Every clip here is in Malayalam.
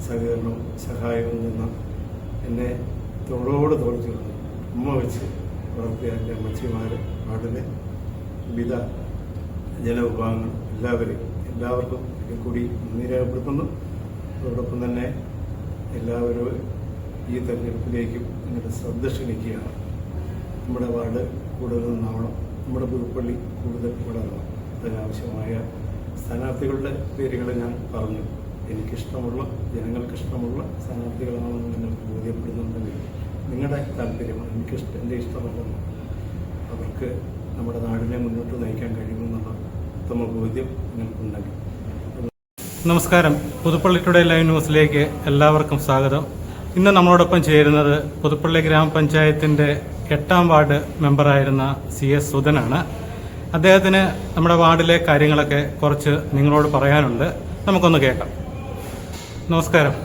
സഹകരണവും സഹായവും നിന്ന് എന്നെ തോളോട് തോൾ ചേർന്ന് ഉമ്മ വെച്ച് വളർത്തിയ എൻ്റെ അമ്മച്ചിമാർ, വാർഡിലെ വിവിധ ജനവിഭാഗങ്ങൾ എല്ലാവർക്കും ഇതിൽ കൂടി നന്ദി രേഖപ്പെടുത്തുന്നു. അതോടൊപ്പം തന്നെ എല്ലാവരും ഈ തെരഞ്ഞെടുപ്പിലേക്കും നിങ്ങളുടെ ശ്രദ്ധ ക്ഷണിക്കുകയാണ്. നമ്മുടെ വാർഡ് കൂടുതൽ നന്നാവണം, നമ്മുടെ പുതുപ്പള്ളി കൂടുതൽ വളരണം. അതിനാവശ്യമായ സ്ഥാനാർത്ഥികളുടെ പേരുകൾ ഞാൻ പറഞ്ഞു. എനിക്കിഷ്ടമുള്ള, ജനങ്ങൾക്കിഷ്ടമുള്ള സ്ഥാനാർത്ഥികളാണെന്ന് നിങ്ങൾക്ക് ബോധ്യപ്പെടുന്നുണ്ടെങ്കിൽ നിങ്ങളുടെ താല്പര്യമാണ്, എൻ്റെ ഇഷ്ടമല്ലെന്ന്, അവർക്ക് നമ്മുടെ നാടിനെ മുന്നോട്ട് നയിക്കാൻ കഴിയുമെന്നുള്ള ഉത്തമ ബോധ്യം നിങ്ങൾക്കുണ്ടെങ്കിൽ. നമസ്കാരം. പുതുപ്പള്ളി ടുഡേ ലൈവ് ന്യൂസിലേക്ക് എല്ലാവർക്കും സ്വാഗതം. ഇന്ന് നമ്മളോടൊപ്പം ചേരുന്നത് പുതുപ്പള്ളി ഗ്രാമപഞ്ചായത്തിൻ്റെ 8ാം വാർഡ് മെമ്പറായിരുന്ന CS സുധനാണ്. അദ്ദേഹത്തിന് നമ്മുടെ വാർഡിലെ കാര്യങ്ങളൊക്കെ കുറച്ച് നിങ്ങളോട് പറയാനുണ്ട്. നമുക്കൊന്ന് കേൾക്കാം. നമസ്കാരം.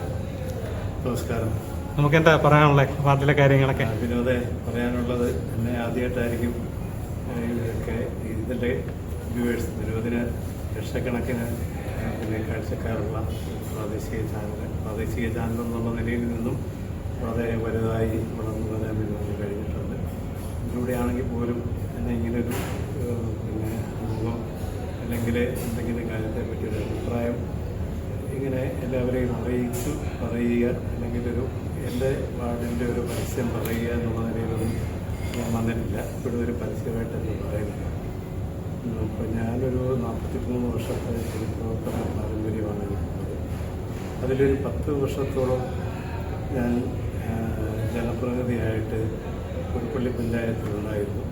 നമസ്കാരം. നമുക്കെന്താ പറയാനുള്ളത് വാർഡിലെ കാര്യങ്ങളൊക്കെ? വിനോദെ, പറയാനുള്ളത് എന്നെ ആദ്യമായിട്ടായിരിക്കും ഇതിൻ്റെ വ്യൂവേഴ്സ്, വിനോദിന് ലക്ഷക്കണക്കിന് പിന്നെ കാഴ്ചക്കാരുള്ള പ്രാദേശിക ചാനൽ എന്നുള്ള നിലയിൽ നിന്നും വളരെ വലുതായി വളർന്നു വരാൻ വിനോദം കഴിഞ്ഞിട്ടുണ്ട്. ഇതിലൂടെയാണെങ്കിൽ പോലും എന്നെ ഇങ്ങനൊരു പിന്നെ അനുഭവം അല്ലെങ്കിൽ എന്തെങ്കിലും കാര്യത്തെപ്പറ്റി ഒരു അഭിപ്രായം ഇങ്ങനെ എല്ലാവരെയും അറിയിച്ചു പറയുക, അല്ലെങ്കിൽ എൻ്റെ വാർഡിൻ്റെ ഒരു പരസ്യം പറയുക എന്നുള്ള നിലയിലൊന്നും ഞാൻ വന്നിട്ടില്ല. ഇപ്പോഴും ഒരു പരസ്യമായിട്ടൊന്നും പറയുന്നില്ല. അപ്പോൾ ഞാനൊരു 43 വർഷത്തെ പൊതുപ്രവർത്തന പാരമ്പര്യമാണ് എനിക്കുള്ളത്. അതിലൊരു 10 വർഷത്തോളം ഞാൻ ജനപ്രതിനിധിയായിട്ട് പുതുപ്പള്ളി പഞ്ചായത്തിലുണ്ടായിരുന്നു.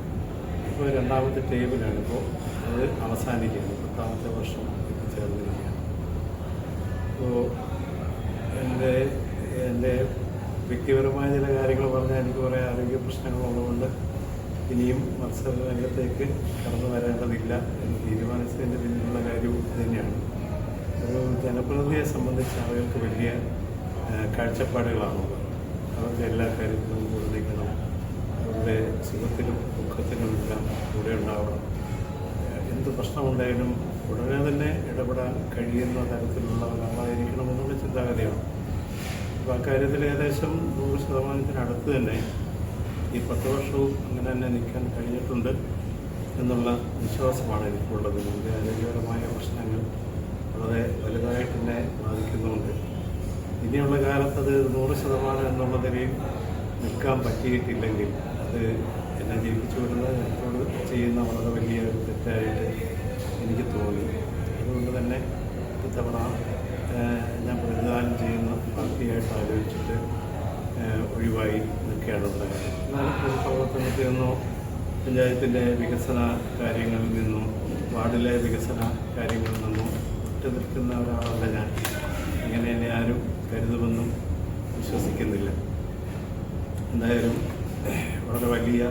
ഇപ്പോൾ 2ാമത്തെ ടേബിളാണിപ്പോൾ, അത് അവസാനിക്കുകയാണ്. 10ാമത്തെ വർഷം എത്തിച്ചേർന്നിരിക്കുകയാണ്. അപ്പോൾ എൻ്റെ വ്യക്തിപരമായ ചില കാര്യങ്ങൾ പറഞ്ഞാൽ എനിക്ക് കുറേ ആരോഗ്യ പ്രശ്നങ്ങളുള്ളതുകൊണ്ട് ഇനിയും മത്സര രംഗത്തേക്ക് കടന്നു വരേണ്ടതില്ല എന്ന് തീരുമാനിച്ചതിൻ്റെ പിന്നിലുള്ള കാര്യവും തന്നെയാണ്. ഒരു ജനപ്രതിനിധിയെ സംബന്ധിച്ച് ആളുകൾക്ക് വലിയ കാഴ്ചപ്പാടുകളാണുള്ളത്. അവരുടെ എല്ലാ കാര്യത്തിലും കൂടെ നിൽക്കണം, അവരുടെ സുഖത്തിലും ദുഃഖത്തിലും എല്ലാം കൂടെ ഉണ്ടാവണം. എന്ത് പ്രശ്നമുണ്ടായാലും ഉടനെ തന്നെ ഇടപെടാൻ കഴിയുന്ന തരത്തിലുള്ള ഒരാളായിരിക്കണം എന്നുള്ള ചിന്താഗതിയാണ്. അപ്പോൾ അക്കാര്യത്തിൽ ഏകദേശം 100% തന്നെ ഈ 10 വർഷവും അങ്ങനെ തന്നെ നിൽക്കാൻ കഴിഞ്ഞിട്ടുണ്ട് എന്നുള്ള വിശ്വാസമാണ് എനിക്കുള്ളത്. എൻ്റെ ആരോഗ്യപരമായ പ്രശ്നങ്ങൾ വളരെ വലുതായിട്ട് തന്നെ ബാധിക്കുന്നുണ്ട്. ഇനിയുള്ള കാലത്ത് അത് 100% എന്നുള്ളതിൽ നിൽക്കാൻ പറ്റിയിട്ടില്ലെങ്കിൽ അത് എന്നെ ജീവിച്ചു വരുന്ന എന്നോട് ചെയ്യുന്ന വളരെ വലിയ ഒരു തെറ്റായിട്ട് എനിക്ക് തോന്നി. അതുകൊണ്ട് തന്നെ ഇത്തവണ ഞാൻ പ്രതിദാനം ചെയ്യുന്ന പാർട്ടിയായിട്ട് ആലോചിച്ചിട്ട് ഒഴിവായി നിൽക്കുകയാണെന്നുള്ള കാര്യം. എന്നാൽ പൊതുപ്രവർത്തനത്തിൽ നിന്നോ പഞ്ചായത്തിൻ്റെ വികസന കാര്യങ്ങളിൽ നിന്നും വാർഡിലെ വികസന കാര്യങ്ങളിൽ നിന്നും വിട്ടു നിൽക്കുന്ന ഒരാളല്ല ഞാൻ. ഇങ്ങനെ എന്നെ ആരും കരുതുമെന്നും വിശ്വസിക്കുന്നില്ല. എന്തായാലും വളരെ വലിയ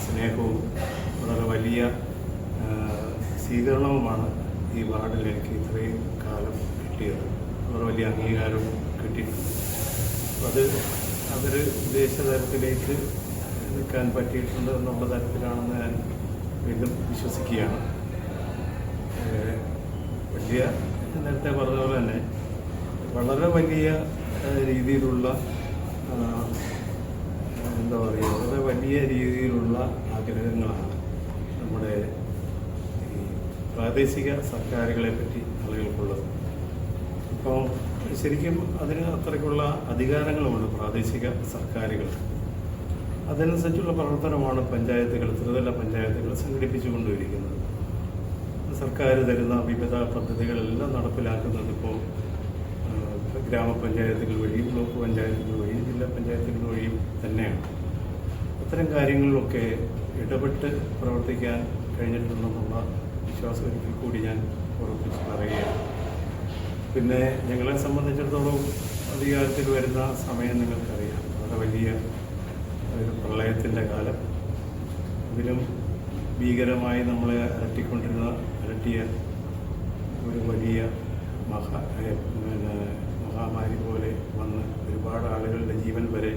സ്നേഹവും വളരെ വലിയ സ്വീകരണവുമാണ് ഈ വാർഡിൽ എനിക്ക് ഇത്രയും കാലം കിട്ടിയത്. വളരെ വലിയ അംഗീകാരവും കിട്ടിയിട്ടുണ്ട്. അത് അവർ ഉദ്ദേശിച്ച തരത്തിലേക്ക് നിൽക്കാൻ പറ്റിയിട്ടുണ്ട് എന്നുള്ള തരത്തിലാണെന്ന് ഞാൻ വീണ്ടും വിശ്വസിക്കുകയാണ്. വലിയ നേരത്തെ പറഞ്ഞ പോലെ തന്നെ വളരെ വലിയ രീതിയിലുള്ള എന്താ പറയുക, വളരെ വലിയ രീതിയിലുള്ള ആഗ്രഹങ്ങളാണ് നമ്മുടെ ഈ പ്രാദേശിക സർക്കാരുകളെ പറ്റി ആളുകൾക്കുള്ളത്. അപ്പോൾ ശരിക്കും അതിന് അത്രയ്ക്കുള്ള അധികാരങ്ങളുമുണ്ട് പ്രാദേശിക സർക്കാരുകൾ. അതനുസരിച്ചുള്ള പ്രവർത്തനമാണ് പഞ്ചായത്തുകൾ, ത്രിതല പഞ്ചായത്തുകൾ സംഘടിപ്പിച്ചുകൊണ്ടിരിക്കുന്നത്. സർക്കാർ തരുന്ന വിവിധ പദ്ധതികളെല്ലാം നടപ്പിലാക്കുന്നത് ഇപ്പോൾ ഗ്രാമപഞ്ചായത്തുകൾ വഴിയും ബ്ലോക്ക് പഞ്ചായത്തുകൾ വഴിയും ജില്ലാ പഞ്ചായത്തുകൾ വഴിയും തന്നെയാണ്. അത്തരം കാര്യങ്ങളിലൊക്കെ ഇടപെട്ട് പ്രവർത്തിക്കാൻ കഴിഞ്ഞിട്ടുണ്ടെന്നുള്ള വിശ്വാസം ഒരിക്കൽ കൂടി ഞാൻ ഉറപ്പിച്ച് പറയുകയാണ്. പിന്നെ ഞങ്ങളെ സംബന്ധിച്ചിടത്തോളം അധികാരത്തിൽ വരുന്ന സമയം നിങ്ങൾക്കറിയാം. വളരെ വലിയ ഒരു പ്രളയത്തിൻ്റെ കാലം. ഇതിലും ഭീകരമായി നമ്മളെ അലട്ടിയ ഒരു വലിയ മഹാമാരി പോലെ വന്ന് ഒരുപാട് ആളുകളുടെ ജീവൻ വരെ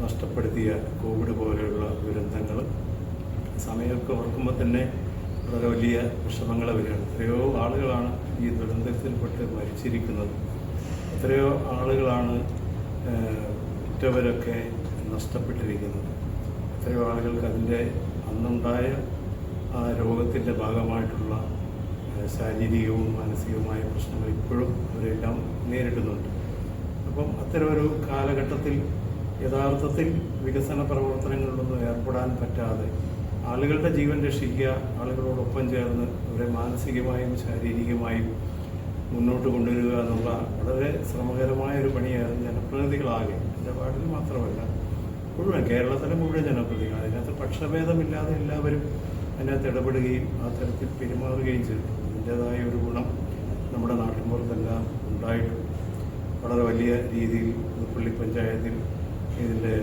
നഷ്ടപ്പെടുത്തിയ കോവിഡ് പോലെയുള്ള ദുരന്തങ്ങൾ സമയമൊക്കെ ഓർക്കുമ്പോൾ തന്നെ വളരെ വലിയ വിഷമങ്ങൾ വരികയാണ്. എത്രയോ ആളുകളാണ് ഈ ദുരന്തത്തിൽപ്പെട്ട് മരിച്ചിരിക്കുന്നത്. എത്രയോ ആളുകളാണ് ഉറ്റവരൊക്കെ നഷ്ടപ്പെട്ടിരിക്കുന്നത്. എത്രയോ ആളുകൾക്ക് അതിൻ്റെ അന്നുണ്ടായ ആ രോഗത്തിൻ്റെ ഭാഗമായിട്ടുള്ള ശാരീരികവും മാനസികവുമായ പ്രശ്നങ്ങൾ ഇപ്പോഴും അവരെല്ലാം നേരിടുന്നുണ്ട്. അപ്പം അത്തരമൊരു കാലഘട്ടത്തിൽ യഥാർത്ഥത്തിൽ വികസന പ്രവർത്തനങ്ങളിലൊന്നും ഏർപ്പെടാൻ പറ്റാതെ ആളുകളുടെ ജീവൻ രക്ഷിക്കുക, ആളുകളോടൊപ്പം ചേർന്ന് അവരെ മാനസികമായും ശാരീരികമായും മുന്നോട്ട് കൊണ്ടുവരിക എന്നുള്ള വളരെ ശ്രമകരമായ ഒരു പണിയായിരുന്നു ജനപ്രതിനിധികളാകെ. എൻ്റെ വാർഡിൽ മാത്രമല്ല, മുഴുവൻ കേരളത്തിലെ മുഴുവൻ ജനപ്രതിനിധികൾ അതിനകത്ത് പക്ഷഭേദമില്ലാതെ എല്ലാവരും അതിനകത്ത് ഇടപെടുകയും ആ തരത്തിൽ പെരുമാറുകയും ചെയ്തു. അതിൻ്റേതായ ഒരു ഗുണം നമ്മുടെ നാട്ടിൻപുറത്തെല്ലാം ഉണ്ടായിട്ടുണ്ട്. വളരെ വലിയ രീതിയിൽ പുതുപ്പള്ളി പഞ്ചായത്തിൽ ഇതിൻ്റെ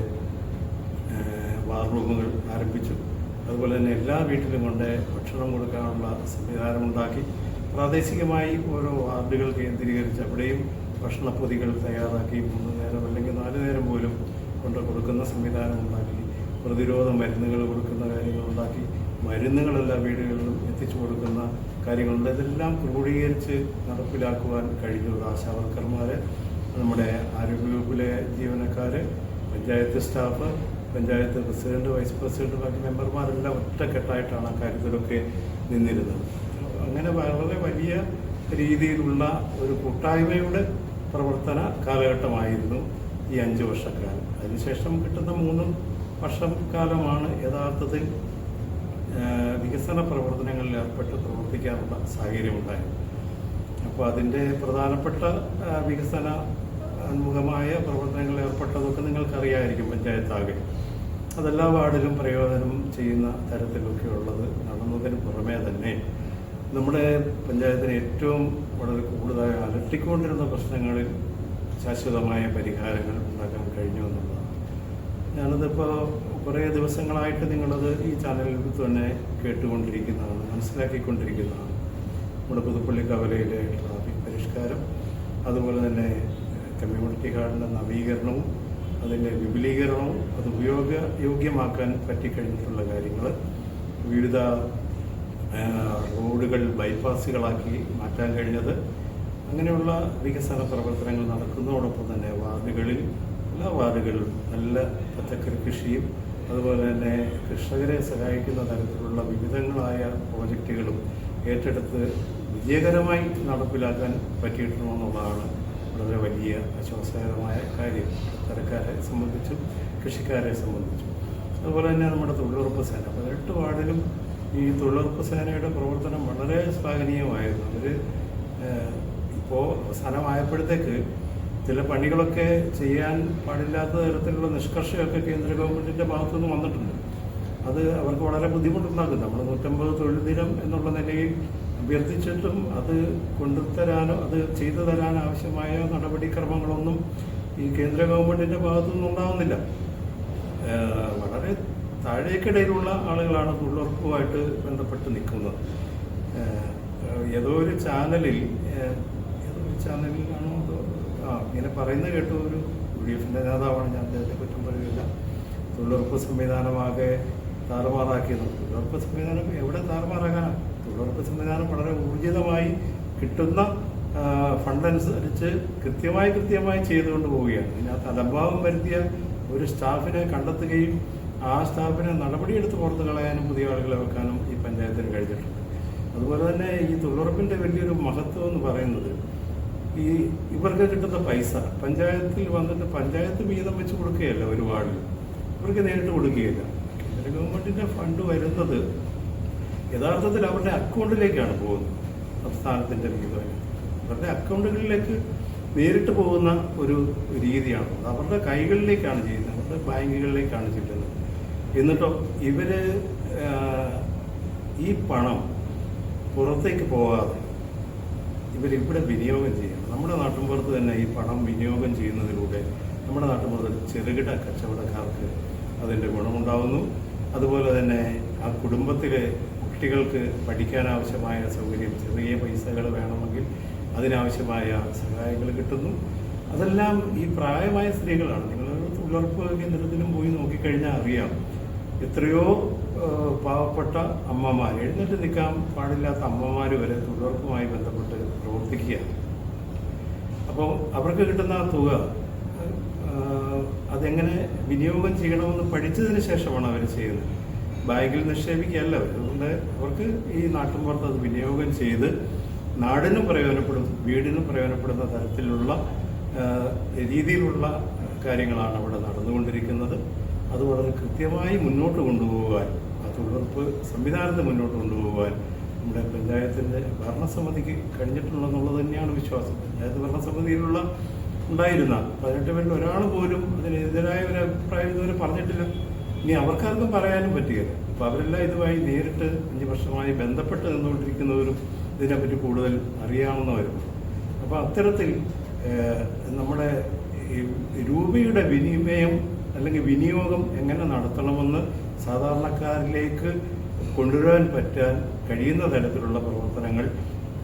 വാർ റൂമുകൾ ആരംഭിച്ചു. അതുപോലെ തന്നെ എല്ലാ വീട്ടിലും കൊണ്ട് ഭക്ഷണം കൊടുക്കാനുള്ള സംവിധാനമുണ്ടാക്കി. പ്രാദേശികമായി ഓരോ വാർഡുകൾ കേന്ദ്രീകരിച്ച് അവിടെയും ഭക്ഷണപ്പൊതികൾ തയ്യാറാക്കി 3 നേരം അല്ലെങ്കിൽ 4 നേരം പോലും കൊണ്ട് കൊടുക്കുന്ന സംവിധാനം ഉണ്ടാക്കി. പ്രതിരോധ മരുന്നുകൾ കൊടുക്കുന്ന കാര്യങ്ങളുണ്ടാക്കി. മരുന്നുകളെല്ലാ വീടുകളിലും എത്തിച്ചു കൊടുക്കുന്ന കാര്യങ്ങളുണ്ട്. ഇതെല്ലാം ക്രോഡീകരിച്ച് നടപ്പിലാക്കുവാൻ കഴിഞ്ഞു. ആശാവർക്കർമാർ, നമ്മുടെ ആരോഗ്യവകുപ്പിലെ ജീവനക്കാർ, panchayat staff, panchayat president, vice president, ബാക്കി മെമ്പർമാരെല്ലാം ഒറ്റക്കെട്ടായിട്ടാണ് ആ കാര്യത്തിലൊക്കെ നിന്നിരുന്നത്. അങ്ങനെ വളരെ വലിയ രീതിയിലുള്ള ഒരു കൂട്ടായ്മയുടെ പ്രവർത്തന കാലഘട്ടമായിരുന്നു ഈ 5 വർഷക്കാലം. അതിനുശേഷം കിട്ടുന്ന 3 വർഷക്കാലമാണ് യഥാർത്ഥത്തിൽ വികസന പ്രവർത്തനങ്ങളിൽ ഏർപ്പെട്ട് പ്രവർത്തിക്കാനുള്ള സാഹചര്യമുണ്ടായത്. അപ്പോൾ അതിൻ്റെ പ്രധാനപ്പെട്ട വികസന ഉന്മുഖമായ പ്രവർത്തനങ്ങളിൽ ഏർപ്പെട്ടതൊക്കെ നിങ്ങൾക്കറിയാമായിരിക്കും. പഞ്ചായത്താകെ അതെല്ലാ വാർഡിലും പ്രയോജനം ചെയ്യുന്ന തരത്തിലൊക്കെ ഉള്ളത് നടന്നതിന് പുറമേ തന്നെ നമ്മുടെ പഞ്ചായത്തിന് ഏറ്റവും വളരെ കൂടുതലായി അലട്ടിക്കൊണ്ടിരുന്ന പ്രശ്നങ്ങളിൽ ശാശ്വതമായ പരിഹാരങ്ങൾ ഉണ്ടാക്കാൻ കഴിഞ്ഞു എന്നുള്ളതാണ്. ഞാനതിപ്പോൾ കുറേ ദിവസങ്ങളായിട്ട് നിങ്ങളത് ഈ ചാനലിൽ തന്നെ കേട്ടുകൊണ്ടിരിക്കുന്നതാണ്, മനസ്സിലാക്കിക്കൊണ്ടിരിക്കുന്നതാണ്. നമ്മുടെ പുതുപ്പള്ളി കവലയിലെ ട്രാഫിക് പരിഷ്കാരം, അതുപോലെ തന്നെ കമ്മ്യൂണിറ്റി ഹാളിൻ്റെ നവീകരണവും അതിൻ്റെ വിപുലീകരണവും അത് ഉപയോഗയോഗ്യമാക്കാൻ പറ്റിക്കഴിഞ്ഞിട്ടുള്ള കാര്യങ്ങൾ, വിവിധ റോഡുകൾ ബൈപ്പാസുകളാക്കി മാറ്റാൻ കഴിഞ്ഞത്, അങ്ങനെയുള്ള വികസന പ്രവർത്തനങ്ങൾ നടക്കുന്നതോടൊപ്പം തന്നെ വാർഡുകളിൽ എല്ലാ വാർഡുകളിലും നല്ല പച്ചക്കറി കൃഷിയും അതുപോലെ തന്നെ കർഷകരെ സഹായിക്കുന്ന തരത്തിലുള്ള വിവിധങ്ങളായ പ്രോജക്റ്റുകളും ഏറ്റെടുത്ത് വിജയകരമായി നടപ്പിലാക്കാൻ പറ്റിയിട്ടുണ്ടെന്നുള്ളതാണ് വളരെ വലിയ ആശ്വാസകരമായ കാര്യം ഇത്തരക്കാരെ സംബന്ധിച്ചും കൃഷിക്കാരെ സംബന്ധിച്ചും. അതുപോലെ തന്നെ നമ്മുടെ തൊഴിലുറപ്പ് സേന 18 വാർഡിലും ഈ തൊഴിലുറപ്പ് സേനയുടെ പ്രവർത്തനം വളരെ ശ്ലാഘനീയമായിരുന്നു. അവർ ഇപ്പോൾ അവസാനമായപ്പോഴത്തേക്ക് ചില പണികളൊക്കെ ചെയ്യാൻ പാടില്ലാത്ത തരത്തിലുള്ള നിഷ്കർഷയൊക്കെ കേന്ദ്ര ഗവൺമെൻറ്റിൻ്റെ ഭാഗത്തുനിന്ന് വന്നിട്ടുണ്ട്. അത് അവർക്ക് വളരെ ബുദ്ധിമുട്ടുണ്ടാക്കും. നമ്മൾ 150 തൊഴിൽ ദിനം എന്നുള്ള നിലയിൽ അഭ്യർത്ഥിച്ചിട്ടും അത് കൊണ്ടുതരാനോ അത് ചെയ്തു തരാൻ ആവശ്യമായ നടപടിക്രമങ്ങളൊന്നും ഈ കേന്ദ്ര ഗവൺമെൻറ്റിൻ്റെ ഭാഗത്തുനിന്ന് ഉണ്ടാകുന്നില്ല. വളരെ താഴേക്കിടയിലുള്ള ആളുകളാണ് തൊഴിലുറപ്പുമായിട്ട് ബന്ധപ്പെട്ട് നിൽക്കുന്നത്. ഏതോ ഒരു ചാനലിലാണോ ഇങ്ങനെ പറയുന്നത് കേട്ടു, ഒരു UDF-ൻ്റെ നേതാവാണ്, ഞാൻ അദ്ദേഹത്തെ കുറ്റം പറയുകയില്ല, തൊഴിലുറപ്പ് സംവിധാനമാകെ താറുമാറാക്കിയത്. തൊഴിലുറപ്പ് സംവിധാനം എവിടെ താറുമാറാക്കാനാണ്? തൊഴിലുറപ്പ് സംവിധാനം വളരെ ഊർജിതമായി കിട്ടുന്ന ഫണ്ട് അനുസരിച്ച് കൃത്യമായി ചെയ്തുകൊണ്ട് പോവുകയാണ്. ഇതിനകത്ത് അലംഭാവം വരുത്തിയ ഒരു സ്റ്റാഫിനെ കണ്ടെത്തുകയും ആ സ്റ്റാഫിനെ നടപടിയെടുത്ത് പുറത്തു കളയാനും പുതിയ ആളുകളെ വെക്കാനും ഈ പഞ്ചായത്തിന് കഴിഞ്ഞിട്ടുണ്ട്. അതുപോലെ തന്നെ ഈ തൊഴിലുറപ്പിൻ്റെ വലിയൊരു മഹത്വം എന്ന് പറയുന്നത് ഇവർക്ക് കിട്ടുന്ന പൈസ പഞ്ചായത്തിൽ വന്നിട്ട് പഞ്ചായത്ത് വീതം വെച്ച് കൊടുക്കുകയല്ല, ഒരു വാർഡിൽ ഇവർക്ക് നേരിട്ട് കൊടുക്കുകയില്ല. കേന്ദ്ര ഗവൺമെൻറ്റിൻ്റെ ഫണ്ട് വരുന്നത് യഥാർത്ഥത്തിൽ അവരുടെ അക്കൗണ്ടിലേക്കാണ് പോകുന്നത്. സംസ്ഥാനത്തിൻ്റെ വീതം അവരുടെ അക്കൗണ്ടുകളിലേക്ക് നേരിട്ട് പോകുന്ന ഒരു രീതിയാണ്. അവരുടെ കൈകളിലേക്കാണ് ചെയ്യുന്നത്, അവരുടെ ബാങ്കുകളിലേക്കാണ് ചെല്ലുന്നത്. എന്നിട്ടോ ഇവർ ഈ പണം പുറത്തേക്ക് പോകാതെ ഇവരിവിടെ വിനിയോഗം ചെയ്യണം. നമ്മുടെ നാട്ടിൻപുറത്ത് തന്നെ ഈ പണം വിനിയോഗം ചെയ്യുന്നതിലൂടെ നമ്മുടെ നാട്ടിൻപുറത്ത് ചെറുകിട കച്ചവടക്കാർക്ക് അതിൻ്റെ ഗുണമുണ്ടാകുന്നു. അതുപോലെ തന്നെ ആ കുടുംബത്തിലെ കുട്ടികൾക്ക് പഠിക്കാനാവശ്യമായ സൗകര്യം, ചെറിയ പൈസകൾ വേണമെങ്കിൽ അതിനാവശ്യമായ സഹായങ്ങൾ കിട്ടുന്നു. അതെല്ലാം ഈ പ്രായമായ സ്ത്രീകളാണ്. നിങ്ങൾ തൊഴിലുറപ്പ് കേന്ദ്രത്തിലും പോയി നോക്കിക്കഴിഞ്ഞാൽ അറിയാം, എത്രയോ പാവപ്പെട്ട അമ്മമാർ, എഴുന്നേറ്റ് നിൽക്കാൻ പാടില്ലാത്ത അമ്മമാർ വരെ തൊഴിലുറപ്പുമായി ബന്ധപ്പെട്ട് പ്രവർത്തിക്കുകയാണ്. അപ്പോൾ അപ്പോൾ അവർക്ക് കിട്ടുന്ന ആ തുക അതെങ്ങനെ വിനിയോഗം ചെയ്യണമെന്ന് പഠിച്ചതിന് ശേഷമാണ് അവർ ചെയ്യുന്നത്. ബാങ്കിൽ നിക്ഷേപിക്കുകയല്ല അവർ. അതുകൊണ്ട് അവർക്ക് ഈ നാട്ടിൻപുറത്ത് അത് വിനിയോഗം ചെയ്ത് നാടിനും പ്രയോജനപ്പെടും, വീടിനും പ്രയോജനപ്പെടുന്ന തരത്തിലുള്ള രീതിയിലുള്ള കാര്യങ്ങളാണ് അവിടെ നടന്നുകൊണ്ടിരിക്കുന്നത്. അത് വളരെ കൃത്യമായി മുന്നോട്ട് കൊണ്ടുപോകാൻ, ആ തൊഴിലുറപ്പ് സംവിധാനത്തെ മുന്നോട്ട് കൊണ്ടുപോകാൻ നമ്മുടെ പഞ്ചായത്തിൻ്റെ ഭരണസമിതിക്ക് കഴിഞ്ഞിട്ടുണ്ടെന്നുള്ളത് തന്നെയാണ് വിശ്വാസം. പഞ്ചായത്ത് ഭരണസമിതിയിലുള്ള ഉണ്ടായിരുന്ന 18 പേരിൽ ഒരാൾ പോലും അതിനെതിരായ ഒരു അഭിപ്രായം ഇതുവരെ പറഞ്ഞിട്ടില്ല. ഇനി അവർക്കാർക്കും പറയാനും പറ്റുകയില്ല. അപ്പോൾ അവരെല്ലാം ഇതുമായി നേരിട്ട് 5 വർഷമായി ബന്ധപ്പെട്ട് നിന്നുകൊണ്ടിരിക്കുന്നവരും ഇതിനെപ്പറ്റി കൂടുതൽ അറിയാവുന്നവരും. അപ്പോൾ അത്തരത്തിൽ നമ്മുടെ രൂപയുടെ വിനിമയം അല്ലെങ്കിൽ വിനിയോഗം എങ്ങനെ നടത്തണമെന്ന് സാധാരണക്കാരിലേക്ക് കൊണ്ടുവരാൻ പറ്റാൻ കഴിയുന്ന തരത്തിലുള്ള പ്രവർത്തനങ്ങൾ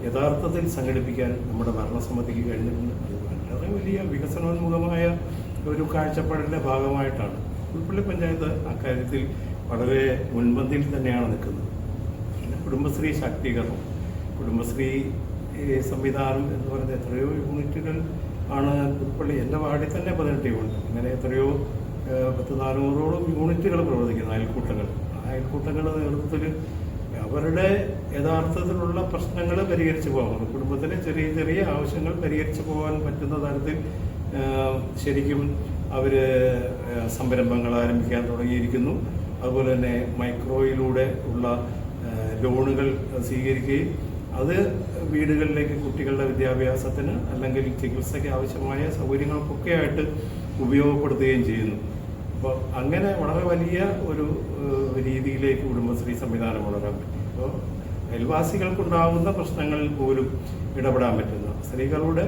യഥാർത്ഥത്തിൽ സംഘടിപ്പിക്കാൻ നമ്മുടെ ഭരണസമിതിക്ക് കഴിഞ്ഞിട്ടുണ്ട്. വളരെ വലിയ വികസനോന്മുഖമായ ഒരു കാഴ്ചപ്പാടിൻ്റെ ഭാഗമായിട്ടാണ് പുതുപ്പള്ളി പഞ്ചായത്ത് അക്കാര്യത്തിൽ വളരെ മുൻപന്തിയിൽ തന്നെയാണ് നിൽക്കുന്നത്. പിന്നെ കുടുംബശ്രീ ശാക്തീകരണം, കുടുംബശ്രീ സംവിധാനം എന്ന് പറയുന്നത് എത്രയോ യൂണിറ്റുകൾ ആണ് പുതുപ്പള്ളി, എൻ്റെ വാർഡിൽ തന്നെ 18 യൂണിറ്റ്, അങ്ങനെ എത്രയോ 400ഓളം യൂണിറ്റുകൾ പ്രവർത്തിക്കുന്ന അയൽക്കൂട്ടങ്ങൾ. ആ അയൽക്കൂട്ടങ്ങളുടെ നേതൃത്വത്തിൽ അവരുടെ യഥാർത്ഥത്തിലുള്ള പ്രശ്നങ്ങൾ പരിഹരിച്ചു പോകാൻ, കുടുംബത്തിലെ ചെറിയ ചെറിയ ആവശ്യങ്ങൾ പരിഹരിച്ചു പോകാൻ പറ്റുന്ന തരത്തിൽ ശരിക്കും അവർ സംരംഭങ്ങൾ ആരംഭിക്കാൻ തുടങ്ങിയിരിക്കുന്നു. അതുപോലെ തന്നെ മൈക്രോയിലൂടെ ഉള്ള ലോണുകൾ സ്വീകരിക്കുകയും അത് വീടുകളിലേക്ക് കുട്ടികളുടെ വിദ്യാഭ്യാസത്തിന് അല്ലെങ്കിൽ ചികിത്സയ്ക്ക് ആവശ്യമായ സൗകര്യങ്ങൾക്കൊക്കെ ആയിട്ട് ഉപയോഗപ്പെടുത്തുകയും ചെയ്യുന്നു. അപ്പോൾ അങ്ങനെ വളരെ വലിയ ഒരു രീതിയിലേക്ക് കുടുംബശ്രീ സംവിധാനം വളരാൻ പറ്റും. അപ്പോൾ അയൽവാസികൾക്കുണ്ടാകുന്ന പ്രശ്നങ്ങളിൽ പോലും ഇടപെടാൻ പറ്റുന്ന സ്ത്രീകളുടെ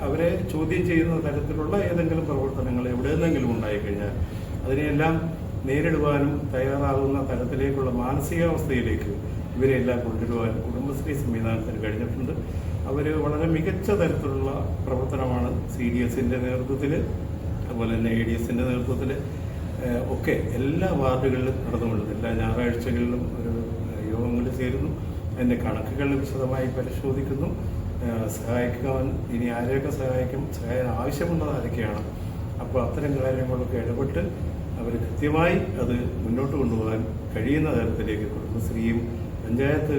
അവരെ ചോദ്യം ചെയ്യുന്ന തരത്തിലുള്ള ഏതെങ്കിലും പ്രവർത്തനങ്ങൾ എവിടെ നിന്നെങ്കിലും ഉണ്ടായിക്കഴിഞ്ഞാൽ അതിനെയെല്ലാം നേരിടുവാനും തയ്യാറാകുന്ന തരത്തിലേക്കുള്ള മാനസികാവസ്ഥയിലേക്ക് ഇവരെല്ലാം കൊണ്ടുവരുവാൻ കുടുംബശ്രീ സംവിധാനത്തിന് കഴിഞ്ഞിട്ടുണ്ട്. അവർ വളരെ മികച്ച തരത്തിലുള്ള പ്രവർത്തനമാണ് CDSന്റെ നേതൃത്വത്തിൽ, അതുപോലെ തന്നെ ADSന്റെ നേതൃത്വത്തിൽ ഒക്കെ എല്ലാ വാർഡുകളിലും നടന്നുകൊണ്ടത്. എല്ലാ ഞായറാഴ്ചകളിലും ഒരു യോഗങ്ങളിൽ ചേരുന്നു, അതിൻ്റെ കണക്കുകൾ വിശദമായി പരിശോധിക്കുന്നു, സഹായിക്കാൻ ഇനി ആരെയൊക്കെ സഹായം ആവശ്യമുള്ളത് ആരൊക്കെയാണ്. അപ്പോൾ അത്തരം കാര്യങ്ങളൊക്കെ ഇടപെട്ട് അവർ കൃത്യമായി അത് മുന്നോട്ട് കൊണ്ടുപോകാൻ കഴിയുന്ന തരത്തിലേക്ക് കുടുംബശ്രീയും പഞ്ചായത്ത്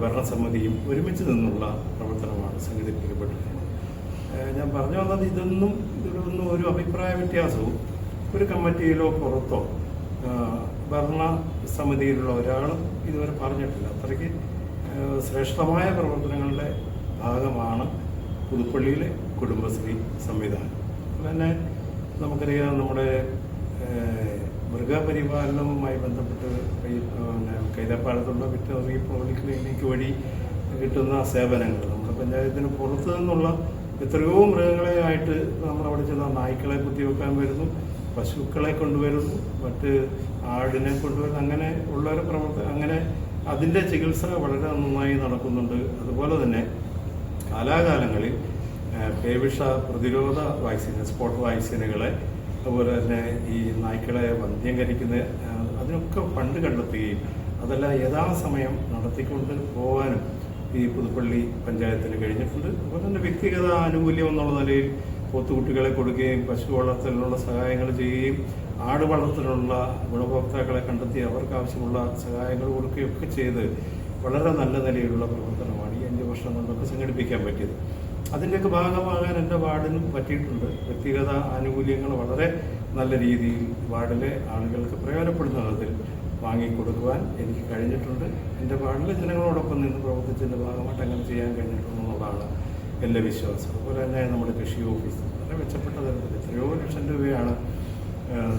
ഭരണസമിതിയും ഒരുമിച്ച് നിന്നുള്ള പ്രവർത്തനമാണ് സംഘടിപ്പിക്കപ്പെട്ടിട്ടുള്ളത്. ഞാൻ പറഞ്ഞു വന്നത് ഇതിലൊന്നും ഒരു അഭിപ്രായ വ്യത്യാസവും ഒരു കമ്മിറ്റിയിലോ പുറത്തോ ഭരണസമിതിയിലുള്ള ഒരാളും ഇതുവരെ പറഞ്ഞിട്ടില്ല. അത്രയ്ക്ക് ശ്രേഷ്ഠമായ പ്രവർത്തനങ്ങളുടെ ഭാഗമാണ് പുതുപ്പള്ളിയിലെ കുടുംബശ്രീ സംവിധാനം. അതുതന്നെ നമുക്കറിയാം, നമ്മുടെ മൃഗപരിപാലനവുമായി ബന്ധപ്പെട്ട് കൈതപ്പാലത്തുള്ള വെറ്ററിനറി പോളിക്ലിനിക് വഴി കിട്ടുന്ന സേവനങ്ങൾ നമ്മുടെ പഞ്ചായത്തിന് പുറത്തു നിന്നുള്ള എത്രയോ മൃഗങ്ങളെ ആയിട്ട് നമ്മളവിടെ ചെന്ന നായ്ക്കളെ കുത്തിവെക്കാൻ വരുന്നു, പശുക്കളെ കൊണ്ടുവരുന്നു, മറ്റ് ആടിനെ കൊണ്ടുവരുന്നു, അങ്ങനെ ഉള്ളൊരു അങ്ങനെ അതിൻ്റെ ചികിത്സ വളരെ നന്നായി നടക്കുന്നുണ്ട്. അതുപോലെ തന്നെ കാലാകാലങ്ങളിൽ പേവിഷ പ്രതിരോധ വാക്സിൻ, സ്പോട്ട് വാക്സിനുകളെ, അതുപോലെ തന്നെ ഈ നായ്ക്കളെ വന്ധ്യംകരിക്കുന്ന അതിനൊക്കെ ഫണ്ട് കണ്ടെത്തുകയും അതെല്ലാം യഥാസമയം നടത്തിക്കൊണ്ട് പോകാനും ഈ പുതുപ്പള്ളി പഞ്ചായത്തിന് കഴിഞ്ഞിട്ടുണ്ട്. അതുപോലെ തന്നെ വ്യക്തിഗത ആനുകൂല്യം എന്നുള്ള നിലയിൽ പോത്തുകുട്ടികളെ കൊടുക്കുകയും പശു വളർത്തലിനുള്ള സഹായങ്ങൾ ചെയ്യുകയും ആട് വളർത്തലിനുള്ള ഗുണഭോക്താക്കളെ കണ്ടെത്തി അവർക്ക് ആവശ്യമുള്ള സഹായങ്ങൾ കൊടുക്കുകയൊക്കെ ചെയ്ത് വളരെ നല്ല നിലയിലുള്ള പ്രവർത്തനമാണ് ഈ 5 വർഷം കൊണ്ടൊക്കെ സംഘടിപ്പിക്കാൻ പറ്റിയത്. അതിൻ്റെയൊക്കെ ഭാഗമാകാൻ എൻ്റെ വാർഡിനും പറ്റിയിട്ടുണ്ട്. വ്യക്തിഗത ആനുകൂല്യങ്ങൾ വളരെ നല്ല രീതിയിൽ വാർഡിലെ ആളുകൾക്ക് പ്രയോജനപ്പെടുന്ന വിധത്തിൽ വാങ്ങിക്കൊടുക്കുവാൻ എനിക്ക് കഴിഞ്ഞിട്ടുണ്ട്. എൻ്റെ വാർഡിലെ ജനങ്ങളോടൊപ്പം നിന്ന് പ്രവർത്തിച്ചതിൻ്റെ ഭാഗമായിട്ട് അങ്ങനെ ചെയ്യാൻ കഴിഞ്ഞിട്ടുണ്ടെന്നുള്ളതാണ് എൻ്റെ വിശ്വാസം. അതുപോലെ തന്നെ നമ്മുടെ കൃഷി ഓഫീസ് വളരെ മെച്ചപ്പെട്ട തരത്തിൽ എത്രയോ ലക്ഷം രൂപയാണ്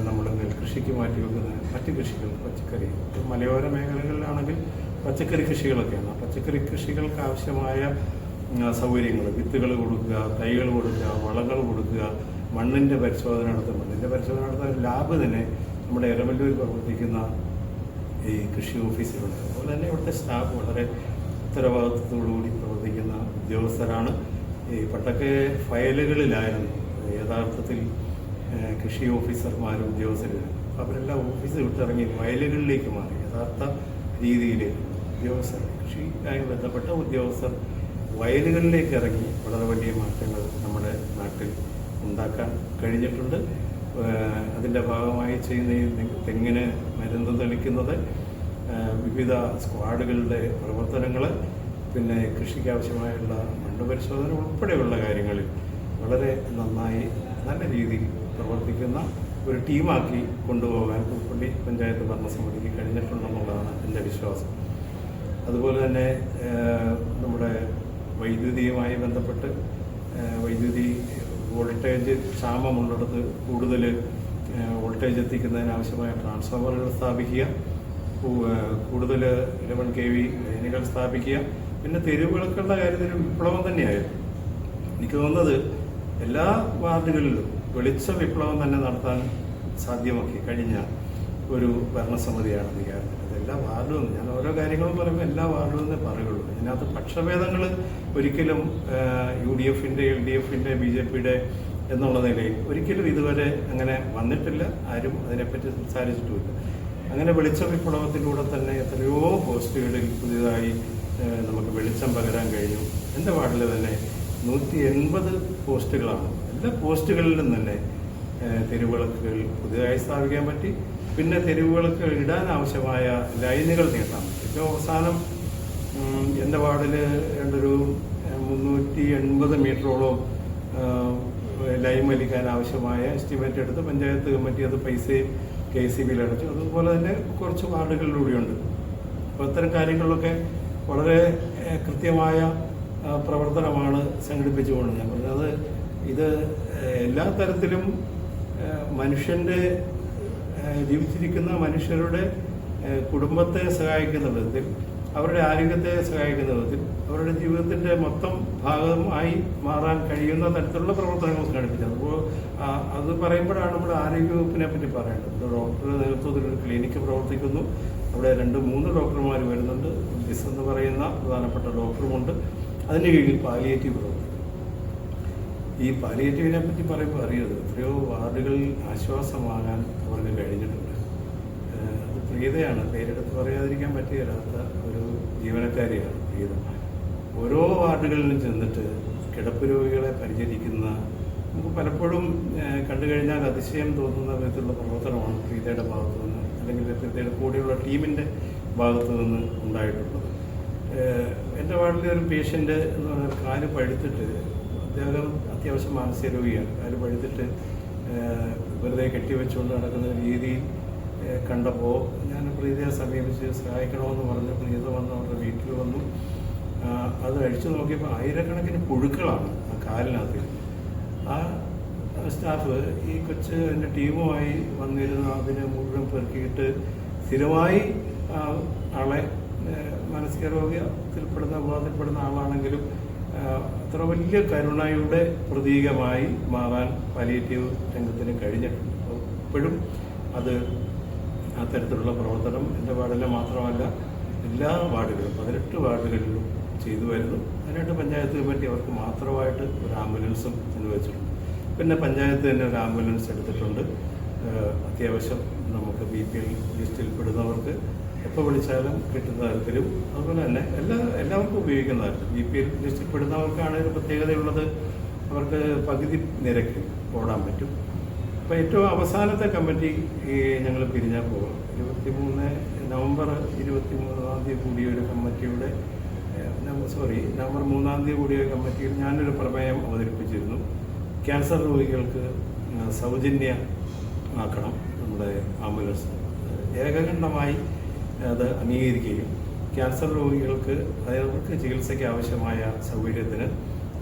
നമ്മൾ നെൽകൃഷിക്ക് മാറ്റിവെക്കുന്നത്. മറ്റ് കൃഷികൾ, പച്ചക്കറി, മലയോര മേഖലകളിലാണെങ്കിൽ പച്ചക്കറി കൃഷികളൊക്കെയാണ്. ആ പച്ചക്കറി കൃഷികൾക്ക് ആവശ്യമായ സൗകര്യങ്ങൾ, വിത്തുകൾ കൊടുക്കുക, തൈകൾ കൊടുക്കുക, വളങ്ങൾ കൊടുക്കുക, മണ്ണിൻ്റെ പരിശോധന നടത്തുക. മണ്ണിൻ്റെ പരിശോധന നടത്താൻ ലാബ് തന്നെ നമ്മുടെ എരമല്ലൂർ പ്രവർത്തിക്കുന്ന ഈ കൃഷി ഓഫീസിലുണ്ട്. അതുപോലെ തന്നെ ഇവിടുത്തെ സ്റ്റാഫ് വളരെ ഉത്തരവാദിത്വത്തോടുകൂടി പ്രവർത്തിക്കുന്ന ഉദ്യോഗസ്ഥരാണ്. ഈ പണ്ടൊക്കെ ഫയലുകളിലായിരുന്നു യഥാർത്ഥത്തിൽ കൃഷി ഓഫീസർമാരും ഉദ്യോഗസ്ഥരും. അവരെല്ലാം ഓഫീസ് വിട്ടിറങ്ങി ഫയലുകളിലേക്ക് മാറി യഥാർത്ഥ രീതിയിലേക്ക് ഉദ്യോഗസ്ഥർ, കൃഷിയുമായി ബന്ധപ്പെട്ട ഉദ്യോഗസ്ഥർ വയലുകളിലേക്ക് ഇറങ്ങി വളരെ വലിയ മാറ്റങ്ങൾ നമ്മുടെ നാട്ടിൽ ഉണ്ടാക്കാൻ കഴിഞ്ഞിട്ടുണ്ട്. അതിൻ്റെ ഭാഗമായി ചെയ്യുന്ന ഈ തെങ്ങിന് മരുന്ന് തെളിക്കുന്നത്, വിവിധ സ്ക്വാഡുകളുടെ പ്രവർത്തനങ്ങൾ, പിന്നെ കൃഷിക്ക് ആവശ്യമായുള്ള മണ്ണ് പരിശോധന ഉൾപ്പെടെയുള്ള കാര്യങ്ങളിൽ വളരെ നന്നായി നല്ല രീതിയിൽ പ്രവർത്തിക്കുന്ന ഒരു ടീമാക്കി കൊണ്ടുപോകാൻ പുതുപ്പള്ളി പഞ്ചായത്ത് ഭരണസമിതിക്ക് കഴിഞ്ഞിട്ടുണ്ടെന്നുള്ളതാണ് എൻ്റെ വിശ്വാസം. അതുപോലെ തന്നെ നമ്മുടെ വൈദ്യുതിയുമായി ബന്ധപ്പെട്ട് വൈദ്യുതി വോൾട്ടേജ് ക്ഷാമമുള്ളിടത്ത് കൂടുതൽ വോൾട്ടേജ് എത്തിക്കുന്നതിനാവശ്യമായ ട്രാൻസ്ഫോമറുകൾ സ്ഥാപിക്കുക, കൂടുതൽ 11 kV ലൈനുകൾ സ്ഥാപിക്കുക, പിന്നെ തെരുവുവിളക്കുകളുടെ കാര്യത്തിൽ വിപ്ലവം തന്നെയായിരുന്നു. എനിക്ക് തോന്നുന്നത് എല്ലാ വാർഡുകളിലും വെളിച്ച വിപ്ലവം തന്നെ നടത്താൻ സാധ്യമാക്കി കഴിഞ്ഞ ഒരു ഭരണസമിതിയാണ് അധികാരത്തിൽ. എല്ലാ വാർഡും ഞാൻ ഓരോ കാര്യങ്ങളും പറയുമ്പോൾ എല്ലാ വാർഡും എന്നേ പറയുള്ളൂ. അതിനകത്ത് പക്ഷഭേദങ്ങൾ ഒരിക്കലും UDF, LDF, BJP എന്നുള്ള നിലയിൽ ഒരിക്കലും ഇതുവരെ അങ്ങനെ വന്നിട്ടില്ല. ആരും അതിനെപ്പറ്റി സംസാരിച്ചിട്ടുമില്ല. അങ്ങനെ വെളിച്ച വിപ്ലവത്തിലൂടെ തന്നെ എത്രയോ പോസ്റ്റുകളിൽ പുതിയതായി നമുക്ക് വെളിച്ചം പകരാൻ കഴിഞ്ഞു. എൻ്റെ വാർഡിൽ തന്നെ 180 പോസ്റ്റുകളാണ്. എല്ലാ പോസ്റ്റുകളിലും തന്നെ തെരുവിളക്കുകൾ പുതിയതായി സ്ഥാപിക്കാൻ പറ്റി. പിന്നെ തെരുവുകൾക്ക് ഇടാൻ ആവശ്യമായ ലൈനുകൾ നീട്ടാൻ പറ്റും. ഏറ്റവും അവസാനം എൻ്റെ വാർഡിൽ ഒരു 380 മീറ്ററോളം ലൈൻ വലിക്കാൻ ആവശ്യമായ എസ്റ്റിമേറ്റ് എടുത്ത് പഞ്ചായത്ത് കമ്മിറ്റി അത് പൈസയും KCBയിൽ അടച്ചു. അതുപോലെ തന്നെ കുറച്ച് വാർഡുകളിലൂടെയുണ്ട്. അപ്പോൾ ഇത്തരം കാര്യങ്ങളിലൊക്കെ വളരെ കൃത്യമായ പ്രവർത്തനമാണ് സംഘടിപ്പിച്ചുകൊണ്ട് ഞാൻ പറഞ്ഞത്. ഇത് എല്ലാ തരത്തിലും മനുഷ്യൻ്റെ ജീവിച്ചിരിക്കുന്ന മനുഷ്യരുടെ കുടുംബത്തെ സഹായിക്കുന്ന വിധത്തിൽ, അവരുടെ ആരോഗ്യത്തെ സഹായിക്കുന്ന വിധത്തിൽ, അവരുടെ ജീവിതത്തിൻ്റെ മൊത്തം ഭാഗമായി മാറാൻ കഴിയുന്ന തരത്തിലുള്ള പ്രവർത്തനങ്ങൾ സംഘടിപ്പിച്ചത്. അപ്പോൾ അത് പറയുമ്പോഴാണ് നമ്മുടെ ആരോഗ്യവകുപ്പിനെ പറ്റി പറയേണ്ടത്. ഡോക്ടറുടെ നേതൃത്വത്തിൽ ഒരു ക്ലിനിക്ക് പ്രവർത്തിക്കുന്നു. അവിടെ 2-3 ഡോക്ടർമാർ വരുന്നുണ്ട്. ബിസ് എന്ന് പറയുന്ന പ്രധാനപ്പെട്ട ഡോക്ടറുമുണ്ട്. അതിൻ്റെ കീഴിൽ പാലിയേറ്റീവ് പ്രവർത്തിക്കുന്നു. ഈ പാലിയേറ്റീവിനെ പറ്റി പറയുമ്പോൾ അറിയുന്നത് എത്രയോ വാർഡുകളിൽ ആശ്വാസമാകാൻ അവർക്ക് കഴിഞ്ഞിട്ടുണ്ട്. അത് പ്രീതയാണ്, പേരെടുത്ത് പറയാതിരിക്കാൻ പറ്റിയല്ലാത്ത ഒരു ജീവനക്കാരിയാണ് പ്രീത. ഓരോ വാർഡുകളിലും ചെന്നിട്ട് കിടപ്പ് രോഗികളെ പരിചരിക്കുന്ന, നമുക്ക് പലപ്പോഴും കണ്ടു കഴിഞ്ഞാൽ അതിശയം തോന്നുന്ന വിധത്തിലുള്ള പ്രവർത്തനമാണ് പ്രീതയുടെ ഭാഗത്തു നിന്ന്, അല്ലെങ്കിൽ പ്രീതയുടെ കൂടെയുള്ള ടീമിൻ്റെ ഭാഗത്തു നിന്ന് ഉണ്ടായിട്ടുള്ളത്. എൻ്റെ വാർഡിലെ ഒരു പേഷ്യൻ്റ് എന്ന് പറഞ്ഞാൽ കാല് പഴുത്തിട്ട്, അദ്ദേഹം അത്യാവശ്യം മാനസിക രോഗിയാണ്, കാല് പഴുത്തിട്ട് വെറുതെ കെട്ടിവെച്ചുകൊണ്ട് നടക്കുന്ന രീതിയിൽ കണ്ടപ്പോൾ ഞാൻ പ്രീതയെ സമീപിച്ച് സഹായിക്കണമെന്ന് പറഞ്ഞ് പ്രീത വന്ന് അവരുടെ വീട്ടിൽ വന്നു. അത് അഴിച്ചു നോക്കിയപ്പോൾ ആയിരക്കണക്കിന് പുഴുക്കളാണ് ആ കാലിനകത്ത്. ആ സ്റ്റാഫ് ഈ കൊച്ച് എൻ്റെ ടീമുമായി വന്നിരുന്ന അതിനെ മുഴുവൻ പെറുക്കിയിട്ട് സ്ഥിരമായി ആളെ മാനസിക രോഗത്തിൽപ്പെടുന്ന വിഭാഗത്തിൽപ്പെടുന്ന ആളാണെങ്കിലും അത്ര വലിയ കരുണയുടെ പ്രതീകമായി മാറാൻ പാലിയേറ്റീവ് രംഗത്തിന് കഴിഞ്ഞിട്ടുണ്ട്. ഇപ്പോഴും അത് അത്തരത്തിലുള്ള പ്രവർത്തനം എൻ്റെ വാർഡിലെ മാത്രമല്ല എല്ലാ വാർഡുകളിലും 18 വാർഡുകളിലും ചെയ്തു വരുന്നു. അതിനായിട്ട് പഞ്ചായത്ത് കമ്മിറ്റി അവർക്ക് മാത്രമായിട്ട് ഒരു ആംബുലൻസും അനുവദിച്ചിട്ടുണ്ട്. പിന്നെ പഞ്ചായത്ത് തന്നെ ഒരു ആംബുലൻസ് എടുത്തിട്ടുണ്ട്. അത്യാവശ്യം നമുക്ക് BPL ലിസ്റ്റിൽ പെടുന്നവർക്ക് എപ്പോൾ വിളിച്ചാലും കിട്ടുന്ന തരത്തിലും, അതുപോലെ തന്നെ എല്ലാവർക്കും ഉപയോഗിക്കുന്ന തരത്തിൽ. BPL ലിസ്റ്റിൽ പെടുന്നവർക്കാണ് ഒരു പ്രത്യേകതയുള്ളത്, അവർക്ക് പകുതി നിരക്ക് ഓടാൻ പറ്റും. അപ്പോൾ ഏറ്റവും അവസാനത്തെ കമ്മിറ്റി ഞങ്ങൾ പിരിഞ്ഞാൽ പോകും. നവംബർ 23 കൂടിയ ഒരു കമ്മിറ്റിയുടെ നവംബർ 3 കൂടിയ കമ്മിറ്റിയിൽ ഞാനൊരു പ്രമേയം അവതരിപ്പിച്ചിരുന്നു. ക്യാൻസർ രോഗികൾക്ക് സൗജന്യമാക്കണം നമ്മുടെ ആംബുലൻസ്. ഏകകണ്ഠമായി അത് അംഗീകരിക്കുകയും ക്യാൻസർ രോഗികൾക്ക് അവർക്ക് ചികിത്സയ്ക്ക് ആവശ്യമായ സൗകര്യത്തിന്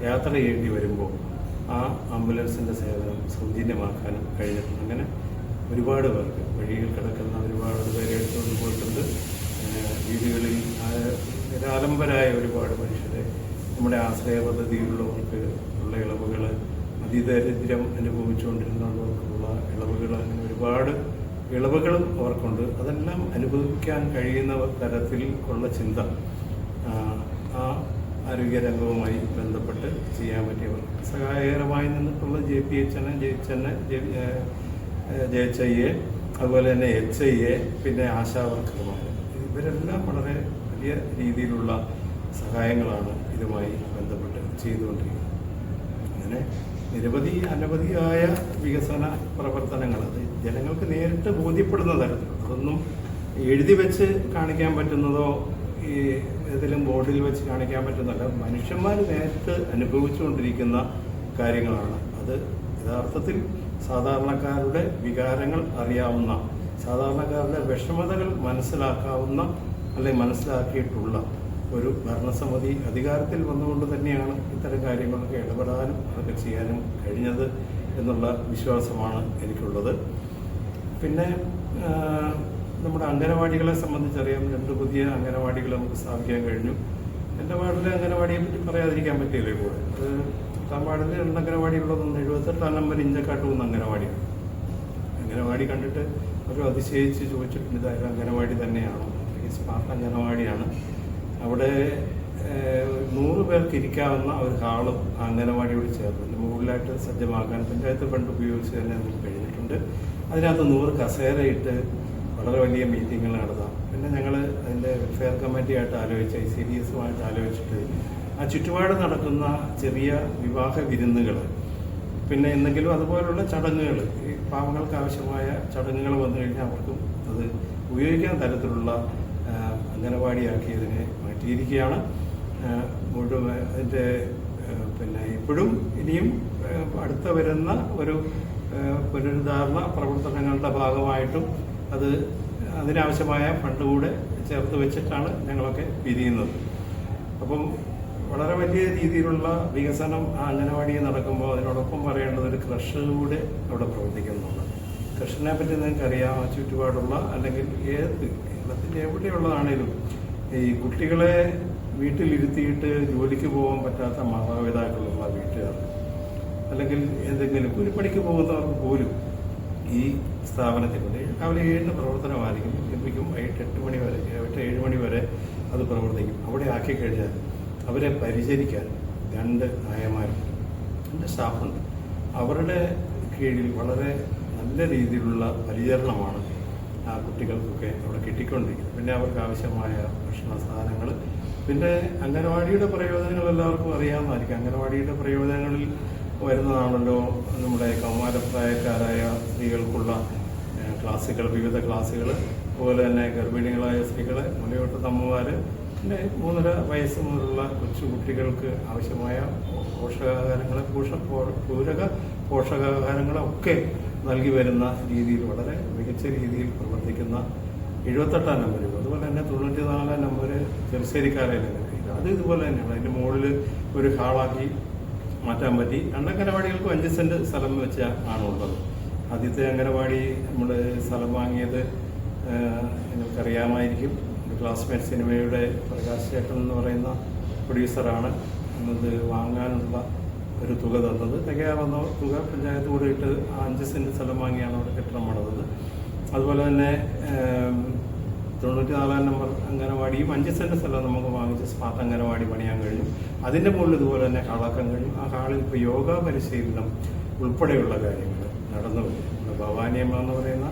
യാത്ര ചെയ്യേണ്ടി വരുമ്പോൾ ആ ആംബുലൻസിൻ്റെ സേവനം സൗജന്യമാക്കാനും കഴിഞ്ഞിട്ടുണ്ട്. അങ്ങനെ ഒരുപാട് പേർക്ക് വഴിയിൽ കിടക്കുന്ന ഒരുപാട് പേരെ എടുത്തുകൊണ്ട് പോയിട്ടുണ്ട്. വീടുകളിൽ നിരാലംബരായ ഒരുപാട് മനുഷ്യരെ, നമ്മുടെ ആശ്രയ പദ്ധതിയിലുള്ളവർക്ക് ഉള്ള ഇളവുകൾ, അതിദരിദ്രം അനുഭവിച്ചുകൊണ്ടിരുന്നവർക്കുള്ള ഇളവുകൾ, അങ്ങനെ ഒരുപാട് ഇളവുകളും അവർക്കുണ്ട്. അതെല്ലാം അനുഭവിക്കാൻ കഴിയുന്ന തരത്തിൽ ഉള്ള ചിന്ത ആ ആരോഗ്യരംഗവുമായി ബന്ധപ്പെട്ട് ചെയ്യാൻ പറ്റിയവർക്ക് സഹായകരമായി നിന്നിട്ടുള്ള JPHN, JHIA, അതുപോലെ തന്നെ HIA, പിന്നെ ആശാവർക്കർമാർ, ഇവരെല്ലാം വളരെ വലിയ രീതിയിലുള്ള സഹായങ്ങളാണ് ഇതുമായി ബന്ധപ്പെട്ട് ചെയ്തുകൊണ്ടിരിക്കുന്നത്. അങ്ങനെ അനവധിയായ വികസന പ്രവർത്തനങ്ങൾ അത് ജനങ്ങൾക്ക് നേരിട്ട് ബോധ്യപ്പെടുന്ന തരത്തിലുള്ള, അതൊന്നും എഴുതി വെച്ച് കാണിക്കാൻ പറ്റുന്നതോ ഈ ഏതെങ്കിലും ബോർഡിൽ വെച്ച് കാണിക്കാൻ പറ്റുന്നതല്ല, മനുഷ്യന്മാർ നേരിട്ട് അനുഭവിച്ചുകൊണ്ടിരിക്കുന്ന കാര്യങ്ങളാണ്. അത് യഥാർത്ഥത്തിൽ സാധാരണക്കാരുടെ വികാരങ്ങൾ അറിയാവുന്ന, സാധാരണക്കാരുടെ വിഷമതകൾ മനസ്സിലാക്കാവുന്ന അല്ലെങ്കിൽ മനസ്സിലാക്കിയിട്ടുള്ള ഒരു ഭരണസമിതി അധികാരത്തിൽ വന്നുകൊണ്ട് തന്നെയാണ് ഇത്തരം കാര്യങ്ങളൊക്കെ ഇടപെടാനും അതൊക്കെ ചെയ്യാനും കഴിഞ്ഞത് എന്നുള്ള വിശ്വാസമാണ് എനിക്കുള്ളത്. പിന്നെ നമ്മുടെ അംഗനവാടികളെ സംബന്ധിച്ചറിയാം, 2 പുതിയ അംഗനവാടികൾ നമുക്ക് സ്ഥാപിക്കാൻ കഴിഞ്ഞു. എൻ്റെ വാർഡിലെ അംഗനവാടിയെ പറ്റി പറയാതിരിക്കാൻ പറ്റിയില്ലേ കൂടെ. അത് 10ാം വാർഡിൽ 2 അംഗനവാടിയുള്ളതൊന്ന് 78 നമ്പർ ഇഞ്ചക്കാട്ട് പോകുന്ന അംഗനവാടിയാണ്. അംഗനവാടി കണ്ടിട്ട് ഒരു അതിശയിച്ച് ചോദിച്ചിട്ടുണ്ട്, ഇതായാലും അംഗനവാടി തന്നെയാണോ? സ്മാർട്ട് അംഗനവാടിയാണ്. അവിടെ 100 പേർക്ക് ഇരിക്കാവുന്ന ഒരു ഹാളും അംഗനവാടിയോട് ചേർന്ന് മുകളിലായിട്ട് സജ്ജമാക്കാൻ പഞ്ചായത്ത് ഫണ്ട് ഉപയോഗിച്ച് തന്നെ നമുക്ക് കഴിഞ്ഞിട്ടുണ്ട്. അതിനകത്ത് 100 കസേരയിട്ട് വളരെ വലിയ മീറ്റിങ്ങുകൾ നടത്താം. പിന്നെ ഞങ്ങൾ അതിൻ്റെ വെൽഫെയർ കമ്മിറ്റിയായിട്ട് ആലോചിച്ച് ICDSുമായിട്ട് ആലോചിച്ചിട്ട് ആ ചുറ്റുപാട് നടക്കുന്ന ചെറിയ വിവാഹ വിരുന്നുകൾ, പിന്നെ എന്തെങ്കിലും അതുപോലുള്ള ചടങ്ങുകൾ, ഈ പാവങ്ങൾക്ക് ആവശ്യമായ ചടങ്ങുകൾ വന്നു കഴിഞ്ഞാൽ അവർക്കും അത് ഉപയോഗിക്കാൻ തരത്തിലുള്ള അംഗനവാടിയാക്കിയതിനെ മാറ്റിയിരിക്കുകയാണ്. മുഴുവൻ അതിൻ്റെ പിന്നെ ഇപ്പോഴും ഇനിയും അടുത്ത വരുന്ന ഒരു പുനരുദ്ധാരണ പ്രവർത്തനങ്ങളുടെ ഭാഗമായിട്ടും അതിനാവശ്യമായ ഫണ്ട് കൂടെ ചേർത്ത് വെച്ചിട്ടാണ് ഞങ്ങളൊക്കെ പിരിയുന്നത്. അപ്പം വളരെ വലിയ രീതിയിലുള്ള വികസനം അംഗനവാടിയിൽ നടക്കുമ്പോൾ അതിനോടൊപ്പം പറയേണ്ടത് ഒരു ക്രഷ് കൂടെ അവിടെ പ്രവർത്തിക്കുന്നുണ്ട്. ക്രഷിനെ പറ്റി നിങ്ങൾക്കറിയാം, ചുറ്റുപാടുള്ള അല്ലെങ്കിൽ കേരളത്തിൽ എവിടെയുള്ളതാണേലും ഈ കുട്ടികളെ വീട്ടിലിരുത്തിയിട്ട് ജോലിക്ക് പോകാൻ പറ്റാത്ത മാതാപിതാക്കളുള്ള വീട്ടുകാർ, അല്ലെങ്കിൽ എന്തെങ്കിലും കൂലിപ്പണിക്ക് പോകുന്നവർക്ക് പോലും ഈ സ്ഥാപനത്തിൽ രാവിലെ 7 പ്രവർത്തനമായിരിക്കും, ലഭിക്കും വൈകിട്ട് 8 മണി വരെ, 7 മണി വരെ അത് പ്രവർത്തിക്കും. അവിടെ ആക്കി കഴിഞ്ഞാൽ അവരെ പരിചരിക്കാൻ 2 ആയമാരുണ്ട്, 2 സ്റ്റാഫുണ്ട്. അവരുടെ കീഴിൽ വളരെ നല്ല രീതിയിലുള്ള പരിചരണമാണ് ആ കുട്ടികൾക്കൊക്കെ അവിടെ കിട്ടിക്കൊണ്ടിരിക്കുന്നത്. പിന്നെ അവർക്ക് ആവശ്യമായ ഭക്ഷണ സാധനങ്ങൾ, പിന്നെ അംഗനവാടിയുടെ പ്രയോജനങ്ങൾ എല്ലാവർക്കും അറിയാവുന്നതായിരിക്കും. അംഗനവാടിയുടെ പ്രയോജനങ്ങളിൽ വരുന്നതാണല്ലോ നമ്മുടെ കൗമാരപ്രായക്കാരായ സ്ത്രീകൾക്കുള്ള ക്ലാസ്സുകൾ, വിവിധ ക്ലാസ്സുകൾ, അതുപോലെ തന്നെ ഗർഭിണികളായ സ്ത്രീകളെ, മുലയൂട്ടത്തമ്മമാർ, പിന്നെ 3.5 വയസ്സ് മുതലുള്ള കൊച്ചു കുട്ടികൾക്ക് ആവശ്യമായ പോഷകാഹാരങ്ങളെ, പൂരക പോഷകാഹാരങ്ങളൊക്കെ നൽകി വരുന്ന രീതിയിൽ വളരെ മികച്ച രീതിയിൽ പ്രവർത്തിക്കുന്ന 78 നമ്പർ, അതുപോലെ തന്നെ 94 നമ്പർ ചെറുശ്ശേരിക്കാരയിലെ അത് ഇതുപോലെ തന്നെയാണ്. അതിൻ്റെ മുകളിൽ ഒരു ഹാളാക്കി മാറ്റാൻ പറ്റി. 2 അംഗനവാടികൾക്കും 5 സെന്റ് സ്ഥലം വെച്ച് ആണുള്ളത്. ആദ്യത്തെ അംഗനവാടി നമ്മൾ സ്ഥലം വാങ്ങിയത് നിങ്ങൾക്കറിയാമായിരിക്കും. ക്ലാസ്മേറ്റ് സിനിമയുടെ പ്രകാശ് ചേട്ടൻ എന്ന് പറയുന്ന പ്രൊഡ്യൂസറാണ് എന്നത് വാങ്ങാനുള്ള ഒരു തുക തന്നത്. തികയാവുന്ന തുക പഞ്ചായത്ത് കൂടെ ഇട്ട് 5 സെന്റ് സ്ഥലം വാങ്ങിയാണ് അവിടെ കെട്ടിടം പണിതത്. അതുപോലെ തന്നെ 94 നമ്പർ അംഗനവാടിയും 5 സെന്റ് സ്ഥലം നമുക്ക് വാങ്ങിച്ച് സ്മാർട്ട് അംഗനവാടി പണിയാൻ കഴിഞ്ഞു. അതിൻ്റെ മുകളിൽ ഇതുപോലെ തന്നെ ഹാളാക്കാൻ കഴിഞ്ഞു. ആ ഹാളിൽ ഇപ്പോൾ യോഗ പരിശീലനം ഉൾപ്പെടെയുള്ള കാര്യങ്ങൾ നടന്നു വരും. ഭവാനിയമ്മ എന്ന് പറയുന്ന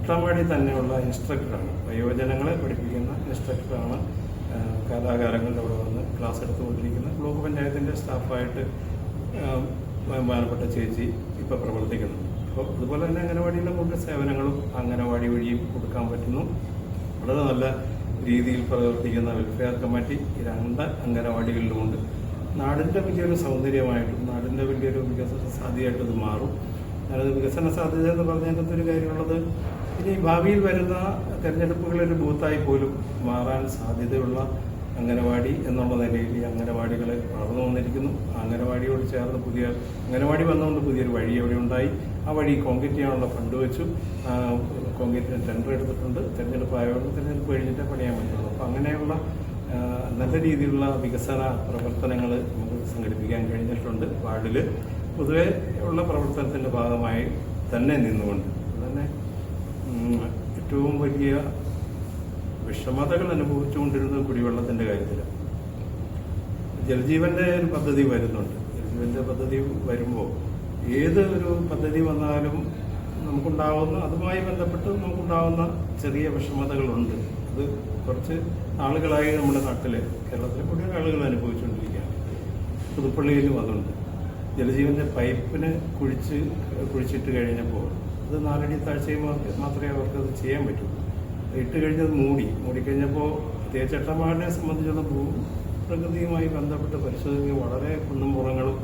അട്ടപ്പാടി തന്നെയുള്ള ഇൻസ്ട്രക്ടറാണ്, വയോജനങ്ങളെ പഠിപ്പിക്കുന്ന ഇൻസ്ട്രക്ടറാണ്. കാലാകാലങ്ങളിൽ അവിടെ വന്ന് ക്ലാസ് എടുത്തുകൊണ്ടിരിക്കുന്ന ബ്ലോക്ക് പഞ്ചായത്തിൻ്റെ സ്റ്റാഫായിട്ട് ബഹുമാനപ്പെട്ട ചേച്ചി ഇപ്പോൾ പ്രവർത്തിക്കുന്നു. അപ്പോൾ അതുപോലെ തന്നെ അംഗനവാടിയുടെ കൂടുതൽ സേവനങ്ങളും അംഗനവാടി വഴിയും കൊടുക്കാൻ പറ്റുന്നു. വളരെ നല്ല രീതിയിൽ പ്രവർത്തിക്കുന്ന വെൽഫെയർ കമ്മിറ്റി 2 അംഗനവാടികളിലുമുണ്ട്. നാടിൻ്റെ വലിയൊരു സൗന്ദര്യമായിട്ടും നാടിൻ്റെ വലിയൊരു വികസന സാധ്യതയായിട്ട് ഇത് മാറും. അതായത് വികസന സാധ്യത എന്ന് പറഞ്ഞതിനകത്ത് ഒരു കാര്യമുള്ളത്, ഇനി ഭാവിയിൽ വരുന്ന തെരഞ്ഞെടുപ്പുകളൊരു ബൂത്തായി പോലും മാറാൻ സാധ്യതയുള്ള അംഗനവാടി എന്നുള്ള നിലയിൽ ഈ അംഗനവാടികൾ വളർന്നു വന്നിരിക്കുന്നു. അംഗനവാടിയോട് ചേർന്ന് പുതിയ അംഗനവാടി വന്നുകൊണ്ട് പുതിയൊരു വഴി അവിടെ ഉണ്ടായി. ആ വഴി കോൺക്രീറ്റ് ചെയ്യാനുള്ള ഫണ്ട് വെച്ചു. കോൺക്രീറ്റിന് ടെൻഡർ എടുത്തിട്ടുണ്ട്. തെരഞ്ഞെടുപ്പ് ആയതുകൊണ്ട് തെരഞ്ഞെടുപ്പ് കഴിഞ്ഞിട്ട് പണിയാൻ പറ്റുള്ളൂ. അപ്പോൾ അങ്ങനെയുള്ള നല്ല രീതിയിലുള്ള വികസന പ്രവർത്തനങ്ങൾ നമുക്ക് സംഘടിപ്പിക്കാൻ കഴിഞ്ഞിട്ടുണ്ട്. വാർഡിൽ പൊതുവെ ഉള്ള പ്രവർത്തനത്തിൻ്റെ ഭാഗമായി തന്നെ നിന്നുകൊണ്ട് തന്നെ ഏറ്റവും വലിയ വിഷമതകൾ അനുഭവിച്ചുകൊണ്ടിരുന്നത് കുടിവെള്ളത്തിൻ്റെ കാര്യത്തിലാണ്. ജലജീവന്റെ ഒരു പദ്ധതി വരുന്നുണ്ട്. ജലജീവന്റെ പദ്ധതി വരുമ്പോൾ ഏത് ഒരു പദ്ധതി വന്നാലും നമുക്കുണ്ടാവുന്ന, അതുമായി ബന്ധപ്പെട്ട് നമുക്കുണ്ടാവുന്ന ചെറിയ വിഷമതകളുണ്ട്. അത് കുറച്ച് ആളുകളായി നമ്മുടെ നാട്ടിൽ, കേരളത്തിലെ കൂടുതൽ ആളുകൾ അനുഭവിച്ചുകൊണ്ടിരിക്കുകയാണ്. പുതുപ്പള്ളിയിലും അതുണ്ട്. ജലജീവൻ്റെ പൈപ്പിന് കുഴിച്ചിട്ട് കഴിഞ്ഞപ്പോൾ അത് 4 അടി താഴ്ചയിൽ മാത്രമേ അവർക്കത് ചെയ്യാൻ പറ്റൂ. ഇട്ട് കഴിഞ്ഞത് മൂടിക്കഴിഞ്ഞപ്പോൾ തേച്ചട്ടമാടിനെ സംബന്ധിച്ചുള്ള ഭൂപ്രകൃതിയുമായി ബന്ധപ്പെട്ട് പരിശോധിക്കുക വളരെ കുന്നും പുറങ്ങളും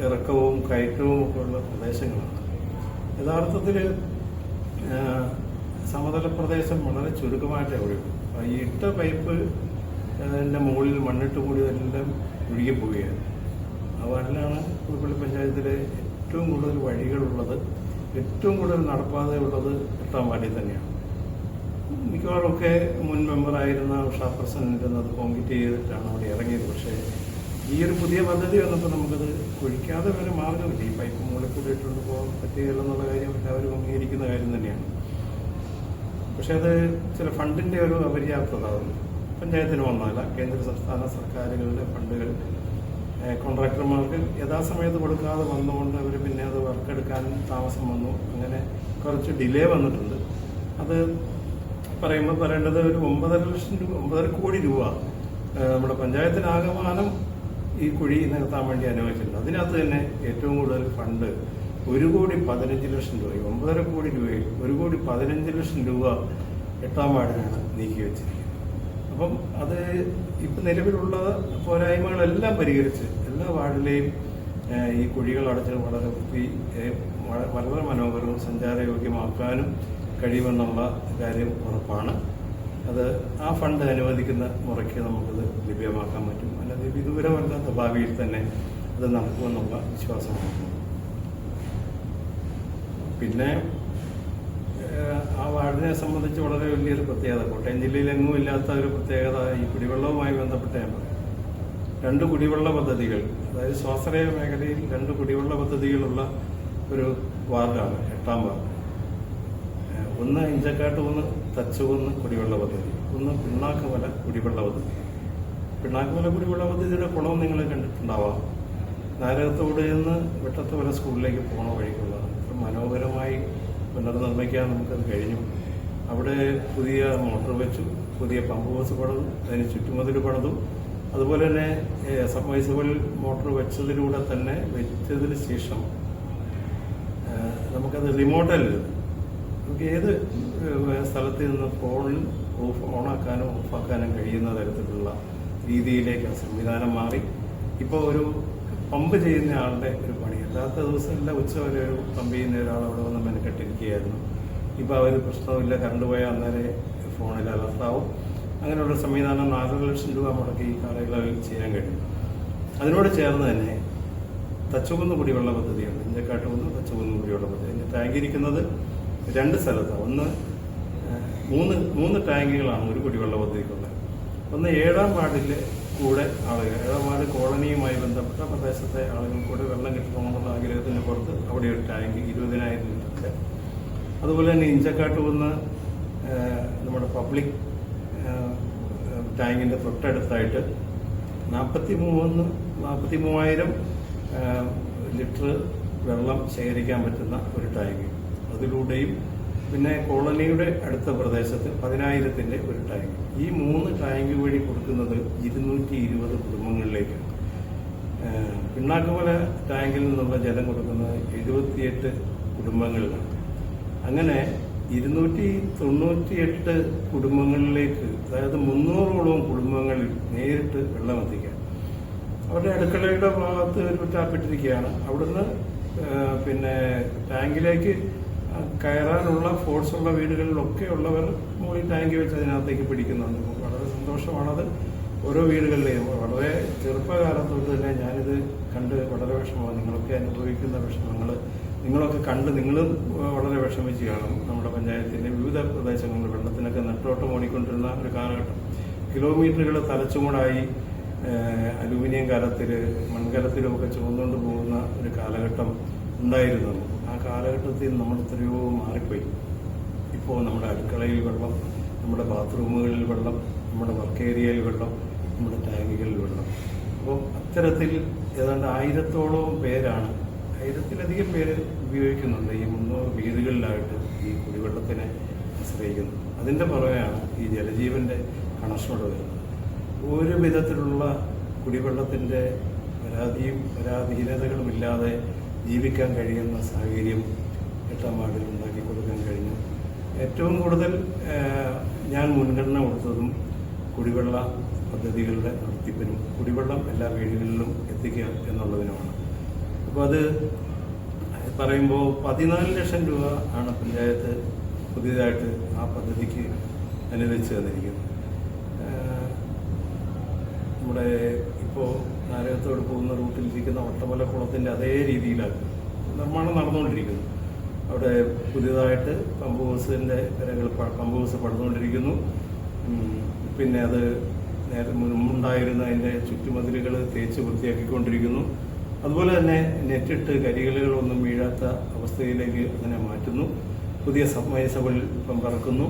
ഇറക്കവും കയറ്റവും ഒക്കെ ഉള്ള പ്രദേശങ്ങളാണ്. യഥാർത്ഥത്തിൽ സമതല പ്രദേശം വളരെ ചുരുക്കമായിട്ടേ ഒഴുകും. ഈ ഇട്ട പൈപ്പ് അതിൻ്റെ മുകളിൽ മണ്ണിട്ട് കൂടി എല്ലാം ഒഴുകിപ്പോവുകയാണ്. ആ വാർഡിലാണ് പുതുപ്പള്ളി പഞ്ചായത്തിലെ ഏറ്റവും കൂടുതൽ വഴികളുള്ളത്, ഏറ്റവും കൂടുതൽ നടപ്പാതയുള്ളത് 8-ാം വാർഡിൽ തന്നെയാണ്. മിക്കവാറുമൊക്കെ മുൻ മെമ്പറായിരുന്ന ഉഷാ പ്രസന്റ് അത് കോൺക്രീറ്റ് ചെയ്തിട്ടാണ് അവിടെ ഇറങ്ങിയത്. പക്ഷേ ഈ ഒരു പുതിയ പദ്ധതി വന്നപ്പോൾ നമുക്കത് ഒഴിക്കാതെ ഒരു മാർഗമില്ല. ഈ പൈപ്പ് മുകളിൽ കൂടി ഇട്ടുകൊണ്ട് പോകാൻ പറ്റുകയില്ല എന്നുള്ള കാര്യം എല്ലാവരും അംഗീകരിക്കുന്ന കാര്യം തന്നെയാണ്. പക്ഷെ അത് ചില ഫണ്ടിൻ്റെ ഒരു അപര്യാപ്തത പഞ്ചായത്തിന് വന്നതല്ല. കേന്ദ്ര സംസ്ഥാന സർക്കാരുകളുടെ ഫണ്ടുകൾ കോൺട്രാക്ടർമാർക്ക് യഥാസമയത്ത് കൊടുക്കാതെ വന്നുകൊണ്ട് അവർ പിന്നെ അത് വർക്കെടുക്കാൻ താമസം വന്നു. അങ്ങനെ കുറച്ച് ഡിലേ വന്നിട്ടുണ്ട്. അത് പറയുമ്പോൾ പറയേണ്ടത് ഒരു 9.5 കോടി രൂപ നമ്മുടെ പഞ്ചായത്തിനാകമാനം ഈ കുഴി നികത്താൻ വേണ്ടി അനുവദിച്ചിട്ടുണ്ട്. അതിനകത്ത് തന്നെ ഏറ്റവും കൂടുതൽ ഫണ്ട് 1,15,00,000 രൂപ, 9.5 കോടി രൂപയിൽ 1,15,00,000 രൂപ 8-ാം വാർഡിനാണ് നീക്കി വെച്ചിരിക്കുന്നത്. അപ്പം അത് ഇപ്പം നിലവിലുള്ള പോരായ്മകളെല്ലാം പരിഹരിച്ച് എല്ലാ വാർഡിലെയും ഈ കുഴികൾ അടച്ച് വളരെ മനോഹരവും സഞ്ചാരയോഗ്യമാക്കാനും കഴിയുമെന്നുള്ള കാര്യം ഉറപ്പാണ്. അത് ആ ഫണ്ട് അനുവദിക്കുന്ന മുറയ്ക്ക് നമുക്കത് ലഭ്യമാക്കാൻ പറ്റും. അല്ലാതെ വിദൂരമല്ലാത്ത ഭാവിയിൽ തന്നെ അത് നടക്കുമെന്നുള്ള വിശ്വാസമാണ്. പിന്നെ ആ വാർഡിനെ സംബന്ധിച്ച് വളരെ വലിയൊരു പ്രത്യേകത, കോട്ടയം ജില്ലയിലെങ്ങും ഇല്ലാത്ത ഒരു പ്രത്യേകത ഈ കുടിവെള്ളവുമായി ബന്ധപ്പെട്ട് ഞാൻ പറയും. 2 കുടിവെള്ള പദ്ധതികൾ, അതായത് സ്വാശ്രയ മേഖലയിൽ 2 കുടിവെള്ള പദ്ധതികളുള്ള ഒരു വാർഡാണ് 8-ാം വാർഡ്. ഒന്ന് ഇഞ്ചക്കാട്ടുകുന്ന് തച്ചുകുന്ന് കുടിവെള്ള പദ്ധതി, ഒന്ന് പിണ്ണാക്കുമല കുടിവെള്ള പദ്ധതി. പിണ്ണാക്കുമല കുടിവെള്ള പദ്ധതിയുടെ കുളവും നിങ്ങൾ കണ്ടിട്ടുണ്ടാവാം. നാരകത്തോട് നിന്ന് വെട്ടത്തുമല സ്കൂളിലേക്ക് പോണ വഴിക്കുള്ള മനോഹരമായി പുനർനിർമ്മിക്കാൻ നമുക്കത് കഴിഞ്ഞു. അവിടെ പുതിയ മോട്ടോർ വെച്ചു, പുതിയ പമ്പ് ഹൗസ് പണിതു, അതിന് ചുറ്റുമതിൽ പണിതു. അതുപോലെ തന്നെ സബ്മേഴ്സിബിൾ മോട്ടോർ വെച്ചതിന് ശേഷം നമുക്കത് റിമോട്ടല്ല, നമുക്ക് ഏത് സ്ഥലത്ത് നിന്ന് ഫോണിൽ ഓണാക്കാനും ഓഫാക്കാനും കഴിയുന്ന തരത്തിലുള്ള രീതിയിലേക്ക് ആ സംവിധാനം മാറി. ഇപ്പോൾ ഒരു പമ്പ് ചെയ്യുന്ന ആളുടെ ഒരു പണി, അല്ലാത്ത ദിവസം എല്ലാം ഉച്ച വരെ ഒരു പമ്പ് ചെയ്യുന്ന ഒരാൾ അവിടെ വന്ന് മെനക്കെട്ടിരിക്കുകയായിരുന്നു. ഇപ്പോൾ അവർ പ്രശ്നമില്ല, കറണ്ട് പോയാൽ അന്നേരം ഫോണിൽ അലർട്ടാവും. അങ്ങനെയുള്ള സംവിധാനം 4,00,000 രൂപ മുടക്കി ഈ കാലയളവിൽ ചെയ്യാൻ കഴിയും. അതിനോട് ചേർന്ന് തന്നെ തച്ചുകുന്ന് കുടിവെള്ള പദ്ധതിയുണ്ട്. ഇഞ്ചക്കാട്ടുകുന്ന് തച്ചുകുന്ന് കുടിവെള്ള പദ്ധതി. അതിൻ്റെ ടാങ്ക് ഇരിക്കുന്നത് 2 സ്ഥലത്താണ്. ഒന്ന് 3 ടാങ്കുകളാണ് ഒരു കുടിവെള്ള പദ്ധതിക്കുള്ളത്. ഒന്ന് 7-ാം വാർഡിൽ കൂടെ ആളുകൾ, 7-ാം വാർഡ് കോളനിയുമായി ബന്ധപ്പെട്ട പ്രദേശത്തെ ആളുകൾ കൂടെ വെള്ളം കിട്ടണമെന്നുള്ള ആഗ്രഹത്തിന് പുറത്ത് അവിടെ ഒരു ടാങ്ക് 20,000 ലിറ്ററിൻ്റെ. അതുപോലെ തന്നെ ഇഞ്ചക്കാട്ടുകുന്ന് നമ്മുടെ പബ്ലിക് ടാങ്കിൻ്റെ തൊട്ടടുത്തായിട്ട് 43,000 ലിറ്റർ വെള്ളം ശേഖരിക്കാൻ പറ്റുന്ന ഒരു ടാങ്ക്, അതിലൂടെയും പിന്നെ കോളനിയുടെ അടുത്ത പ്രദേശത്ത് 10,000-ന്റെ ഒരു ടാങ്ക്. ഈ 3 ടാങ്ക് വഴി കൊടുക്കുന്നത് 220 കുടുംബങ്ങളിലേക്കാണ്. പിണ്ണാക്കുമല ടാങ്കിൽ നിന്നുള്ള ജലം കൊടുക്കുന്നത് 78 കുടുംബങ്ങളിലാണ്. അങ്ങനെ 298 കുടുംബങ്ങളിലേക്ക്, അതായത് 300ഓളം കുടുംബങ്ങളിൽ നേരിട്ട് വെള്ളം എത്തിക്കാം. അവരുടെ അടുക്കളയുടെ ഭാഗത്ത് ഒരു ടാപ്പിട്ടിരിക്കുകയാണ്. അവിടുന്ന് പിന്നെ ടാങ്കിലേക്ക് കയറാനുള്ള ഫോഴ്സുള്ള വീടുകളിലൊക്കെ ഉള്ളവർ മുകളിൽ ടാങ്ക് വെച്ച് അതിനകത്തേക്ക് പിടിക്കുന്നുണ്ട്. വളരെ സന്തോഷമാണത്. ഓരോ വീടുകളിലെയും വളരെ ചെറുപ്പകാലത്തോട്ട് തന്നെ ഞാനിത് കണ്ട് വളരെ വിഷമമാണ്. നിങ്ങളൊക്കെ അനുഭവിക്കുന്ന വിഷമങ്ങൾ നിങ്ങളൊക്കെ കണ്ട് നിങ്ങളും വളരെ വിഷമിച്ച് കാണും. നമ്മുടെ പഞ്ചായത്തിൻ്റെ വിവിധ പ്രദേശങ്ങളിൽ വെള്ളത്തിനൊക്കെ നെട്ടോട്ടം ഓടിക്കൊണ്ടിരുന്ന ഒരു കാലഘട്ടം, കിലോമീറ്ററുകൾ തലച്ചുമടായി അലൂമിനിയം കലത്തിൽ മൺകലത്തിലുമൊക്കെ ചുമന്നുകൊണ്ട് പോകുന്ന ഒരു കാലഘട്ടം ഉണ്ടായിരുന്നു. ആ കാലഘട്ടത്തിൽ നമ്മൾ എത്രയോ മാറിപ്പോയി. ഇപ്പോൾ നമ്മുടെ അടുക്കളയിൽ വെള്ളം, നമ്മുടെ ബാത്റൂമുകളിൽ വെള്ളം, നമ്മുടെ വർക്ക് ഏരിയയിൽ വെള്ളം, നമ്മുടെ ടാങ്കുകളിൽ വെള്ളം. അപ്പോൾ അത്തരത്തിൽ ഏതാണ്ട് 1000-ഓളം പേരാണ്, 1000-ലധികം പേര് ഉപയോഗിക്കുന്നുണ്ട്. ഈ 300 വീടുകളിലായിട്ട് ഈ കുടിവെള്ളത്തിനെ ആശ്രയിക്കുന്നു. അതിൻ്റെ പുറമെയാണ് ഈ ജലജീവൻ്റെ കണക്ഷനോട് വരുന്നത്. ഒരു വിധത്തിലുള്ള കുടിവെള്ളത്തിൻ്റെ പരാധീനതകളുമില്ലാതെ ജീവിക്കാൻ കഴിയുന്ന സാഹചര്യം 8-ാം വാർഡിൽ ഉണ്ടാക്കി കൊടുക്കാൻ കഴിഞ്ഞു. ഏറ്റവും കൂടുതൽ ഞാൻ മുൻഗണന കൊടുത്തതും കുടിവെള്ള പദ്ധതികളുടെ നടത്തിപ്പിനും കുടിവെള്ളം എല്ലാ വീടുകളിലും എത്തിക്കുക എന്നുള്ളതിനുമാണ്. അപ്പോൾ അത് പറയുമ്പോൾ 14 ലക്ഷം രൂപ ആണ് പഞ്ചായത്ത് പുതിയതായിട്ട് ആ പദ്ധതിക്ക് അനുവദിച്ച് തന്നിരിക്കുന്നത്. നമ്മുടെ ഇപ്പോൾ നാരകത്തോട് പോകുന്ന റൂട്ടിലിരിക്കുന്ന ഒട്ടമല കുളത്തിൻ്റെ അതേ രീതിയിലാണ് നിർമ്മാണം നടന്നുകൊണ്ടിരിക്കുന്നത്. അവിടെ പുതിയതായിട്ട് പമ്പ് ഹൗസിൻ്റെ പമ്പ് ഹൗസ് പണിതുകൊണ്ടിരിക്കുന്നു. പിന്നെ അത് മുമ്പുണ്ടായിരുന്ന അതിൻ്റെ ചുറ്റുമതിലുകൾ തേച്ച് വൃത്തിയാക്കിക്കൊണ്ടിരിക്കുന്നു. അതുപോലെ തന്നെ നെറ്റിട്ട് കരികലുകളൊന്നും വീഴാത്ത അവസ്ഥയിലേക്ക് അതിനെ മാറ്റുന്നു. പുതിയ സബ്മേഴ്സിബിൾ പമ്പ് ഇറക്കുന്നു.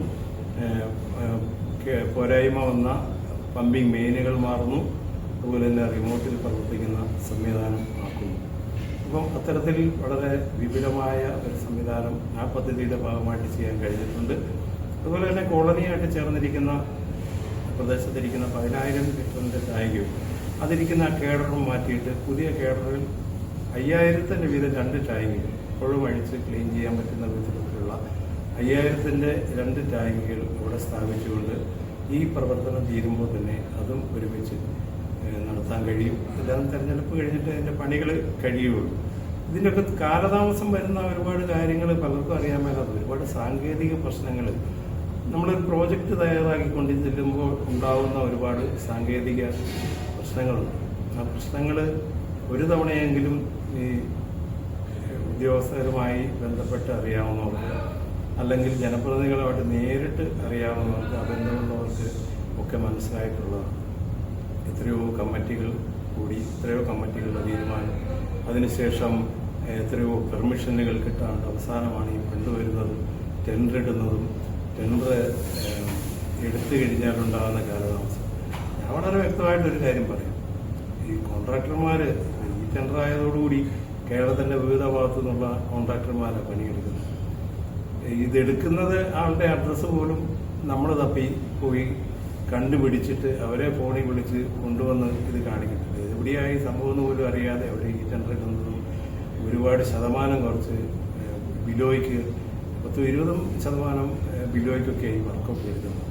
പോരായ്മ വന്ന പമ്പിംഗ് മെയിനുകൾ മാറുന്നു. അതുപോലെ തന്നെ റിമോട്ടിൽ പ്രവർത്തിക്കുന്ന സംവിധാനം ആക്കുന്നു. അപ്പം അത്തരത്തിൽ വളരെ വിപുലമായ ഒരു സംവിധാനം ആ പദ്ധതിയുടെ ഭാഗമായിട്ട് ചെയ്യാൻ കഴിഞ്ഞിട്ടുണ്ട്. അതുപോലെ തന്നെ കോളനിയായിട്ട് ചേർന്നിരിക്കുന്ന പ്രദേശത്തിരിക്കുന്ന 10,000 ലിറ്ററിൻ്റെ ടാങ്കും അതിരിക്കുന്ന ആ കേഡറും മാറ്റിയിട്ട് പുതിയ കേഡറിൽ 5,000-ൻ്റെ വീതം 2 ടാങ്കുകൾ ഇപ്പോഴും അഴിച്ച് ക്ലീൻ ചെയ്യാൻ പറ്റുന്ന വിധത്തിലുള്ള 5,000-ൻ്റെ 2 ടാങ്കുകൾ ഇവിടെ സ്ഥാപിച്ചുകൊണ്ട് ഈ പ്രവർത്തനം തീരുമ്പോൾ തന്നെ അതും ഒരുമിച്ച് നടത്താൻ കഴിയും. എല്ലാം തെരഞ്ഞെടുപ്പ് കഴിഞ്ഞിട്ട് അതിൻ്റെ പണികൾ കഴിയുള്ളൂ. ഇതിൻ്റെയൊക്കെ കാലതാമസം വരുന്ന ഒരുപാട് കാര്യങ്ങൾ പലർക്കും അറിയാൻ മേലാത്ത ഒരുപാട് സാങ്കേതിക പ്രശ്നങ്ങൾ നമ്മളൊരു പ്രോജക്റ്റ് തയ്യാറാക്കിക്കൊണ്ട് ചെല്ലുമ്പോൾ ഉണ്ടാകുന്ന ഒരുപാട് സാങ്കേതിക പ്രശ്നങ്ങളുണ്ട്. ആ പ്രശ്നങ്ങൾ ഒരു തവണയെങ്കിലും ഈ ഉദ്യോഗസ്ഥരുമായി ബന്ധപ്പെട്ട് അറിയാവുന്നവർക്ക് അല്ലെങ്കിൽ ജനപ്രതിനിധികളുമായിട്ട് നേരിട്ട് അറിയാവുന്നവർക്ക് ബന്ധമുള്ളവർക്ക് ഒക്കെ മനസ്സിലായിട്ടുള്ളതാണ്. എത്രയോ കമ്മിറ്റികൾ കൂടി എത്രയോ കമ്മിറ്റികളുടെ തീരുമാനം, അതിനുശേഷം എത്രയോ പെർമിഷനുകൾ കിട്ടാണ്ട് അവസാനമാണ് ഈ ഫണ്ട് വരുന്നതും ടെൻഡർ ഇടുന്നതും ടെൻഡർ എടുത്തു കഴിഞ്ഞാലുണ്ടാകുന്ന കാലതാമസം. ഞാൻ വളരെ വ്യക്തമായിട്ടൊരു കാര്യം പറയാം. ഈ കോൺട്രാക്ടർമാർ ഈ ടെൻഡർ ആയതോടുകൂടി കേരളത്തിൻ്റെ വിവിധ ഭാഗത്തു നിന്നുള്ള കോൺട്രാക്ടർമാരെ പണിയെടുക്കുന്നത്. ഇതെടുക്കുന്നത് ആളുടെ അഡ്രസ്സ് പോലും നമ്മൾ തപ്പി പോയി കണ്ടുപിടിച്ചിട്ട് അവരെ ഫോണിൽ വിളിച്ച് കൊണ്ടുവന്ന് ഇത് കാണിക്കുന്നുണ്ട്. എവിടെയായി സംഭവം എന്ന് പോലും അറിയാതെ അവർ ഈ ടെൻഡർ ഇടുന്നതും ഒരുപാട് ശതമാനം കുറച്ച് ബിലോയ്ക്ക് 10-20% ബിലോയ്ക്കൊക്കെ ഈ വർക്കൊക്കെ എഴുതുന്നത്.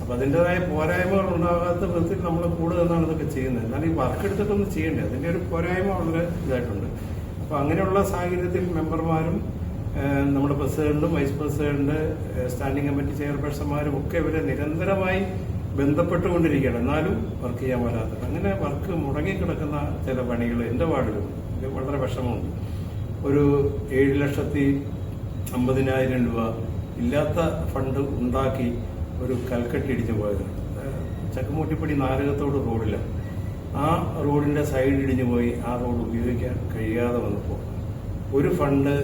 അപ്പോൾ അതിൻ്റെതായ പോരായ്മകൾ ഉണ്ടാകാത്ത വിധത്തിൽ നമ്മൾ കൂടുതലാണ് ഇതൊക്കെ ചെയ്യുന്നത്. എന്നാൽ ഈ വർക്ക് എടുത്തിട്ടൊന്നും ചെയ്യണ്ടേ, അതിൻ്റെ ഒരു പോരായ്മ വളരെ ഇതായിട്ടുണ്ട്. അപ്പോൾ അങ്ങനെയുള്ള സാഹചര്യത്തിൽ മെമ്പർമാരും നമ്മുടെ പ്രസിഡന്റും വൈസ് പ്രസിഡന്റ് സ്റ്റാൻഡിംഗ് കമ്മിറ്റി ചെയർപേഴ്സന്മാരും ഒക്കെ ഇവരെ നിരന്തരമായി ബന്ധപ്പെട്ടുകൊണ്ടിരിക്കുകയാണ്. എന്നാലും വർക്ക് ചെയ്യാൻ വരാത്തത്. അങ്ങനെ വർക്ക് മുടങ്ങിക്കിടക്കുന്ന ചില പണികൾ എൻ്റെ വാർഡിലും വളരെ വിഷമമുണ്ട്. ഒരു 7,50,000 രൂപ ഇല്ലാത്ത ഫണ്ട് ഉണ്ടാക്കി ഒരു കൽക്കെട്ട് ഇടിഞ്ഞു പോയത്. ചക്കുമൂട്ടിപ്പടി നാരകത്തോട് റോഡിലാണ്. ആ റോഡിൻ്റെ സൈഡ് ഇടിഞ്ഞു പോയി ആ റോഡ് ഉപയോഗിക്കാൻ കഴിയാതെ വന്നപ്പോൾ ഒരു ഫണ്ട്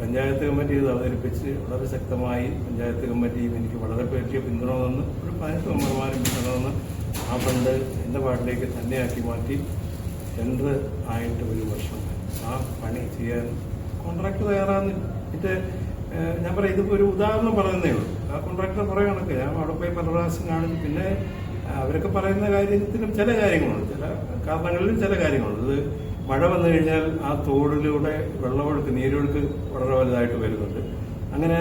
പഞ്ചായത്ത് കമ്മിറ്റി ഇത് അവതരിപ്പിച്ച് വളരെ ശക്തമായി പഞ്ചായത്ത് കമ്മിറ്റിയും എനിക്ക് വളരെ വലിയ പിന്തുണ തന്ന് ഒരു 15 മെമ്പർമാരും പിന്തുണ തന്ന് ആ ഫണ്ട് എൻ്റെ വാർഡിലേക്ക് തന്നെയാക്കി മാറ്റി ടെൻഡർ ആയിട്ട് 1 വർഷം ആ പണി ചെയ്യാൻ കോൺട്രാക്ട് തയ്യാറാകുന്നിട്ട്. ഞാൻ പറയാം, ഇതിപ്പോൾ ഒരു ഉദാഹരണം പറയുന്നേ ഉള്ളൂ. ആ കോൺട്രാക്ടർ പറയുക കണക്ക് ഞാൻ അവിടെ പോയി പല പ്രാവശ്യം കാണിച്ചു. പിന്നെ അവരൊക്കെ പറയുന്ന കാര്യത്തിലും ചില കാര്യങ്ങളുണ്ട്, ചില കാരണങ്ങളിലും ചില കാര്യങ്ങളുണ്ട്. ഇത് മഴ വന്നു കഴിഞ്ഞാൽ ആ തോടിലൂടെ വെള്ളമൊഴുക്ക് നീരൊഴുക്ക് വളരെ വലുതായിട്ട് വരുന്നുണ്ട്. അങ്ങനെ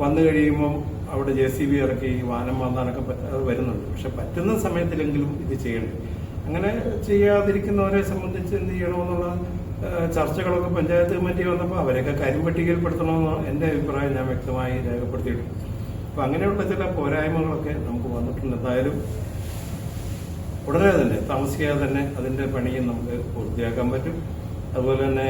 വന്നു കഴിയുമ്പം അവിടെ JCB ഇറക്കി വാനം മാന്താനൊക്കെ അത് വരുന്നുണ്ട്. പക്ഷെ പറ്റുന്ന സമയത്തിലെങ്കിലും ഇത് ചെയ്യണം. അങ്ങനെ ചെയ്യാതിരിക്കുന്നവരെ സംബന്ധിച്ച് എന്ത് ചെയ്യണമെന്നുള്ള ചർച്ചകളൊക്കെ പഞ്ചായത്ത് കമ്മിറ്റി വന്നപ്പോൾ അവരെയൊക്കെ കരിമ്പട്ടികയിൽപ്പെടുത്തണമെന്ന് എൻ്റെ അഭിപ്രായം ഞാൻ വ്യക്തമായി രേഖപ്പെടുത്തിയിട്ടുണ്ട്. അപ്പോൾ അങ്ങനെയുള്ള ചില പോരായ്മകളൊക്കെ നമുക്ക് വന്നിട്ടുണ്ട്. എന്തായാലും ഉടനെ തന്നെ താമസിക്കാതെ തന്നെ അതിൻ്റെ പണിയും നമുക്ക് പൂർത്തിയാക്കാൻ പറ്റും. അതുപോലെ തന്നെ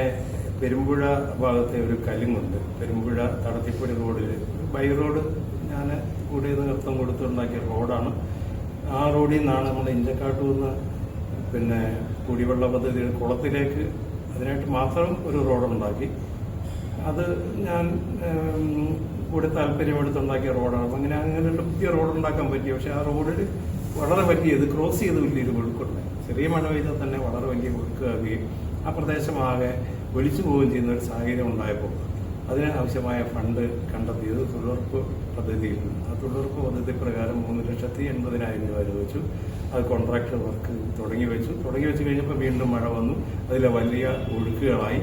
പെരുമ്പുഴ ഭാഗത്തെ ഒരു കലുങ്കുണ്ട്. പെരുമ്പുഴ തടത്തിപ്പടി റോഡിൽ ബൈ റോഡ് ഞാൻ കൂടി നേതൃത്വം കൊടുത്തുണ്ടാക്കിയ റോഡാണ്. ആ റോഡിൽ നിന്നാണ് നമ്മൾ ഇഞ്ചക്കാട്ടൂർ നിന്ന് പിന്നെ കുടിവെള്ള പദ്ധതി കുളത്തിലേക്ക് അതിനായിട്ട് മാത്രം ഒരു റോഡുണ്ടാക്കി. അത് ഞാൻ കൂടി താല്പര്യമെടുത്തുണ്ടാക്കിയ റോഡാണ്. അങ്ങനെ അങ്ങനെയുള്ള പുതിയ റോഡുണ്ടാക്കാൻ പറ്റി. പക്ഷെ ആ റോഡിൽ വളരെ വലിയത് ക്രോസ് ചെയ്ത് വലിയൊരു ഒഴുക്കുണ്ട്. ചെറിയ മഴ പെയ്താൽ തന്നെ വളരെ വലിയ ഒഴുക്കാകുകയും ആ പ്രദേശമാകെ ഒലിച്ചു പോവുകയും ചെയ്യുന്ന ഒരു സാഹചര്യം ഉണ്ടായപ്പോൾ അതിന് ആവശ്യമായ ഫണ്ട് കണ്ടെത്തിയത് തൊഴിലുറപ്പ് പദ്ധതിയിൽ നിന്ന്. ആ തൊഴിലുറപ്പ് പദ്ധതി പ്രകാരം 3,80,000 രൂപ അനുവദിച്ചു. അത് കോൺട്രാക്ടർ വർക്ക് തുടങ്ങി വെച്ചു കഴിഞ്ഞപ്പോൾ വീണ്ടും മഴ വന്നു. അതിലെ വലിയ ഒഴുക്കുകളായി.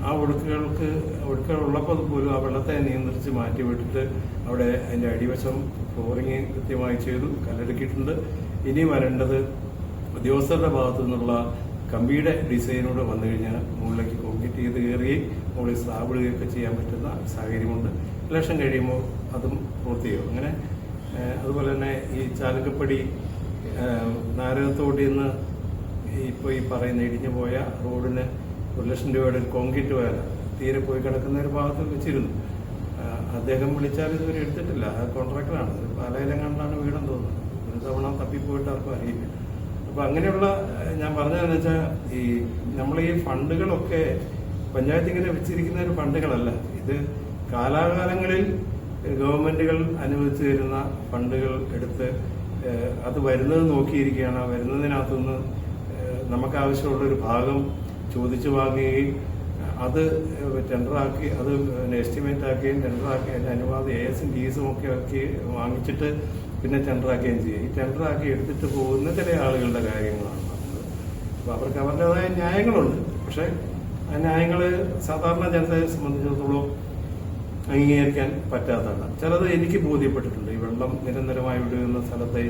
ആ ഒഴുക്കുകൾ ഉള്ളപ്പോൾ പോലും ആ വെള്ളത്തെ നിയന്ത്രിച്ച് മാറ്റിവിട്ടിട്ട് അവിടെ അതിൻ്റെ അടിവശം ഫ്ലോറിങ് കൃത്യമായി ചെയ്തു, കല്ലെടുക്കിയിട്ടുണ്ട്. ഇനി വരേണ്ടത് ഉദ്യോഗസ്ഥരുടെ ഭാഗത്തു നിന്നുള്ള കമ്പിയുടെ ഡിസൈനോട് വന്നു കഴിഞ്ഞാൽ മുകളിലേക്ക് കോൺക്രീറ്റ് ചെയ്ത് കയറുകയും മുകളിൽ സ്ലാബ് ഇടുകയൊക്കെ ചെയ്യാൻ പറ്റുന്ന സാഹചര്യമുണ്ട്. ഇലക്ഷൻ കഴിയുമ്പോൾ അതും പൂർത്തിയാകും. അങ്ങനെ അതുപോലെ തന്നെ ഈ ചാലക്കപ്പടി നാരകത്തോട്ടിൽ നിന്ന് ഇപ്പോൾ ഈ പറയുന്ന ഇടിഞ്ഞു പോയ റോഡിന് 1,00,000 രൂപയുടെ ഒരു കോൺക്രീറ്റ് വേല തീരെ പോയി കിടക്കുന്ന ഒരു ഭാഗത്ത് വെച്ചിരുന്നു. അദ്ദേഹം വിളിച്ചാൽ ഇതുവരെ എടുത്തിട്ടില്ല. അത് കോൺട്രാക്ടറാണ്. പാലയിലും കണ്ടാണ് വീടെന്ന് തോന്നുന്നത്. ഒരു തവണ തപ്പിപ്പോയിട്ട് ആർക്കും അറിയില്ല. അപ്പോൾ അങ്ങനെയുള്ള ഞാൻ പറഞ്ഞതെന്ന് വെച്ചാൽ ഈ നമ്മൾ ഈ ഫണ്ടുകളൊക്കെ പഞ്ചായത്ത് ഇങ്ങനെ വെച്ചിരിക്കുന്ന ഒരു ഫണ്ടുകളല്ല. ഇത് കാലാകാലങ്ങളിൽ ഗവൺമെന്റുകൾ അനുവദിച്ചു തരുന്ന ഫണ്ടുകൾ എടുത്ത് അത് വരുന്നത് നോക്കിയിരിക്കുകയാണ്. വരുന്നതിനകത്തുനിന്ന് നമുക്ക് ആവശ്യമുള്ളൊരു ഭാഗം ചോദിച്ചു വാങ്ങുകയും അത് ടെൻഡറാക്കി അത് എസ്റ്റിമേറ്റ് ആക്കുകയും ടെൻഡറാക്കി അതിൻ്റെ അനുവാദം ASും TSും ഒക്കെ ആക്കി വാങ്ങിച്ചിട്ട് പിന്നെ ടെൻഡറാക്കുകയും ചെയ്യും. ഈ ടെൻഡറാക്കി എടുത്തിട്ട് പോകുന്ന ചില ആളുകളുടെ കാര്യങ്ങളാണ് പറഞ്ഞത്. അപ്പോൾ അവർക്ക് അവരുടേതായ ന്യായങ്ങളുണ്ട്. പക്ഷേ ആ ന്യായങ്ങൾ സാധാരണ ജനതയെ സംബന്ധിച്ചിടത്തോളം അംഗീകരിക്കാൻ പറ്റാത്തതാണ്. ചിലത് എനിക്ക് ബോധ്യപ്പെട്ടിട്ടുണ്ട്. ഈ വെള്ളം നിരന്തരമായി ഒഴുകുന്ന സ്ഥലത്തെ,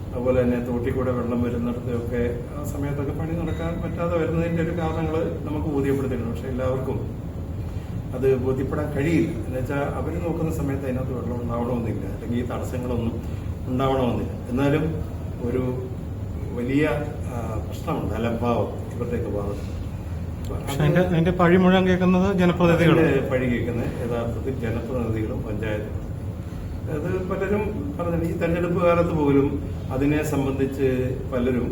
അതുപോലെ തന്നെ തോട്ടിക്കൂടെ വെള്ളം വരുന്നിടത്തൊക്കെ ആ സമയത്തൊക്കെ പണി നടക്കാൻ പറ്റാതെ വരുന്നതിൻ്റെ ഒരു കാരണങ്ങൾ നമുക്ക് ബോധ്യപ്പെടുത്തിയിട്ടുണ്ട്. പക്ഷെ എല്ലാവർക്കും അത് ബോധ്യപ്പെടാൻ കഴിയില്ല. എന്നുവെച്ചാൽ അവർ നോക്കുന്ന സമയത്ത് അതിനകത്ത് വെള്ളം ഉണ്ടാവണമെന്നില്ല, അല്ലെങ്കിൽ ഈ തടസ്സങ്ങളൊന്നും ഉണ്ടാവണമെന്നില്ല. എന്നാലും ഒരു വലിയ പ്രശ്നമുണ്ട്, അലംഭാവം ഇവരുടെയൊക്കെ ഭാഗത്ത്. അതിന്റെ പഴി മുഴുവൻ കേൾക്കുന്നത് ജനപ്രതിനിധികളും പഴി കേൾക്കുന്നത് യഥാർത്ഥത്തിൽ ജനപ്രതിനിധികളും പഞ്ചായത്തും. അത് പലരും പറഞ്ഞു. ഈ തെരഞ്ഞെടുപ്പ് കാലത്ത് പോലും അതിനെ സംബന്ധിച്ച് പലരും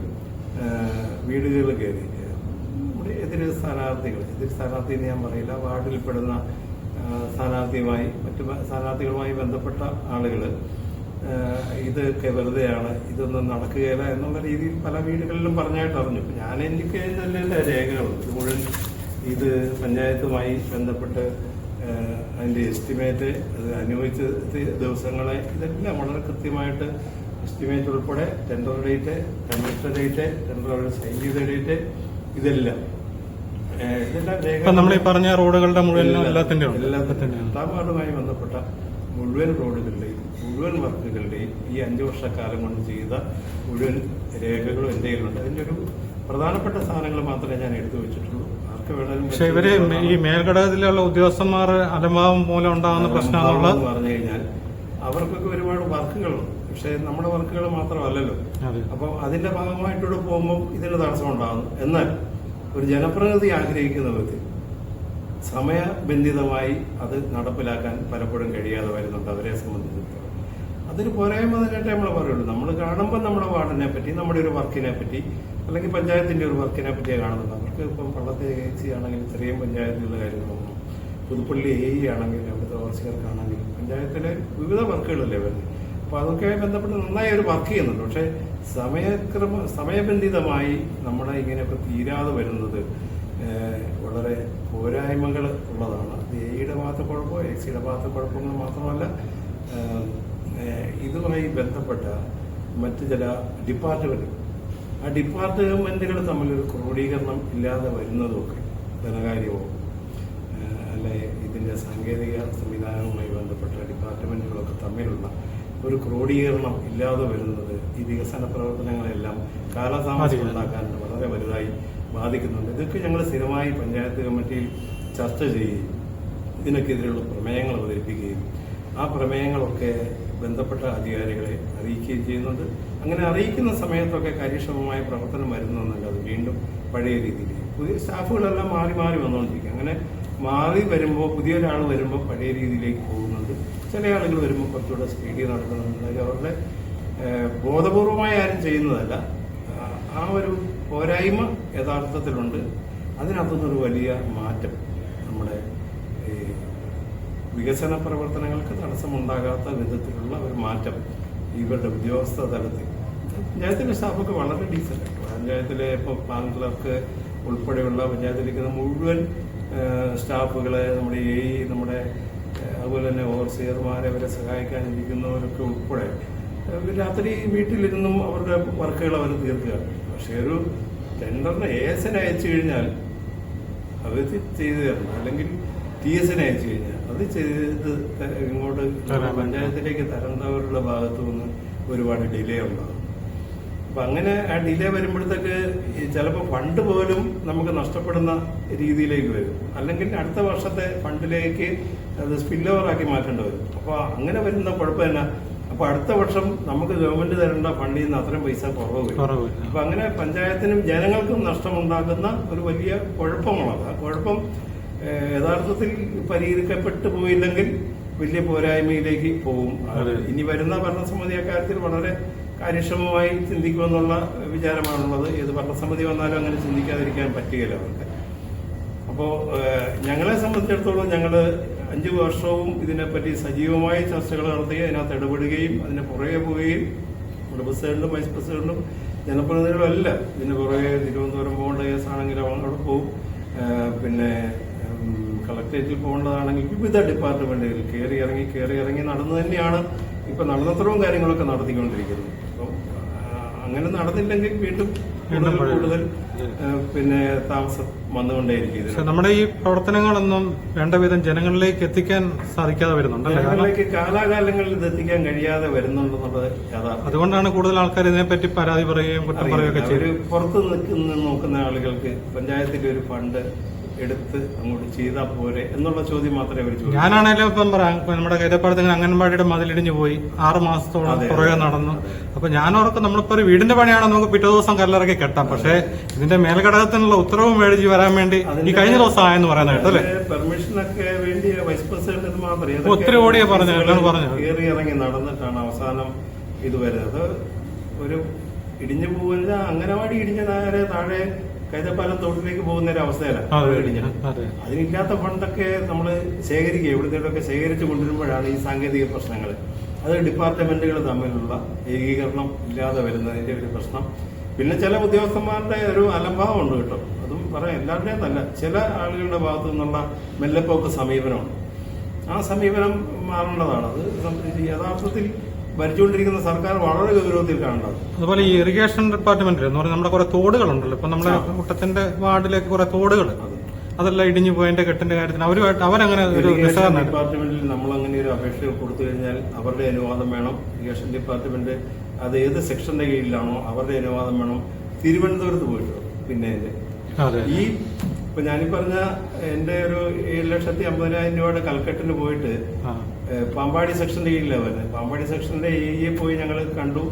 വീടുകളിൽ കയറി നമ്മുടെ എതിർ സ്ഥാനാർത്ഥി എന്ന് ഞാൻ പറയില്ല, വാർഡിൽപ്പെടുന്ന സ്ഥാനാർത്ഥിയുമായി മറ്റു സ്ഥാനാർത്ഥികളുമായി ബന്ധപ്പെട്ട ആളുകൾ ഇതൊക്കെ വെറുതെയാണ്, ഇതൊന്നും നടക്കുകയില്ല എന്നുള്ള രീതിയിൽ പല വീടുകളിലും പറഞ്ഞായിട്ട് അറിഞ്ഞു. ഞാൻ എനിക്ക് തന്നെ രേഖകളുണ്ട്. ഇത് മുഴുവൻ ഇത് പഞ്ചായത്തുമായി ബന്ധപ്പെട്ട് അതിൻ്റെ എസ്റ്റിമേറ്റ്, അത് അനുവദിച്ച ദിവസങ്ങളെ ഇതെല്ലാം വളരെ കൃത്യമായിട്ട് എസ്റ്റിമേറ്റ് ഉൾപ്പെടെ tender date, tender date, tender sign ചെയ്ത ഡേറ്റ്, ഇതെല്ലാം നമ്മൾ ഈ പറഞ്ഞ റോഡുകളുടെ മുഴുവൻ എല്ലാത്തിൻ്റെയും വാർഡുമായി ബന്ധപ്പെട്ട മുഴുവൻ റോഡുകളുടെയും മുഴുവൻ വർക്കുകളുടെയും ഈ 5 വർഷക്കാലം കൊണ്ട് ചെയ്ത മുഴുവൻ രേഖകളും എൻ്റെ കയ്യിലുണ്ട്. അതിൻ്റെ ഒരു പ്രധാനപ്പെട്ട സാധനങ്ങൾ മാത്രമേ ഞാൻ എടുത്തു വെച്ചിട്ടുള്ളൂ. പക്ഷെ ഇവര് ഈ മേൽഘടകത്തിലുള്ള ഉദ്യോഗസ്ഥന്മാർ അലംഭാവം മൂലം ഉണ്ടാകുന്ന പ്രശ്നമാണെന്ന് പറഞ്ഞു കഴിഞ്ഞാൽ അവർക്കൊക്കെ ഒരുപാട് വർക്കുകളുണ്ട്. പക്ഷെ നമ്മുടെ വർക്കുകൾ മാത്രമല്ലല്ലോ. അപ്പം അതിന്റെ ഭാഗമായിട്ടൂടെ പോകുമ്പോൾ ഇതിന് തടസ്സം ഉണ്ടാകുന്നു. എന്നാൽ ഒരു ജനപ്രതിനിധി ആഗ്രഹിക്കുന്നവർക്ക് സമയബന്ധിതമായി അത് നടപ്പിലാക്കാൻ പലപ്പോഴും കഴിയാതെ വരുന്നുണ്ട് അവരെ സംബന്ധിച്ചിടത്തോളം. അതിന് പോരായ്മ തന്നെയായിട്ട് നമ്മൾ പറയുള്ളൂ. നമ്മൾ കാണുമ്പോൾ നമ്മുടെ വാർഡിനെ പറ്റി, നമ്മുടെ ഒരു വർക്കിനെ പറ്റി, അല്ലെങ്കിൽ പഞ്ചായത്തിന്റെ ഒരു വർക്കിനെ പറ്റിയാണ് കാണുന്നത്. അവർക്ക് ഇപ്പം പള്ളത്തെ AIC ആണെങ്കിലും ചെറിയ പഞ്ചായത്തിലുള്ള കാര്യങ്ങളൊന്നും, പുതുപ്പള്ളി AE ആണെങ്കിലും അവിടുത്തെ ഓവർസിയർക്കാണെങ്കിലും പഞ്ചായത്തിലെ വിവിധ വർക്കുകളല്ലേ വരുന്നത്. അപ്പോൾ അതൊക്കെ ബന്ധപ്പെട്ട് നന്നായി ഒരു വർക്ക് ചെയ്യുന്നുണ്ട്. പക്ഷേ സമയബന്ധിതമായി നമ്മുടെ ഇങ്ങനെയൊക്കെ തീരാതെ വരുന്നത് വളരെ പോരായ്മകൾ ഉള്ളതാണ്. AEയുടെ ഭാഗത്തെ കുഴപ്പമോ AICയുടെ ഭാഗത്തെ കുഴപ്പങ്ങൾ മാത്രമല്ല, ഇതുമായി ബന്ധപ്പെട്ട മറ്റ് ചില ഡിപ്പാർട്ട്മെന്റ്, ആ ഡിപ്പാർട്ട്മെന്റുകൾ തമ്മിലൊരു ക്രോഡീകരണം ഇല്ലാതെ വരുന്നതൊക്കെ ധനകാര്യമോ അല്ലെ ഇതിന്റെ സാങ്കേതിക സംവിധാനവുമായി ബന്ധപ്പെട്ട ഡിപ്പാർട്ട്മെന്റുകളൊക്കെ തമ്മിലുള്ള ഒരു ക്രോഡീകരണം ഇല്ലാതെ വരുന്നത് ഈ വികസന പ്രവർത്തനങ്ങളെല്ലാം കാലതാമസം ഉണ്ടാക്കാൻ വളരെ വലുതായി ബാധിക്കുന്നുണ്ട്. ഇതൊക്കെ ഞങ്ങൾ സ്ഥിരമായി പഞ്ചായത്ത് കമ്മിറ്റിയിൽ ചർച്ച ചെയ്യുകയും ഇതിനൊക്കെതിരെയുള്ള പ്രമേയങ്ങൾ അവതരിപ്പിക്കുകയും ആ പ്രമേയങ്ങളൊക്കെ ബന്ധപ്പെട്ട അധികാരികളെ അറിയിക്കുകയും ചെയ്യുന്നുണ്ട്. അങ്ങനെ അറിയിക്കുന്ന സമയത്തൊക്കെ കാര്യക്ഷമമായ പ്രവർത്തനം വരുന്നതെന്നല്ലാതെ വീണ്ടും പഴയ രീതിയിൽ പുതിയ സ്റ്റാഫുകളെല്ലാം മാറി മാറി വന്നുകൊണ്ടിരിക്കും. അങ്ങനെ മാറി വരുമ്പോൾ പുതിയൊരാൾ വരുമ്പോൾ പഴയ രീതിയിലേക്ക് പോകുന്നുണ്ട്. ചില ആളുകൾ വരുമ്പോൾ കുറച്ചുകൂടെ സ്പീഡിൽ നടക്കുന്നുണ്ട്. അവരുടെ ബോധപൂർവമായി ആരും ചെയ്യുന്നതല്ല. ആ ഒരു പോരായ്മ യഥാർത്ഥത്തിലുണ്ട്. അതിനകത്തുനിന്നൊരു വലിയ മാറ്റം നമ്മുടെ ഈ വികസന പ്രവർത്തനങ്ങൾക്ക് തടസ്സമുണ്ടാകാത്ത വിധത്തിലുള്ള ഒരു മാറ്റം ഇവരുടെ ഉദ്യോഗസ്ഥ തലത്തിൽ. പഞ്ചായത്തിലെ സ്റ്റാഫൊക്കെ വളരെ ഡീസൻ്റ്. പഞ്ചായത്തിലെ ഇപ്പോൾ പ്ലാൻ ക്ലർക്ക് ഉൾപ്പെടെയുള്ള പഞ്ചായത്തിലിരിക്കുന്ന മുഴുവൻ സ്റ്റാഫുകളെ, നമ്മുടെ നമ്മുടെ അതുപോലെ തന്നെ ഓവർസിയർമാരെ അവരെ സഹായിക്കാനിരിക്കുന്നവരൊക്കെ ഉൾപ്പെടെ രാത്രി വീട്ടിലിരുന്നും അവരുടെ വർക്കുകൾ അവർ തീർക്കുക. പക്ഷെ ഒരു ടെൻഡറിന് ASന് അയച്ചു കഴിഞ്ഞാൽ അവർ ചെയ്തു തരണം, അല്ലെങ്കിൽ TSന് അയച്ചു കഴിഞ്ഞാൽ അത് ചെയ്ത് ഇങ്ങോട്ട് പഞ്ചായത്തിലേക്ക് തരേണ്ടവരുടെ ഭാഗത്തു നിന്ന് ഒരുപാട് ഡിലേ ഉണ്ടാകും. അപ്പൊ അങ്ങനെ ആ ഡിലേ വരുമ്പോഴത്തേക്ക് ചിലപ്പോൾ ഫണ്ട് പോലും നമുക്ക് നഷ്ടപ്പെടുന്ന രീതിയിലേക്ക് വരും, അല്ലെങ്കിൽ അടുത്ത വർഷത്തെ ഫണ്ടിലേക്ക് അത് സ്പിൽ ഓവർ ആക്കി മാറ്റേണ്ടി വരും. അപ്പൊ അങ്ങനെ വരുന്ന കുഴപ്പം തന്നെ. അപ്പൊ അടുത്ത വർഷം നമുക്ക് ഗവൺമെന്റ് തരേണ്ട ഫണ്ടിൽ നിന്ന് അത്രയും പൈസ കുറവ് വരും. അപ്പൊ അങ്ങനെ പഞ്ചായത്തിനും ജനങ്ങൾക്കും നഷ്ടമുണ്ടാക്കുന്ന ഒരു വലിയ കുഴപ്പങ്ങളാണ്. ആ കുഴപ്പം യഥാർത്ഥത്തിൽ പരിഹരിക്കപ്പെട്ടു പോയില്ലെങ്കിൽ വലിയ പോരായ്മയിലേക്ക് പോകും. ഇനി വരുന്ന ഭരണസമിതി അക്കാര്യത്തിൽ വളരെ കാര്യക്ഷമമായി ചിന്തിക്കുമെന്നുള്ള വിചാരമാണുള്ളത്. ഏത് ഭരണസമിതി വന്നാലും അങ്ങനെ ചിന്തിക്കാതിരിക്കാൻ പറ്റുകയില്ല അവർക്ക്. അപ്പോൾ ഞങ്ങളെ സംബന്ധിച്ചിടത്തോളം ഞങ്ങൾ 5 വർഷവും ഇതിനെപ്പറ്റി സജീവമായി ചർച്ചകൾ നടത്തുകയും അതിനകത്ത് ഇടപെടുകയും അതിന് പുറകെ പോവുകയും നമ്മുടെ പ്രസിഡന്റും വൈസ് പ്രസിഡന്റും ജനപ്രതിനിധികളും എല്ലാം ഇതിന് പുറകെ തിരുവനന്തപുരം പോകേണ്ട കേസാണെങ്കിലും അവിടെ പോകും, പിന്നെ കളക്ടറേറ്റിൽ പോകേണ്ടതാണെങ്കിൽ വിവിധ ഡിപ്പാർട്ട്മെന്റുകളിൽ കയറി ഇറങ്ങി നടന്നു തന്നെയാണ് ഇപ്പൊ നടന്നത്രയും കാര്യങ്ങളൊക്കെ നടത്തിക്കൊണ്ടിരിക്കുന്നത്. അപ്പം അങ്ങനെ നടന്നില്ലെങ്കിൽ വീണ്ടും കൂടുതൽ പിന്നെ താമസം വന്നുകൊണ്ടേയിരിക്കും. നമ്മുടെ ഈ പ്രവർത്തനങ്ങളൊന്നും വേണ്ട വിധം ജനങ്ങളിലേക്ക് എത്തിക്കാൻ സാധിക്കാതെ വരുന്നുണ്ട്. ജനങ്ങളിലേക്ക് കാലാകാലങ്ങളിൽ ഇത് എത്തിക്കാൻ കഴിയാതെ വരുന്നുണ്ടെന്നുള്ളത് യാഥാർത്ഥ്യം. അതുകൊണ്ടാണ് കൂടുതൽ ആൾക്കാർ ഇതിനെപ്പറ്റി പരാതി പറയുകയും കുറ്റം പറയുകയൊക്കെ ചെയ്യും. പുറത്ത് നോക്കുന്ന ആളുകൾക്ക് പഞ്ചായത്തിന്റെ ഒരു ഫണ്ട് എടുത്ത് അങ്ങോട്ട് ചെയ്താൽ പോരെ എന്നുള്ള ചോദ്യം മാത്രമേ അവർ ചോദിക്കൂ. ഞാനാണേലും ഇപ്പം പറയാം, നമ്മുടെ കൈതപ്പാടത്ത് അംഗൻവാടിയുടെ മതിലിടിഞ്ഞു പോയി 6 മാസത്തോളം പുറകെ നടന്നു. അപ്പൊ ഞാനോർക്ക് നമ്മളിപ്പോ ഒരു വീടിന്റെ പണിയാണ് നമുക്ക് പിറ്റേ ദിവസം കല്ലിറക്കി കെട്ടാം, പക്ഷെ ഇതിന്റെ മേൽഘടകത്തിനുള്ള ഉത്തരവും മേടിച്ച് വരാൻ വേണ്ടി ഈ കഴിഞ്ഞ ദിവസം ആയെന്ന് പറയാനായിട്ട് അല്ലേ, പെർമിഷനൊക്കെ വേണ്ടി വൈസ് പ്രസിഡന്റ് മാത്രമേ ഒത്തിരി ഓടിയാ പറഞ്ഞു കയറി ഇറങ്ങി നടന്നിട്ടാണ് അവസാനം ഇത് വരുന്നത്. ഒരു ഇടിഞ്ഞു പോകുന്ന അംഗനവാടി ഇടിഞ്ഞ താഴെ കൈതപ്പാലം തോട്ടിലേക്ക് പോകുന്ന ഒരു അവസ്ഥയിലാണ് അതിനില്ലാത്ത ഫണ്ടൊക്കെ നമ്മൾ ശേഖരിക്കുക, ഇവിടുത്തെ ശേഖരിച്ചു കൊണ്ടുവരുമ്പോഴാണ് ഈ സാങ്കേതിക പ്രശ്നങ്ങൾ, അത് ഡിപ്പാർട്ട്മെന്റുകൾ തമ്മിലുള്ള ഏകീകരണം ഇല്ലാതെ വരുന്നതിന്റെ ഒരു പ്രശ്നം. പിന്നെ ചില ഉദ്യോഗസ്ഥന്മാരുടെ ഒരു അലംഭാവം ഉണ്ട് കേട്ടോ, അതും പറയാം, എല്ലാവരുടെയും നല്ല ചില ആളുകളുടെ ഭാഗത്തു നിന്നുള്ള മെല്ലെപ്പോക്ക് സമീപനമുണ്ട്. ആ സമീപനം മാറേണ്ടതാണ്. അത് യഥാർത്ഥത്തിൽ ഭരിച്ചുകൊണ്ടിരിക്കുന്ന സർക്കാർ വളരെ ഗൗരവത്തിൽ കാണേണ്ടത്. അതുപോലെ ഈ ഇറിഗേഷൻ ഡിപ്പാർട്ട്മെന്റിൽ എന്ന് പറഞ്ഞാൽ നമ്മുടെ കുറെ തോടുകളുണ്ടല്ലോ, ഇപ്പൊ നമ്മുടെ മുട്ടത്തിന്റെ വാർഡിലേക്ക് കുറെ തോടുകൾ, അതെല്ലാം ഇടിഞ്ഞു പോയതിന്റെ കെട്ടിന്റെ കാര്യത്തിന് അവരങ്ങനെ ഒരു ഡിപ്പാർട്ട്മെന്റിൽ നമ്മൾ അങ്ങനെ ഒരു അപേക്ഷ കൊടുത്തു കഴിഞ്ഞാൽ അവരുടെ അനുവാദം വേണം. ഇറിഗേഷൻ ഡിപ്പാർട്ട്മെന്റ് അത് ഏത് സെക്ഷന്റെ കീഴിലാണോ അവരുടെ അനുവാദം വേണം. തിരുവനന്തപുരത്ത് പോയിട്ടുള്ളൂ. പിന്നെ ഈ ഇപ്പൊ ഞാനീ പറഞ്ഞ എന്റെ ഒരു 7,50,000 രൂപയുടെ കൽക്കട്ടിന് പോയിട്ട് പാമ്പാടി സെക്ഷന്റെ കീഴിലാണ് വരുന്നത്. പാമ്പാടി സെക്ഷന്റെ AE പോയി ഞങ്ങൾ കണ്ടു,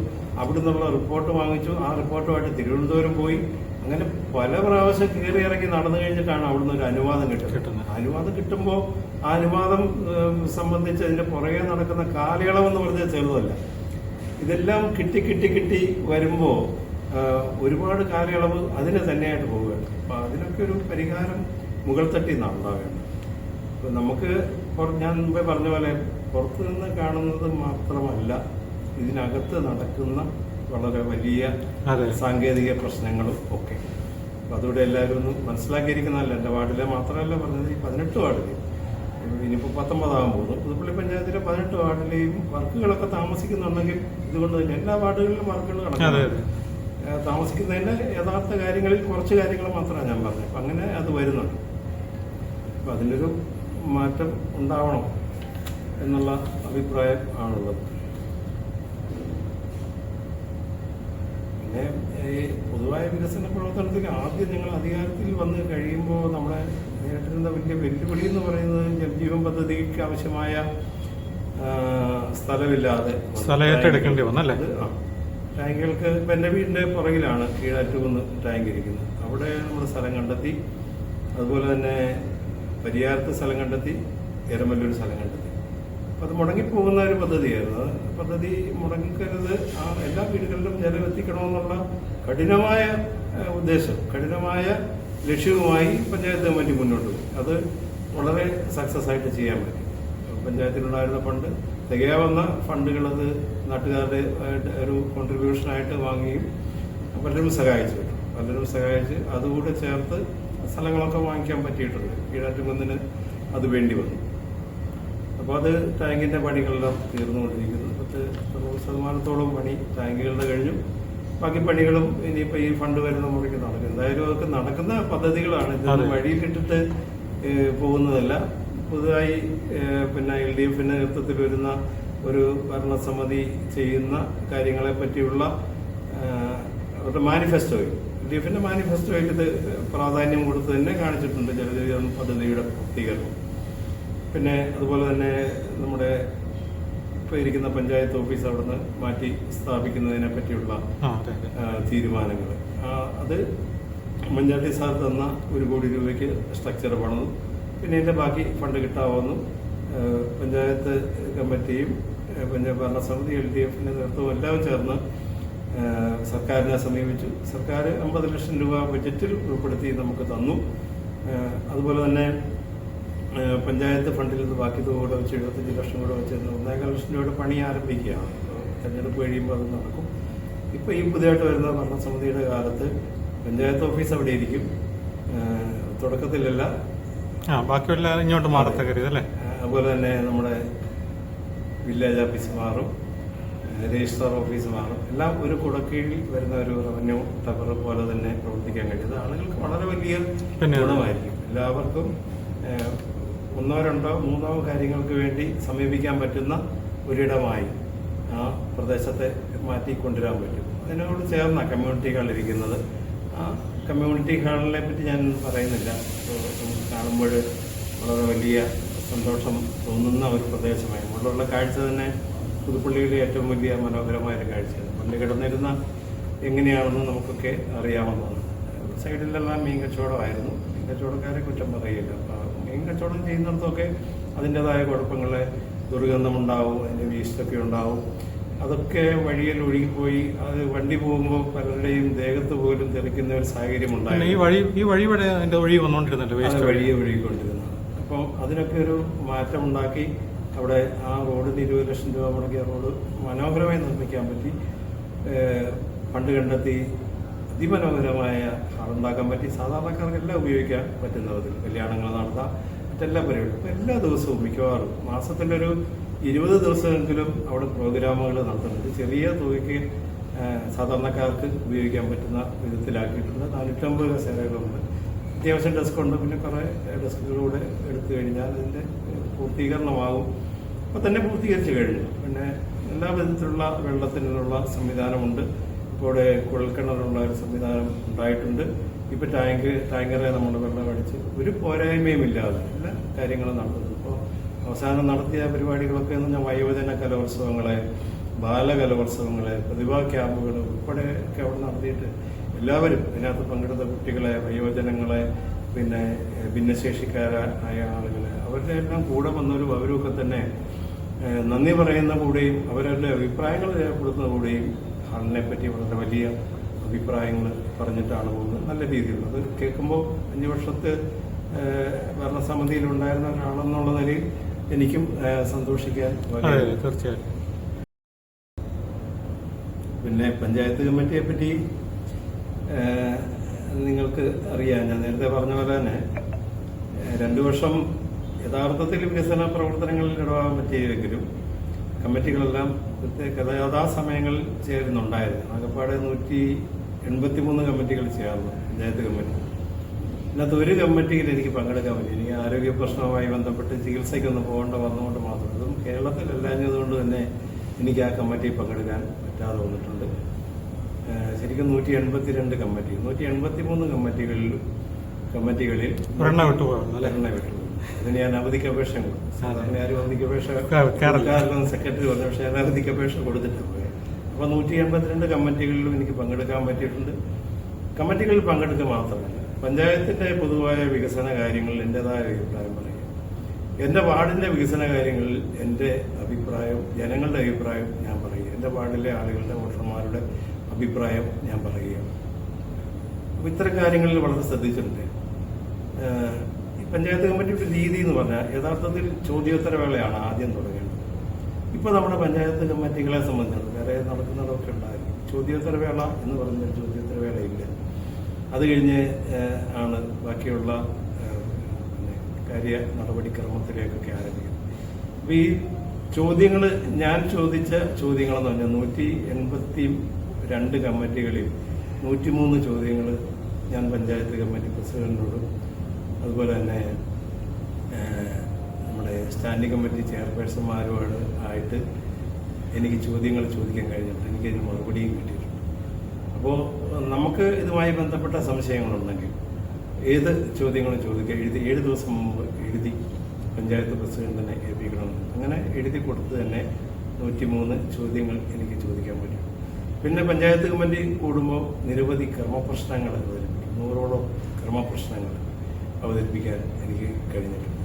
അവിടെ നിന്നുള്ള റിപ്പോർട്ട് വാങ്ങിച്ചു. ആ റിപ്പോർട്ടുമായിട്ട് തിരുവനന്തപുരം പോയി. അങ്ങനെ പല പ്രാവശ്യം കയറി ഇറങ്ങി നടന്നു കഴിഞ്ഞിട്ടാണ് അവിടുന്ന് ഒരു അനുവാദം കിട്ടുന്നത്. അനുവാദം കിട്ടുമ്പോൾ ആ അനുവാദം സംബന്ധിച്ച് അതിന്റെ പുറകെ നടക്കുന്ന കാലയളവെന്ന് പറഞ്ഞാൽ ചെറുതല്ല. ഇതെല്ലാം കിട്ടി വരുമ്പോ ഒരുപാട് കാലയളവ് അതിന് തന്നെയായിട്ട് പോവുകയാണ്. അപ്പൊ അതിനൊക്കെ ഒരു പരിഹാരം മുകൾ തട്ടി ഉണ്ടാവേണ്ടത്. അപ്പൊ നമുക്ക് ഞാൻ മുമ്പേ പറഞ്ഞ പോലെ പുറത്തു നിന്ന് കാണുന്നത് മാത്രമല്ല, ഇതിനകത്ത് നടക്കുന്ന വളരെ വലിയ സാങ്കേതിക പ്രശ്നങ്ങളും ഒക്കെ. അപ്പൊ അതുകൂടെ എല്ലാവരും ഒന്ന് മനസ്സിലാക്കിയിരിക്കുന്നതല്ല. എന്റെ വാർഡിലെ മാത്രമല്ല പറഞ്ഞത്, ഈ 18 വാർഡിലെയും ഇനിയിപ്പോ 19 പോകുന്നു. പുതുപ്പള്ളി പഞ്ചായത്തിലെ 18 വാർഡിലെയും വർക്കുകളൊക്കെ താമസിക്കുന്നുണ്ടെങ്കിൽ ഇതുകൊണ്ട് തന്നെ എല്ലാ വാർഡുകളിലും വർക്കുകൾ നടക്കുന്നു. താമസിക്കുന്നതിന്റെ യഥാർത്ഥ കാര്യങ്ങളിൽ കുറച്ച് കാര്യങ്ങൾ മാത്രമാണ് ഞാൻ പറഞ്ഞത്. അപ്പൊ അങ്ങനെ അത് വരുന്നുണ്ട്. അപ്പൊ അതിനൊരു മാറ്റം ഉണ്ടാവണം എന്നുള്ള അഭിപ്രായം ആണുള്ളത്. പിന്നെ ഈ പൊതുവായ വികസന പ്രവർത്തനത്തിൽ ആദ്യം ഞങ്ങൾ അധികാരത്തിൽ വന്ന് കഴിയുമ്പോൾ നമ്മളെ നേരിട്ടിരുന്ന വലിയ വെല്ലുവിളി എന്ന് പറയുന്നത് ജൽജീവൻ പദ്ധതിക്ക് ആവശ്യമായ സ്ഥലമില്ലാതെ ഏറ്റെടുക്കേണ്ടി വന്നല്ലേ. ടാങ്കുകൾക്ക് ഇപ്പം എൻ്റെ വീടിൻ്റെ പുറകിലാണ് കീഴാറ്റുകുന്ന് ടാങ്ക് ഇരിക്കുന്നത്. അവിടെ നമ്മൾ സ്ഥലം കണ്ടെത്തി. അതുപോലെ തന്നെ പരിയാരത്ത് സ്ഥലം കണ്ടെത്തി, എരമല്ലൂർ സ്ഥലം കണ്ടെത്തി. അപ്പം അത് മുടങ്ങിപ്പോകുന്ന ഒരു പദ്ധതിയായിരുന്നു. പദ്ധതി മുടങ്ങിക്കരുത്, ആ എല്ലാ വീടുകളിലും ജലം എത്തിക്കണമെന്നുള്ള കഠിനമായ ഉദ്ദേശം, കഠിനമായ ലക്ഷ്യവുമായി പഞ്ചായത്ത് കമ്മിറ്റി മുന്നോട്ട് പോയി. അത് വളരെ സക്സസ് ആയിട്ട് ചെയ്യാൻ പറ്റി. പഞ്ചായത്തിലുണ്ടായിരുന്ന ഫണ്ട്, തികയാവുന്ന ഫണ്ടുകൾ അത് നാട്ടുകാരുടെ ഒരു കോൺട്രിബ്യൂഷനായിട്ട് വാങ്ങുകയും പലരും സഹായിച്ചു. അതുകൂടെ ചേർത്ത് സ്ഥലങ്ങളൊക്കെ വാങ്ങിക്കാൻ പറ്റിയിട്ടുണ്ട്. കീഴാറ്റുകുന്നിന് അത് വേണ്ടി വന്നു. അപ്പോൾ അത് ടാങ്കിൻ്റെ പണികളെല്ലാം തീർന്നുകൊണ്ടിരിക്കുന്നു. 10-90% പണി ടാങ്കുകളുടെ കഴിഞ്ഞു. ബാക്കി പണികളും ഇനിയിപ്പോൾ ഈ ഫണ്ട് വരുന്ന മുറയ്ക്ക് നടക്കും. എന്തായാലും അതൊക്കെ നടക്കുന്ന പദ്ധതികളാണ്. ഇതൊന്നും വഴിയിലിട്ടിട്ട് പോകുന്നതല്ല. പുതുതായി പിന്നെ LDFന്റെ നേതൃത്വത്തിൽ വരുന്ന ഒരു ഭരണസമിതി ചെയ്യുന്ന കാര്യങ്ങളെ പറ്റിയുള്ള അവരുടെ മാനിഫെസ്റ്റോയിൽ LDFന്റെ മാനിഫെസ്റ്റോയിൽ ഇത് പ്രാധാന്യം കൊടുത്ത് തന്നെ കാണിച്ചിട്ടുണ്ട് ജലജീവൻ പദ്ധതിയുടെ പൂർത്തീകരണം. പിന്നെ അതുപോലെ തന്നെ നമ്മുടെ ഇപ്പോൾ ഇരിക്കുന്ന പഞ്ചായത്ത് ഓഫീസ് അവിടുന്ന് മാറ്റി സ്ഥാപിക്കുന്നതിനെ പറ്റിയുള്ള തീരുമാനങ്ങൾ, അത് ഉമ്മൻചാണ്ടി സാർ തന്ന 1 കോടി രൂപയ്ക്ക് സ്ട്രക്ചർ പണിതു. പിന്നെ ഇതിന്റെ ബാക്കി ഫണ്ട് കിട്ടാവുന്നു. പഞ്ചായത്ത് കമ്മിറ്റിയും ഭരണസമിതി LDFന്റെ നേതൃത്വവും എല്ലാം ചേർന്ന് സർക്കാരിനെ സമീപിച്ചു. സർക്കാർ 50 ലക്ഷം രൂപ ബജറ്റിൽ ഉൾപ്പെടുത്തി നമുക്ക് തന്നു. അതുപോലെ തന്നെ പഞ്ചായത്ത് ഫണ്ടിൽ നിന്ന് ബാക്കി തുക കൂടെ വെച്ച് 75 ലക്ഷം കൂടെ വെച്ച് 1.25 ലക്ഷം രൂപയുടെ പണി ആരംഭിക്കുകയാണ്. തെരഞ്ഞെടുപ്പ് കഴിയുമ്പോൾ അത് നടക്കും. ഇപ്പോൾ ഈ പുതിയതായിട്ട് വരുന്ന ഭരണസമിതിയുടെ കാലത്ത് പഞ്ചായത്ത് ഓഫീസ് അവിടെ ഇരിക്കും. തുടക്കത്തിലല്ല, ബാക്കിയുള്ള ഇങ്ങോട്ട് മാറത്തക്ക അല്ലേ. അതുപോലെ തന്നെ നമ്മുടെ വില്ലേജ് ഓഫീസ് മാറും, രജിസ്ട്രാർ ഓഫീസ് മാറും. എല്ലാം ഒരു കുടക്കീഴിൽ വരുന്ന ഒരു റവന്യൂ ടവർ പോലെ തന്നെ പ്രവർത്തിക്കാൻ കഴിയുന്നത് ആളുകൾക്ക് വളരെ വലിയ ഗുണമായിരിക്കും. എല്ലാവർക്കും 1, 2, 3 കാര്യങ്ങൾക്ക് വേണ്ടി സമീപിക്കാൻ പറ്റുന്ന ഒരിടമായി ആ പ്രദേശത്തെ മാറ്റിക്കൊണ്ടുവരാൻ പറ്റും. അതിനോട് ചേർന്ന കമ്മ്യൂണിറ്റി ഹാൾ ഇരിക്കുന്നത്. ആ കമ്മ്യൂണിറ്റി ഹാളിനെ പറ്റി ഞാൻ പറയുന്നില്ല. കാണുമ്പോൾ വളരെ വലിയ സന്തോഷം തോന്നുന്ന ഒരു പ്രദേശമായി. മുകളിലുള്ള കാഴ്ച തന്നെ പുതുപ്പള്ളിയിലെ ഏറ്റവും വലിയ മനോഹരമായൊരു കാഴ്ചയാണ്. പണ്ട് കിടന്നിരുന്ന എങ്ങനെയാണെന്ന് നമുക്കൊക്കെ അറിയാവുന്നതാണ്. സൈഡിലെല്ലാം മീൻ കച്ചവടമായിരുന്നു. മീൻ കച്ചവടക്കാരെ കുറ്റം പറയില്ല. മീൻ കച്ചവടം ചെയ്യുന്നിടത്തൊക്കെ അതിൻ്റെതായ കുഴപ്പങ്ങളെ ദുർഗന്ധമുണ്ടാവും, അതിൻ്റെ വേസ്റ്റൊക്കെ ഉണ്ടാവും. അതൊക്കെ വഴിയിൽ ഒഴുകിപ്പോയി അത് വണ്ടി പോകുമ്പോൾ പലരുടെയും ദേഹത്ത് പോലും തെറിക്കുന്ന ഒരു സാഹചര്യം ഉണ്ടായിരുന്നു. ഈ വഴി ഒഴുകി വന്നുകൊണ്ടിരുന്നല്ലോ, വഴിയെ ഒഴുകിക്കൊണ്ടിരുന്നത്. അപ്പം അതിനൊക്കെ ഒരു മാറ്റം ഉണ്ടാക്കി അവിടെ ആ റോഡിന് 20 ലക്ഷം രൂപ മുടക്കിയ റോഡ് മനോഹരമായി നിർമ്മിക്കാൻ പറ്റി. ഫണ്ട് കണ്ടെത്തി അതിമനോഹരമായ ഹാളുണ്ടാക്കാൻ പറ്റി. സാധാരണക്കാർക്കെല്ലാം ഉപയോഗിക്കാൻ പറ്റുന്ന വിധത്തിൽ കല്യാണങ്ങൾ നടത്താം, മറ്റെല്ലാ പരിപാടിയും. ഇപ്പം എല്ലാ ദിവസവും മിക്കവാറും മാസത്തിലൊരു 20 ദിവസമെങ്കിലും അവിടെ പ്രോഗ്രാമുകൾ നടത്തുന്നുണ്ട്. ചെറിയ തുകയ്ക്ക് സാധാരണക്കാർക്ക് ഉപയോഗിക്കാൻ പറ്റുന്ന വിധത്തിലാക്കിയിട്ടുണ്ട്. 450 കസേരകളുണ്ട്. അത്യാവശ്യം ഡെസ്ക് ഉണ്ട്. പിന്നെ കുറേ ഡെസ്കുകളൂടെ എടുത്തു കഴിഞ്ഞാൽ അതിൻ്റെ പൂർത്തീകരണമാകും. അപ്പോൾ തന്നെ പൂർത്തീകരിച്ച് കഴിഞ്ഞു. പിന്നെ എല്ലാ വിധത്തിലുള്ള വെള്ളത്തിനുള്ള സംവിധാനമുണ്ട്. ഇപ്പോൾ ഇവിടെ കുഴൽക്കിണറുള്ള ഒരു സംവിധാനം ഉണ്ടായിട്ടുണ്ട്. ഇപ്പോൾ ടാങ്കറെ നമ്മൾ വെള്ളം അടിച്ച് ഒരു പോരായ്മയും ഇല്ലാതെ എല്ലാ കാര്യങ്ങളും നടത്തുന്നു. ഇപ്പോൾ അവസാനം നടത്തിയ പരിപാടികളൊക്കെ എന്ന് പറഞ്ഞാൽ വയോജന കലോത്സവങ്ങളെ, ബാലകലോത്സവങ്ങളെ, പ്രതിഭാ ക്യാമ്പുകൾ ഉൾപ്പെടെയൊക്കെ അവിടെ നടത്തിയിട്ട് എല്ലാവരും ഇതിനകത്ത് പങ്കെടുത്ത കുട്ടികളെ, വയോജനങ്ങളെ, പിന്നെ ഭിന്നശേഷിക്കാരായ ആളുകളെ അവരുടെ എല്ലാം കൂടെ വന്നൊരു അവരൊക്കെ തന്നെ നന്ദി പറയുന്ന കൂടെയും അവരുടെ അഭിപ്രായങ്ങൾ രേഖപ്പെടുത്തുന്ന കൂടെയും ഹാളിനെ പറ്റി വളരെ വലിയ അഭിപ്രായങ്ങൾ പറഞ്ഞിട്ടാണ് പോകുന്നത്. നല്ല രീതിയിൽ അത് കേൾക്കുമ്പോൾ 5 വർഷത്തെ ഭരണസമിതിയിൽ ഉണ്ടായിരുന്ന ഒരാളെന്നുള്ള നിലയിൽ എനിക്കും സന്തോഷിക്കാൻ. തീർച്ചയായും. പിന്നെ പഞ്ചായത്ത് കമ്മിറ്റിയെ പറ്റി നിങ്ങൾക്ക് അറിയാം. ഞാൻ നേരത്തെ പറഞ്ഞ പോലെ തന്നെ 2 വർഷം യഥാർത്ഥത്തിൽ വികസന പ്രവർത്തനങ്ങളിൽ ഇടപെടാൻ പറ്റിയില്ലെങ്കിലും കമ്മിറ്റികളെല്ലാം യഥാസമയങ്ങളിൽ ചേരുന്നുണ്ടായിരുന്നു. ആകെപ്പാടെ 183 കമ്മിറ്റികൾ ചേർന്നു പഞ്ചായത്ത് കമ്മിറ്റി. ഇതിനകത്ത് ഒരു കമ്മിറ്റിയിൽ എനിക്ക് പങ്കെടുക്കാൻ പറ്റി. എനിക്ക് ആരോഗ്യ പ്രശ്നവുമായി ബന്ധപ്പെട്ട് ചികിത്സയ്ക്കൊന്ന് പോകേണ്ട വന്നുകൊണ്ട് മാത്രം. അതും കേരളത്തിലല്ലാഞ്ഞതുകൊണ്ട് തന്നെ എനിക്ക് ആ കമ്മിറ്റിയിൽ പങ്കെടുക്കാൻ പറ്റാതെ വന്നിട്ടുണ്ട്. ശരിക്കും 182 കമ്മിറ്റി, 183 കമ്മിറ്റികളിൽ എണ്ണ വിട്ടു. അതിന് ഞാൻ അവധിക്ക് അപേക്ഷ കൊടുത്തു. സാധാരണ ആരും അവധിക്ക് അപേക്ഷ സെക്രട്ടറി പറഞ്ഞു, പക്ഷേ ഞാൻ അവധിക്ക് അപേക്ഷ കൊടുത്തിട്ടാണ് പോയത്. അപ്പോൾ 182 കമ്മിറ്റികളിലും എനിക്ക് പങ്കെടുക്കാൻ പറ്റിയിട്ടുണ്ട്. കമ്മിറ്റികളിൽ പങ്കെടുക്കുക മാത്രമല്ല, പഞ്ചായത്തിന്റെ പൊതുവായ വികസന കാര്യങ്ങളിൽ എന്റേതായ അഭിപ്രായം പറയുക, എന്റെ വാർഡിന്റെ വികസന കാര്യങ്ങളിൽ എന്റെ അഭിപ്രായം, ജനങ്ങളുടെ അഭിപ്രായം ഞാൻ പറയുക, എന്റെ വാർഡിലെ ആളുകളുടെ വോട്ടർമാരുടെ അഭിപ്രായം ഞാൻ പറയുകയാണ്. അപ്പൊ ഇത്തരം കാര്യങ്ങളിൽ വളരെ ശ്രദ്ധിച്ചിട്ടുണ്ട്. ഈ പഞ്ചായത്ത് കമ്മിറ്റിയുടെ രീതി എന്ന് പറഞ്ഞാൽ യഥാർത്ഥത്തിൽ ചോദ്യോത്തരവേളയാണ് ആദ്യം തുടങ്ങേണ്ടത്. ഇപ്പൊ നമ്മുടെ പഞ്ചായത്ത് കമ്മിറ്റികളെ സംബന്ധിച്ചിടത്തോളം വേറെ നടക്കുന്നതൊക്കെ ഉണ്ടായിരുന്നു. ചോദ്യോത്തരവേള എന്ന് പറഞ്ഞൊരു ചോദ്യോത്തരവേള ഇല്ല. അത് കഴിഞ്ഞ് ആണ് ബാക്കിയുള്ള കാര്യ നടപടിക്രമത്തിലേക്കൊക്കെ ആരംഭിക്കുന്നത്. അപ്പോൾ ഈ ചോദ്യങ്ങൾ ഞാൻ ചോദിച്ച ചോദ്യങ്ങളെന്ന് പറഞ്ഞാൽ 182 കമ്മിറ്റികളിൽ 103 ചോദ്യങ്ങൾ ഞാൻ പഞ്ചായത്ത് കമ്മിറ്റി പ്രസിഡന്റിനോടും അതുപോലെ തന്നെ നമ്മുടെ സ്റ്റാൻഡിംഗ് കമ്മിറ്റി ചെയർപേഴ്സൺമാരോട് ആയിട്ട് എനിക്ക് ചോദ്യങ്ങൾ ചോദിക്കാൻ കഴിഞ്ഞിട്ടുണ്ട്. എനിക്കതിന് മറുപടിയും കിട്ടിയിട്ടുണ്ട്. അപ്പോൾ നമുക്ക് ഇതുമായി ബന്ധപ്പെട്ട സംശയങ്ങളുണ്ടെങ്കിൽ ഏത് ചോദ്യങ്ങളും ചോദിക്കുക, 7 ദിവസം മുമ്പ് എഴുതി പഞ്ചായത്ത് പ്രസിഡന്റിനെ ഏൽപ്പിക്കണം. അങ്ങനെ എഴുതി കൊടുത്ത് തന്നെ 103 ചോദ്യങ്ങൾ എനിക്ക് ചോദിക്കാൻ പറ്റും. പിന്നെ പഞ്ചായത്ത് കമ്മിറ്റി കൂടുമ്പോൾ നിരവധി ക്രമപ്രശ്നങ്ങൾ അവതരിപ്പിക്കും. 100ഓളം ക്രമപ്രശ്നങ്ങൾ അവതരിപ്പിക്കാൻ എനിക്ക് കഴിഞ്ഞിട്ടുണ്ട്.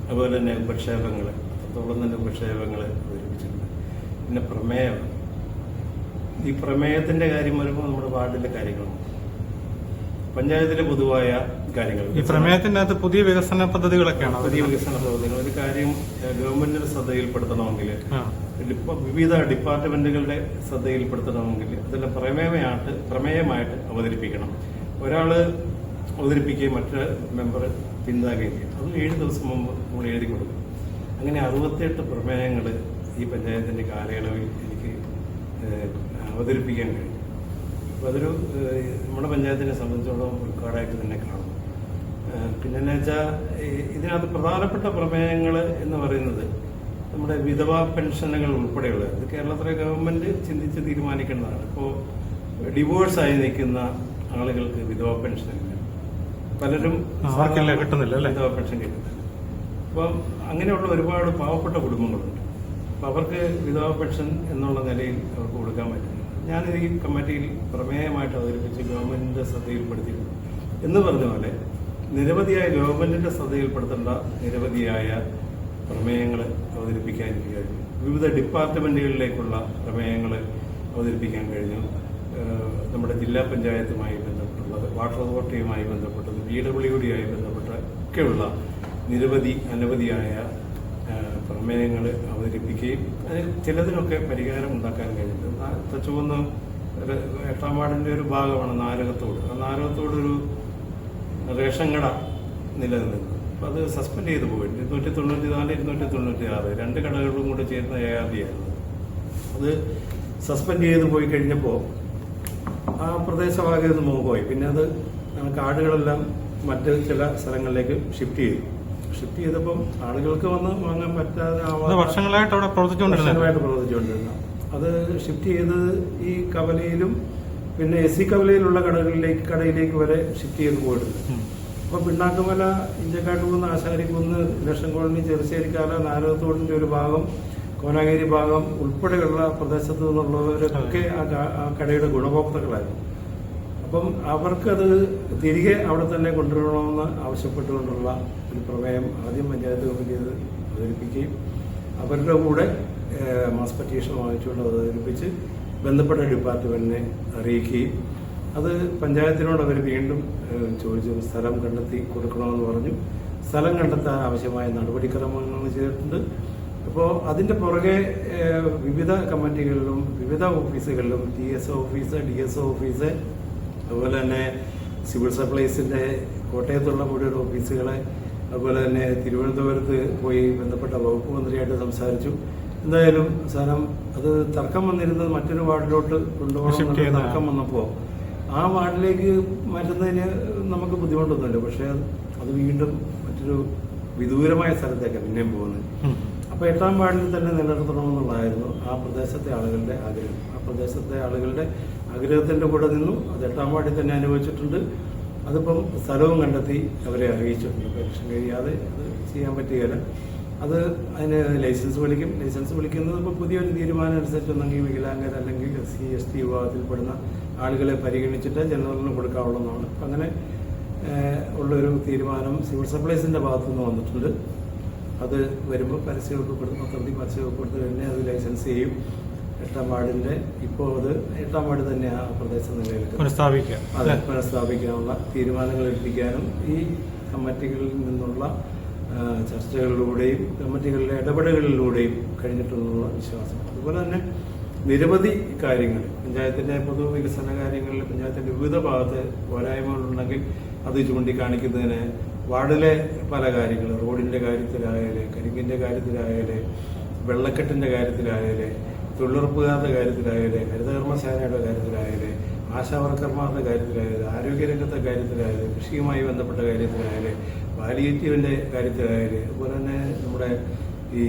അതുപോലെ തന്നെ ഉപക്ഷേപങ്ങൾ, അത്രത്തോളം തന്നെ ഉപക്ഷേപങ്ങൾ അവതരിപ്പിച്ചിട്ടുണ്ട്. പിന്നെ പ്രമേയം, ഈ പ്രമേയത്തിന്റെ കാര്യം വരുമ്പോൾ നമ്മുടെ വാർഡിലെ കാര്യങ്ങളുണ്ട്, പഞ്ചായത്തിലെ പൊതുവായ കാര്യങ്ങൾ. ഈ പ്രമേയത്തിന്റെ അകത്ത് പുതിയ വികസന പദ്ധതികളൊക്കെയാണ്. പുതിയ വികസന പദ്ധതികൾ ഒരു കാര്യം ഗവൺമെന്റിന്റെ ശ്രദ്ധയിൽപ്പെടുത്തണമെങ്കിൽ, വിവിധ ഡിപ്പാർട്ട്മെന്റുകളുടെ ശ്രദ്ധയിൽപ്പെടുത്തണമെങ്കിൽ അതിന്റെ പ്രമേയമായിട്ട് അവതരിപ്പിക്കണം. ഒരാള് അവതരിപ്പിക്കുകയും മറ്റൊരു മെമ്പർ പിന്താങ്ങുകയും ചെയ്യും. അത് 7 ദിവസം മുമ്പ് നമ്മൾ എഴുതി കൊടുക്കും. അങ്ങനെ 68 പ്രമേയങ്ങൾ ഈ പഞ്ചായത്തിന്റെ കാലയളവിൽ എനിക്ക് അവതരിപ്പിക്കാൻ കഴിയും. അപ്പോൾ അതൊരു നമ്മുടെ പഞ്ചായത്തിനെ സംബന്ധിച്ചോളം റെക്കോർഡായിട്ട് തന്നെ കാണും. പിന്നെ എന്ന് വെച്ചാൽ ഇതിനകത്ത് പ്രധാനപ്പെട്ട പ്രമേയങ്ങൾ എന്ന് പറയുന്നത് നമ്മുടെ വിധവാ പെൻഷനുകൾ ഉൾപ്പെടെയുള്ളത്. ഇത് കേരളത്തിലെ ഗവൺമെന്റ് ചിന്തിച്ച് തീരുമാനിക്കേണ്ടതാണ്. ഇപ്പോൾ ഡിവോഴ്സായി നിൽക്കുന്ന ആളുകൾക്ക് വിധവാ പെൻഷൻ ഇല്ല, പലരും കിട്ടുന്നില്ല, വിധവാ പെൻഷൻ കിട്ടുന്നില്ല. അപ്പം അങ്ങനെയുള്ള ഒരുപാട് പാവപ്പെട്ട കുടുംബങ്ങളുണ്ട്. അപ്പം അവർക്ക് വിധവാ പെൻഷൻ എന്നുള്ള നിലയിൽ അവർക്ക് കൊടുക്കാൻ പറ്റില്ല. ഞാനിത് ഈ കമ്മിറ്റിയിൽ പ്രമേയമായിട്ട് അവതരിപ്പിച്ച് ഗവൺമെന്റിന്റെ ശ്രദ്ധയിൽപ്പെടുത്തിയിട്ടുണ്ട്. എന്ന് പറഞ്ഞ പോലെ നിരവധിയായ ഗവൺമെന്റിന്റെ ശ്രദ്ധയിൽപ്പെടുത്തേണ്ട നിരവധിയായ പ്രമേയങ്ങൾ അവതരിപ്പിക്കാൻ എനിക്ക് കഴിഞ്ഞു. വിവിധ ഡിപ്പാർട്ട്മെന്റുകളിലേക്കുള്ള പ്രമേയങ്ങൾ അവതരിപ്പിക്കാൻ കഴിഞ്ഞു. നമ്മുടെ ജില്ലാ പഞ്ചായത്തുമായി ബന്ധപ്പെട്ടുള്ളത്, വാട്ടർ അതോറിറ്റിയുമായി ബന്ധപ്പെട്ടത്, PWDയുമായി ബന്ധപ്പെട്ട ഒക്കെയുള്ള അനവധിയായ പ്രമേയങ്ങൾ അവതരിപ്പിക്കുകയും ചിലതിനൊക്കെ പരിഹാരം ഉണ്ടാക്കാൻ കഴിഞ്ഞിട്ടുണ്ട്. ചുവന്ന് 8ാം വാർഡിന്റെ ഒരു ഭാഗമാണ് നാരകത്തോട്. ആ നാരകത്തോട് ഒരു റേഷൻ കട നിലനിന്നിരുന്നു. അപ്പം അത് സസ്പെൻഡ് ചെയ്ത് പോയിട്ട് 294, 296 2 കടകളിലും കൂടെ ചേർന്ന ഏകാധിയായിരുന്നു. അത് സസ്പെൻഡ് ചെയ്ത് പോയി കഴിഞ്ഞപ്പോൾ ആ പ്രദേശമാകെ ഒന്ന് മോഹമായി. പിന്നെ അത് കാർഡുകളെല്ലാം മറ്റ് ചില സ്ഥലങ്ങളിലേക്ക് ഷിഫ്റ്റ് ചെയ്തപ്പം ആളുകൾക്ക് വന്ന് വാങ്ങാൻ പറ്റാതെ വർഷങ്ങളായിട്ട് അവിടെ പ്രവർത്തിച്ചുകൊണ്ടിരുന്ന അത് ഷിഫ്റ്റ് ചെയ്ത് ഈ കവലയിലും പിന്നെ SC കവലയിലുള്ള കടയിലേക്ക് വരെ ഷിഫ്റ്റ് ചെയ്ത് പോയിട്ടുണ്ട്. അപ്പൊ പിണ്ണാക്കുമല, ഇഞ്ചക്കാട്ടുകുന്ന്, ആശാരിക്കുന്ന്, ഇലക്ഷൻ കോളനി, ചെറുശ്ശേരിക്കാല, നാരകത്തോടിന്റെ ഒരു ഭാഗം, കോനാഗിരി ഭാഗം ഉൾപ്പെടെയുള്ള പ്രദേശത്ത് നിന്നുള്ളവരൊക്കെ ആ കടയുടെ ഗുണഭോക്താക്കളായിരുന്നു. അപ്പം അവർക്കത് തിരികെ അവിടെ തന്നെ കൊണ്ടുവരണമെന്ന് ആവശ്യപ്പെട്ടുകൊണ്ടുള്ള ഒരു പ്രമേയം ആദ്യം പഞ്ചായത്ത് കമ്മിറ്റി അവതരിപ്പിക്കുകയും അവരുടെ കൂടെ മാസ് പെറ്റീഷൻ വാങ്ങിച്ചുകൊണ്ട് അവതരിപ്പിച്ച് ബന്ധപ്പെട്ട ഡിപ്പാർട്ട്മെന്റിനെ അറിയിക്കുകയും അത് പഞ്ചായത്തിനോട് അവർ വീണ്ടും ചോദിച്ചു സ്ഥലം കണ്ടെത്തി കൊടുക്കണമെന്ന് പറഞ്ഞു. സ്ഥലം കണ്ടെത്താൻ ആവശ്യമായ നടപടിക്രമങ്ങൾ ചെയ്തിട്ടുണ്ട്. അപ്പോൾ അതിന്റെ പുറകെ വിവിധ കമ്മിറ്റികളിലും വിവിധ ഓഫീസുകളിലും TSO ഓഫീസ്, DSO ഓഫീസ്, അതുപോലെ തന്നെ സിവിൽ സപ്ലൈസിന്റെ കോട്ടയത്തുള്ള മുഴുവൻ ഓഫീസുകളെ, അതുപോലെ തന്നെ തിരുവനന്തപുരത്ത് പോയി ബന്ധപ്പെട്ട വകുപ്പ് മന്ത്രിയായിട്ട് സംസാരിച്ചു. എന്തായാലും സ്ഥലം അത് തർക്കം വന്നിരുന്നത് മറ്റൊരു വാർഡിലോട്ട് കൊണ്ടുപോകണം തർക്കം വന്നപ്പോൾ ആ വാർഡിലേക്ക് മാറ്റുന്നതിന് നമുക്ക് ബുദ്ധിമുട്ടൊന്നുമില്ല. പക്ഷെ അത് വീണ്ടും മറ്റൊരു വിദൂരമായ സ്ഥലത്തേക്കാണ് പിന്നെയും പോകുന്നത്. അപ്പൊ 8ാം വാർഡിൽ തന്നെ നിലനിർത്തണമെന്നുള്ളതായിരുന്നു ആ പ്രദേശത്തെ ആളുകളുടെ ആഗ്രഹം. ആ പ്രദേശത്തെ ആളുകളുടെ ആഗ്രഹത്തിന്റെ കൂടെ നിന്നു. അത് 8ാം വാർഡിൽ തന്നെ അനുഭവിച്ചിട്ടുണ്ട്. അതിപ്പം സ്ഥലവും കണ്ടെത്തി അവരെ അറിയിച്ചിട്ടുണ്ട്. പെൻഷൻ കഴിയാതെ അത് ചെയ്യാൻ പറ്റുകയില്ല. അത് അതിന് ലൈസൻസ് വിളിക്കുന്നത് ഇപ്പോൾ പുതിയൊരു തീരുമാനം അനുസരിച്ചൊന്നെങ്കിൽ വികലാംഗർ അല്ലെങ്കിൽ SC ST വിഭാഗത്തിൽപ്പെടുന്ന ആളുകളെ പരിഗണിച്ചിട്ട് ജനറലിന് കൊടുക്കാവുള്ളതാണ്. അപ്പം അങ്ങനെ ഉള്ളൊരു തീരുമാനം സിവിൽ സപ്ലൈസിന്റെ ഭാഗത്തുനിന്ന് വന്നിട്ടുണ്ട്. അത് വരുമ്പോൾ പത്രത്തിൽ പരസ്യമൊക്കെ കൊടുത്ത് തന്നെ അത് ലൈസൻസ് ചെയ്യും. 8ാം വാർഡിന്റെ ഇപ്പോൾ അത് 8ാം വാർഡ് തന്നെ ആ പ്രദേശം നിലയിൽ പുനഃസ്ഥാപിക്കാനുള്ള തീരുമാനങ്ങൾ എടുപ്പിക്കാനും ഈ കമ്മിറ്റികളിൽ നിന്നുള്ള ചർച്ചകളിലൂടെയും കമ്മിറ്റികളുടെ ഇടപെടലുകളിലൂടെയും കഴിഞ്ഞിട്ടുള്ള വിശ്വാസം. അതുപോലെ തന്നെ നിരവധി കാര്യങ്ങൾ പഞ്ചായത്തിന്റെ പൊതുവികസന കാര്യങ്ങളിൽ പഞ്ചായത്തിന്റെ വിവിധ ഭാഗത്ത് പോരായ്മകളുണ്ടെങ്കിൽ അത് ചൂണ്ടിക്കാണിക്കുന്നതിന് വാർഡിലെ പല കാര്യങ്ങൾ, റോഡിന്റെ കാര്യത്തിലായാലും കരിങ്ങിന്റെ കാര്യത്തിലായാലും വെള്ളക്കെട്ടിന്റെ കാര്യത്തിലായാലും തൊഴിലുറപ്പുകാരുടെ കാര്യത്തിലായാലും ഹരിതകർമ്മസേനയുടെ കാര്യത്തിലായാലും ആശാവർക്കർമാരുടെ കാര്യത്തിലായാലും ആരോഗ്യരംഗത്തെ കാര്യത്തിലായാലും കൃഷിയുമായി ബന്ധപ്പെട്ട കാര്യത്തിലായാലും പാലിയേറ്റീവിന്റെ കാര്യത്തിലായാലും അതുപോലെ തന്നെ നമ്മുടെ ഈ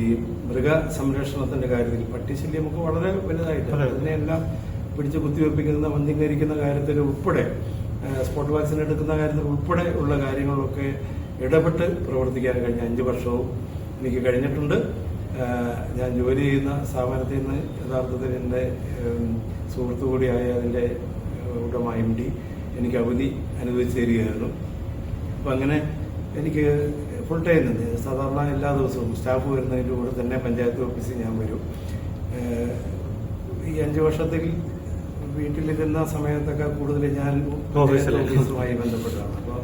മൃഗ സംരക്ഷണത്തിന്റെ കാര്യത്തിൽ പട്ടിശല്യമൊക്കെ വളരെ വലുതായിട്ട് അതിനെല്ലാം പിടിച്ച് കുത്തിവെപ്പിക്കുന്ന വന്ധീകരിക്കുന്ന കാര്യത്തിൽ ഉൾപ്പെടെ സ്പോട്ട് വാക്സിൻ എടുക്കുന്ന കാര്യത്തിൽ ഉൾപ്പെടെ ഉള്ള കാര്യങ്ങളൊക്കെ ഇടപെട്ട് പ്രവർത്തിക്കാൻ കഴിഞ്ഞ 5 വർഷവും എനിക്ക് കഴിഞ്ഞിട്ടുണ്ട്. ഞാൻ ജോലി ചെയ്യുന്ന സ്ഥാപനത്തിൽ നിന്ന് യഥാർത്ഥത്തിൽ എൻ്റെ സുഹൃത്തു കൂടിയായ അതിൻ്റെ ഉടമ MD എനിക്ക് അവധി അനുവദിച്ചു തരികയായിരുന്നു. അപ്പം അങ്ങനെ എനിക്ക് ഫുൾ ടൈം തന്നെ സാധാരണ എല്ലാ ദിവസവും സ്റ്റാഫ് വരുന്നതിൻ്റെ കൂടെ തന്നെ പഞ്ചായത്ത് ഓഫീസിൽ ഞാൻ വരും. ഈ 5 വർഷത്തിൽ വീട്ടിലിരുന്ന സമയത്തൊക്കെ കൂടുതൽ ഞാൻ ഓഫീസുമായി ബന്ധപ്പെട്ടാണ്. അപ്പോൾ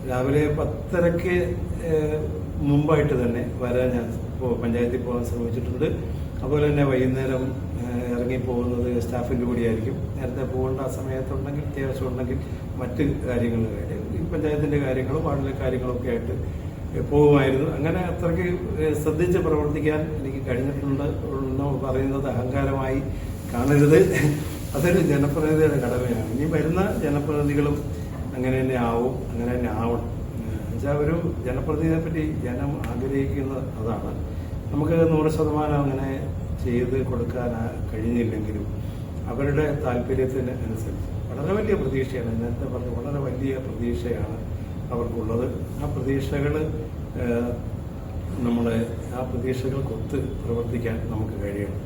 രാവിലെ 10:30 മുമ്പായിട്ട് തന്നെ വരാൻ ഞാൻ പഞ്ചായത്തിൽ പോകാൻ ശ്രമിച്ചിട്ടുണ്ട്. അതുപോലെ തന്നെ വൈകുന്നേരം ഇറങ്ങിപ്പോകുന്നത് സ്റ്റാഫിൻ്റെ കൂടിയായിരിക്കും. നേരത്തെ പോകേണ്ട സമയത്തുണ്ടെങ്കിൽ അത്യാവശ്യം ഉണ്ടെങ്കിൽ മറ്റ് കാര്യങ്ങൾ ഈ പഞ്ചായത്തിൻ്റെ കാര്യങ്ങളും വാർഡിലെ കാര്യങ്ങളൊക്കെ ആയിട്ട് പോകുമായിരുന്നു. അങ്ങനെ അത്രയ്ക്ക് ശ്രദ്ധിച്ച് പ്രവർത്തിക്കാൻ എനിക്ക് കഴിഞ്ഞിട്ടുണ്ട് എന്ന് പറയുന്നത് അഹങ്കാരമായി കാണരുത്. അതൊരു ജനപ്രതിനിധിയുടെ കടമയാണ്. ഇനി വരുന്ന ജനപ്രതിനിധികളും അങ്ങനെ തന്നെ ആവും, അങ്ങനെ തന്നെ ആവണം. എന്നുവെച്ചാൽ ഒരു ജനപ്രതിനിധിയെ പറ്റി ജനം ആഗ്രഹിക്കുന്നത് അതാണ്. നമുക്ക് 100% അങ്ങനെ ചെയ്ത് കൊടുക്കാൻ കഴിഞ്ഞില്ലെങ്കിലും അവരുടെ താല്പര്യത്തിന് അനുസരിച്ച് വളരെ വലിയ പ്രതീക്ഷയാണ്, നേരത്തെ പറഞ്ഞ വളരെ വലിയ പ്രതീക്ഷയാണ് അവർക്കുള്ളത്. ആ പ്രതീക്ഷകൾ ആ പ്രതീക്ഷകൾക്കൊത്ത് പ്രവർത്തിക്കാൻ നമുക്ക് കഴിയണം.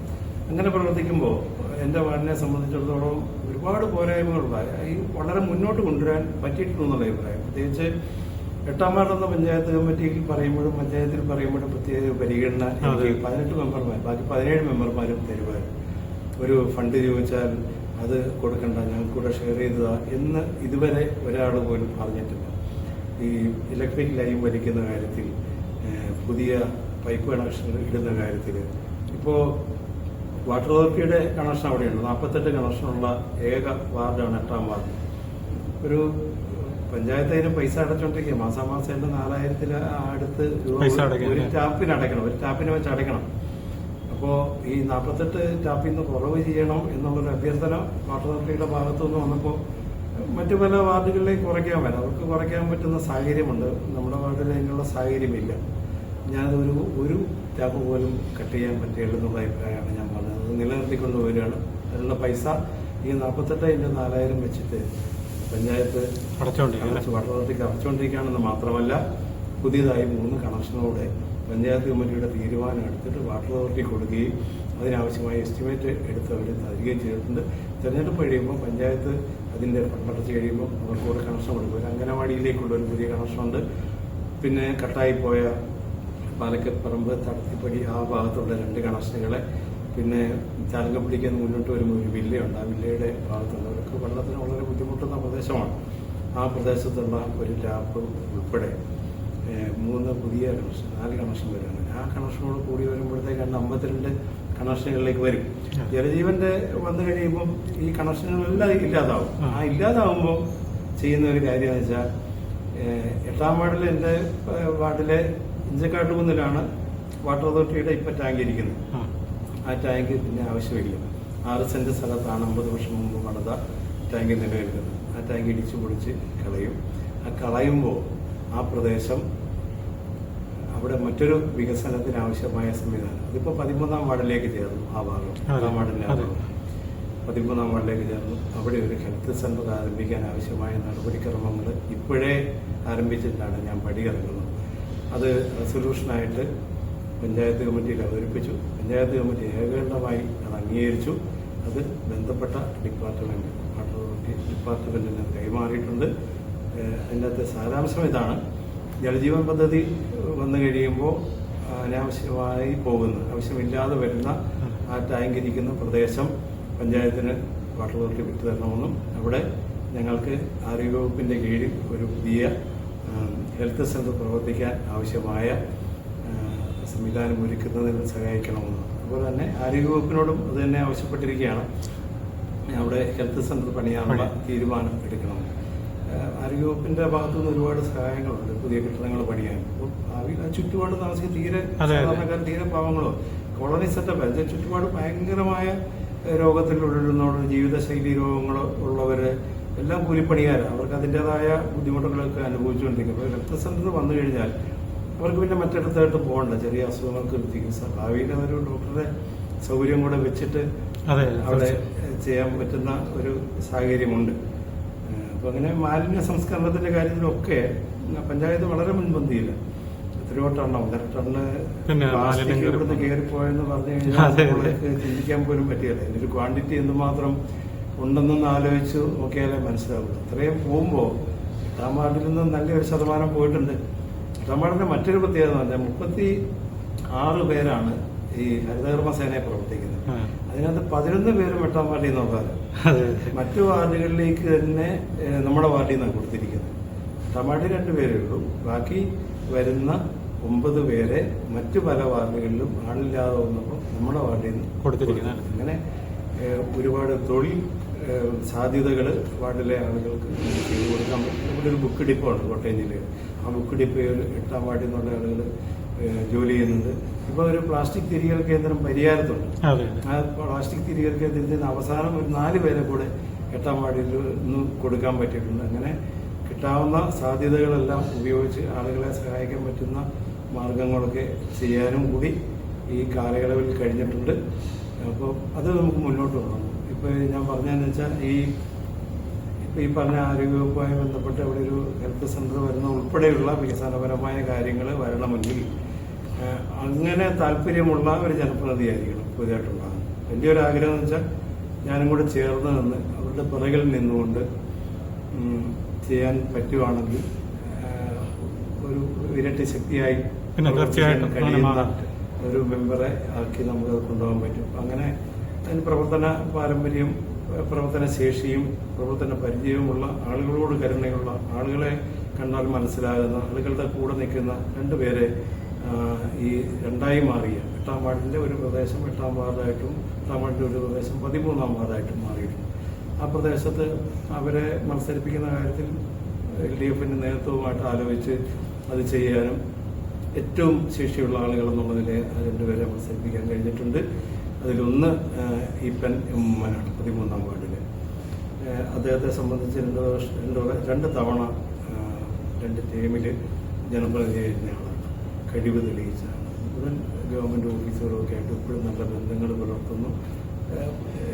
അങ്ങനെ പ്രവർത്തിക്കുമ്പോൾ എൻ്റെ വാർഡിനെ സംബന്ധിച്ചിടത്തോളം ഒരുപാട് പോരായ്മകളുണ്ടായി. ഈ വളരെ മുന്നോട്ട് കൊണ്ടുവരാൻ പറ്റിയിട്ടുണ്ടെന്നുള്ള അഭിപ്രായം. പ്രത്യേകിച്ച് 8ാം വാർഡ് എന്ന പഞ്ചായത്ത് കമ്മിറ്റിയിൽ പറയുമ്പോഴും പഞ്ചായത്തിൽ പറയുമ്പോഴും പ്രത്യേക പരിഗണന 18 മെമ്പർമാർ, ബാക്കി 17 മെമ്പർമാരും തരുമായിരുന്നു. ഒരു ഫണ്ട് ചോദിച്ചാൽ അത് കൊടുക്കണ്ട, ഞങ്ങൾക്കൂടെ ഷെയർ ചെയ്തതാ എന്ന് ഇതുവരെ ഒരാൾ പോലും പറഞ്ഞിട്ടില്ല. ഈ ഇലക്ട്രിക് ലൈൻ വലിക്കുന്ന കാര്യത്തിൽ, പുതിയ പൈപ്പ് കണക്ഷൻ ഇടുന്ന കാര്യത്തിൽ ഇപ്പോൾ വാട്ടർ അതോറിറ്റിയുടെ കണക്ഷൻ അവിടെയുണ്ട്. 48 കണക്ഷനുള്ള ഏക വാർഡാണ് 8ാം വാർഡ്. ഒരു പഞ്ചായത്ത് അതിന് പൈസ അടച്ചോണ്ടിരിക്കുക. മാസാമാസം 4000 അടുത്ത് ഒരു ടാപ്പിന് അടയ്ക്കണം, ഒരു ടാപ്പിന് വെച്ച് അടയ്ക്കണം. അപ്പോൾ ഈ 48 ടാപ്പിൽ നിന്ന് കുറവ് ചെയ്യണം എന്നുള്ളൊരു അഭ്യർത്ഥന വാട്ടർ അതോറിറ്റിയുടെ ഭാഗത്തുനിന്ന് വന്നപ്പോൾ മറ്റു പല വാർഡുകളിലേക്ക് കുറയ്ക്കാൻ പറ്റും. അവർക്ക് കുറയ്ക്കാൻ പറ്റുന്ന സാഹചര്യമുണ്ട്. നമ്മുടെ വാർഡിൽ അതിനുള്ള സാഹചര്യമില്ല. ഞാനതൊരു ഒരു ടാപ്പ് പോലും കട്ട് ചെയ്യാൻ പറ്റുകയുള്ളൂ അഭിപ്രായമാണ് ഞാൻ പറഞ്ഞത്. അത് നിലനിർത്തിക്കൊണ്ട് വരികയാണ്. അതിനുള്ള പൈസ ഈ 48 × 4000 വെച്ചിട്ട് പഞ്ചായത്ത് വാട്ടർ അതോറിറ്റിക്ക് അടച്ചുകൊണ്ടിരിക്കുകയാണെന്ന് മാത്രമല്ല, പുതിയതായി 3 കണക്ഷനോടെ പഞ്ചായത്ത് കമ്മിറ്റിയുടെ തീരുമാനം എടുത്തിട്ട് വാട്ടർ അതോറിറ്റി കൊടുക്കുകയും അതിനാവശ്യമായ എസ്റ്റിമേറ്റ് എടുത്ത് അവർ തരികയും ചെയ്തിട്ടുണ്ട്. തെരഞ്ഞെടുപ്പ് കഴിയുമ്പോൾ പഞ്ചായത്ത് അതിൻ്റെ ഫണ്ടടച്ച് കഴിയുമ്പോൾ അവർക്കൂടെ കണക്ഷൻ കൊടുക്കും. അംഗനവാടിയിലേക്കുള്ള ഒരു പുതിയ കണക്ഷനുണ്ട്. പിന്നെ കട്ടായിപ്പോയ പാലക്കപ്പറമ്പ്, തടത്തിപ്പടി ആ ഭാഗത്തുള്ള 2 കണക്ഷനുകളെ, പിന്നെ ചാലങ്കപ്പടിക്ക് മുന്നോട്ട് വരുമ്പോൾ ഒരു വില്ലയുണ്ട്. ആ വില്ലയുടെ ഭാഗത്തുള്ളവർക്ക് വെള്ളത്തിന് വളരെ ബുദ്ധിമുട്ടുന്ന പ്രദേശമാണ്. ആ പ്രദേശത്തുള്ള ഒരു ടാപ്പ് ഉൾപ്പെടെ 3 പുതിയ കണക്ഷൻ, 4 കണക്ഷൻ വരുന്നുണ്ട്. ആ കണക്ഷനോട് കൂടി വരുമ്പോഴത്തേക്ക് 52 കണക്ഷനുകളിലേക്ക് വരും. ജലജീവന്റെ വന്നു കഴിയുമ്പം ഈ കണക്ഷനുകളെല്ലാം ഇല്ലാതാവും. ആ ഇല്ലാതാവുമ്പോൾ ചെയ്യുന്ന ഒരു കാര്യം എന്ന് വെച്ചാൽ 8ാം വാർഡിൽ എൻ്റെ വാർഡിലെ ഇഞ്ചക്കാട്ടുകുന്നിലാണ് വാട്ടർ അതോറിറ്റിയുടെ ഇപ്പം ടാങ്ക് ഇരിക്കുന്നത്. ആ ടാങ്ക് പിന്നെ ആവശ്യമില്ല. 6 സെന്റ് സ്ഥലത്താണ് 50 വർഷം മുമ്പ് പണിത ടാങ്ക് നിലനിൽക്കുന്നത്. ആ ടാങ്ക് ഇടിച്ചു പൊളിച്ച് കളയും. ആ കളയുമ്പോൾ ആ പ്രദേശം അവിടെ മറ്റൊരു വികസനത്തിന് ആവശ്യമായ സംവിധാനം അതിപ്പോൾ 13ാം വാർഡിലേക്ക് ചേർന്നു. ആ ഭാഗം 8ാം വാർഡിൻ്റെ ആ ഭാഗം 13ാം വാർഡിലേക്ക് ചേർന്നു. അവിടെ ഒരു ഹെൽത്ത് സെന്റർ ആരംഭിക്കാൻ ആവശ്യമായ നടപടിക്രമങ്ങൾ ഇപ്പോഴേ ആരംഭിച്ചിട്ടാണ് ഞാൻ പടിയിറങ്ങുന്നത്. അത് റെസൊല്യൂഷനായിട്ട് പഞ്ചായത്ത് കമ്മിറ്റിയിൽ അവതരിപ്പിച്ചു. പഞ്ചായത്ത് കമ്മിറ്റി ഏകകണ്ഠമായി അത് അംഗീകരിച്ചു. അത് ബന്ധപ്പെട്ട ഡിപ്പാർട്ട്മെന്റ് വാട്ടർ അതോറിറ്റി ഡിപ്പാർട്ട്മെന്റിന് കൈമാറിയിട്ടുണ്ട്. അതിൻ്റെ സാരാംശം ഇതാണ്: ജലജീവൻ പദ്ധതി വന്നു കഴിയുമ്പോൾ അനാവശ്യമായി പോകുന്ന, ആവശ്യമില്ലാതെ വരുന്ന ആ ടാങ്ക് ഇരിക്കുന്ന പ്രദേശം പഞ്ചായത്തിന് വാട്ടർ അതോറിറ്റി വിട്ടു തരണമെന്നും അവിടെ ഞങ്ങൾക്ക് ആരോഗ്യവകുപ്പിൻ്റെ കീഴിൽ ഒരു പുതിയ ഹെൽത്ത് സെന്റർ പ്രവർത്തിക്കാൻ ആവശ്യമായ സംവിധാനം ഒരുക്കുന്നതിന് സഹായിക്കണമെന്നും അതുപോലെ തന്നെ ആരോഗ്യവകുപ്പിനോടും അത് തന്നെ ആവശ്യപ്പെട്ടിരിക്കുകയാണ്. അവിടെ ഹെൽത്ത് സെന്റർ പണിയാനുള്ള തീരുമാനം എടുക്കണം. ആരോഗ്യവകുപ്പിന്റെ ഭാഗത്തുനിന്ന് ഒരുപാട് സഹായങ്ങളുണ്ട് പുതിയ കെട്ടിടങ്ങൾ പണിയാൻ. അപ്പോൾ ചുറ്റുപാട് താമസിക്കുന്ന തീരെ സാധാരണക്കാർ, തീരെ പാവങ്ങളോ കോളനി സെറ്റപ്പ് അതിന്റെ ചുറ്റുപാട് ഭയങ്കരമായ രോഗത്തിൽ ഉഴലുന്നവർ, ജീവിതശൈലി രോഗങ്ങളോ ഉള്ളവര് എല്ലാം കൂലിപ്പണിക്കാരാണ്. അവർക്ക് അതിൻ്റെതായ ബുദ്ധിമുട്ടുകളൊക്കെ അനുഭവിച്ചുകൊണ്ടിരിക്കും. അപ്പോൾ ഹെൽത്ത് സെന്റർ വന്നു കഴിഞ്ഞാൽ അവർക്ക് പിന്നെ മറ്റിടത്തായിട്ട് പോകണ്ട. ചെറിയ അസുഖങ്ങൾക്ക് ചികിത്സ ഭാവിയിൽ ഒരു ഡോക്ടറുടെ സൗകര്യം കൂടെ വെച്ചിട്ട് അവിടെ ചെയ്യാൻ പറ്റുന്ന ഒരു സാഹചര്യമുണ്ട്. അപ്പൊ അങ്ങനെ മാലിന്യ സംസ്കരണത്തിന്റെ കാര്യത്തിലൊക്കെ പഞ്ചായത്ത് വളരെ മുൻപന്തിയില്ല. എത്രയോ ടണ്ണ്, 1.5 ടണ്ണ് പ്ലാസ്റ്റിക് ഇവിടുന്ന് കയറിപ്പോയെന്ന് പറഞ്ഞു കഴിഞ്ഞാൽ ചിന്തിക്കാൻ പോലും പറ്റിയല്ല. ഇതിന്റെ ഒരു ക്വാണ്ടിറ്റി എന്തുമാത്രം ഉണ്ടെന്നൊന്ന് ആലോചിച്ച് നോക്കിയാലേ മനസ്സിലാവും. അത്രയും പോകുമ്പോൾ 8ാം വാർഡിൽ നിന്ന് നല്ലൊരു ശതമാനം പോയിട്ടുണ്ട്. 8ാം വാർഡിന്റെ മറ്റൊരു പ്രത്യേകത എന്ന് പറഞ്ഞാൽ 36 പേരാണ് ഈ ഹരിതകർമ്മസേനയെ പ്രവർത്തിക്കുന്നത്. അതിനകത്ത് 11 പേരും 8ാം വാർഡിൽ നിന്നുള്ളവരാണ്. മറ്റു വാർഡുകളിലേക്ക് തന്നെ നമ്മുടെ വാർഡിൽ നിന്നാണ് കൊടുത്തിരിക്കുന്നത്. 8ാം വാർഡിൽ 2 പേരേ ഉള്ളൂ. ബാക്കി വരുന്ന 9 പേരെ മറ്റു പല വാർഡുകളിലും ആളില്ലാതെ വന്നപ്പോൾ നമ്മുടെ വാർഡിൽ നിന്ന് കൊടുത്തിരിക്കുന്നത്. അങ്ങനെ ഒരുപാട് തൊഴിൽ സാധ്യതകൾ വാർഡിലെ ആളുകൾക്ക് ചെയ്തു കൊടുക്കാൻ പറ്റും. ഇവിടെ ഒരു ബുക്ക് ഡിപ്പോണ്ട് കോട്ടയം ജില്ലയിൽ. ആ ബുക്ക് ഡിപ്പോയിൽ 8ാം വാർഡിൽ നിന്നുള്ള ആളുകൾ ജോലി ചെയ്യുന്നുണ്ട്. ഇപ്പോൾ ഒരു പ്ലാസ്റ്റിക് തിരികൽ കേന്ദ്രം പരിഹാരത്തുണ്ട്. ആ പ്ലാസ്റ്റിക് തിരികൽ കേന്ദ്രത്തിൽ നിന്ന് അവസാനം ഒരു 4 പേരെ കൂടെ 8ാം വാർഡിൽ നിന്ന് കൊടുക്കാൻ പറ്റിയിട്ടുണ്ട്. അങ്ങനെ കിട്ടാവുന്ന സാധ്യതകളെല്ലാം ഉപയോഗിച്ച് ആളുകളെ സഹായിക്കാൻ പറ്റുന്ന മാർഗങ്ങളൊക്കെ ചെയ്യാനും കൂടി ഈ കാലയളവിൽ കഴിഞ്ഞിട്ടുണ്ട്. അപ്പോൾ അത് നമുക്ക് മുന്നോട്ട് പോകണം. ഇപ്പോൾ ഞാൻ പറഞ്ഞതെന്ന് വെച്ചാൽ ഈ പറഞ്ഞ ആരോഗ്യവകുപ്പുമായി ബന്ധപ്പെട്ട് അവിടെ ഒരു ഹെൽത്ത് സെന്റർ വരുന്ന ഉൾപ്പെടെയുള്ള വികസനപരമായ കാര്യങ്ങൾ വരണമെങ്കിൽ അങ്ങനെ താല്പര്യമുള്ള ഒരു ജനപ്രതിനിധിയായിരിക്കണം പുതിയതായിട്ടുള്ളത്. എൻ്റെ ഒരു ആഗ്രഹം എന്ന് വെച്ചാൽ ഞാനും കൂടെ ചേർന്ന് നിന്ന് അവരുടെ പിറകിൽ നിന്നുകൊണ്ട് ചെയ്യാൻ പറ്റുവാണെങ്കിൽ ഒരു ഇരട്ടി ശക്തിയായി കഴിയുന്ന ഒരു മെമ്പറെ ആക്കി നമുക്ക് കൊണ്ടുപോകാൻ പറ്റും. അങ്ങനെ അതിന് പ്രവർത്തന പാരമ്പര്യം, പ്രവർത്തന ശേഷിയും പ്രവർത്തന പരിചയവുമുള്ള, ആളുകളോട് കരുണയുള്ള, ആളുകളെ കണ്ടാൽ മനസ്സിലാകുന്ന, ആളുകളുടെ കൂടെ നിൽക്കുന്ന 2 പേരെ ഈ 2ആയി മാറിയ 8ാം വാർഡിന്റെ ഒരു പ്രദേശം 8ാം വാർഡായിട്ടും 8ാം വാർഡിന്റെ ഒരു പ്രദേശം 13ാം വാർഡായിട്ടും മാറിയിട്ടുണ്ട്. ആ പ്രദേശത്ത് അവരെ മത്സരിപ്പിക്കുന്ന കാര്യത്തിൽ LDFന്റെ നേതൃത്വവുമായിട്ട് ആലോചിച്ച് അത് ചെയ്യാനും ഏറ്റവും ശേഷിയുള്ള ആളുകൾ എന്നുള്ളതിലെ 2 പേരെ മത്സരിപ്പിക്കാൻ കഴിഞ്ഞിട്ടുണ്ട്. അതിലൊന്ന് ഈപ്പൻ ഉമ്മനാണ് 13ാം വാർഡില്. അദ്ദേഹത്തെ സംബന്ധിച്ച് 2 തവണ 2 ടീമില് ജനപ്രതിനിധിയായിരുന്ന ആളാണ്, കഴിവ് തെളിയിച്ചാണ്. മുഴുവൻ ഗവൺമെന്റ് ഓഫീസുകളൊക്കെ ആയിട്ട് ഇപ്പോഴും നല്ല ബന്ധങ്ങൾ പുലർത്തുന്നു.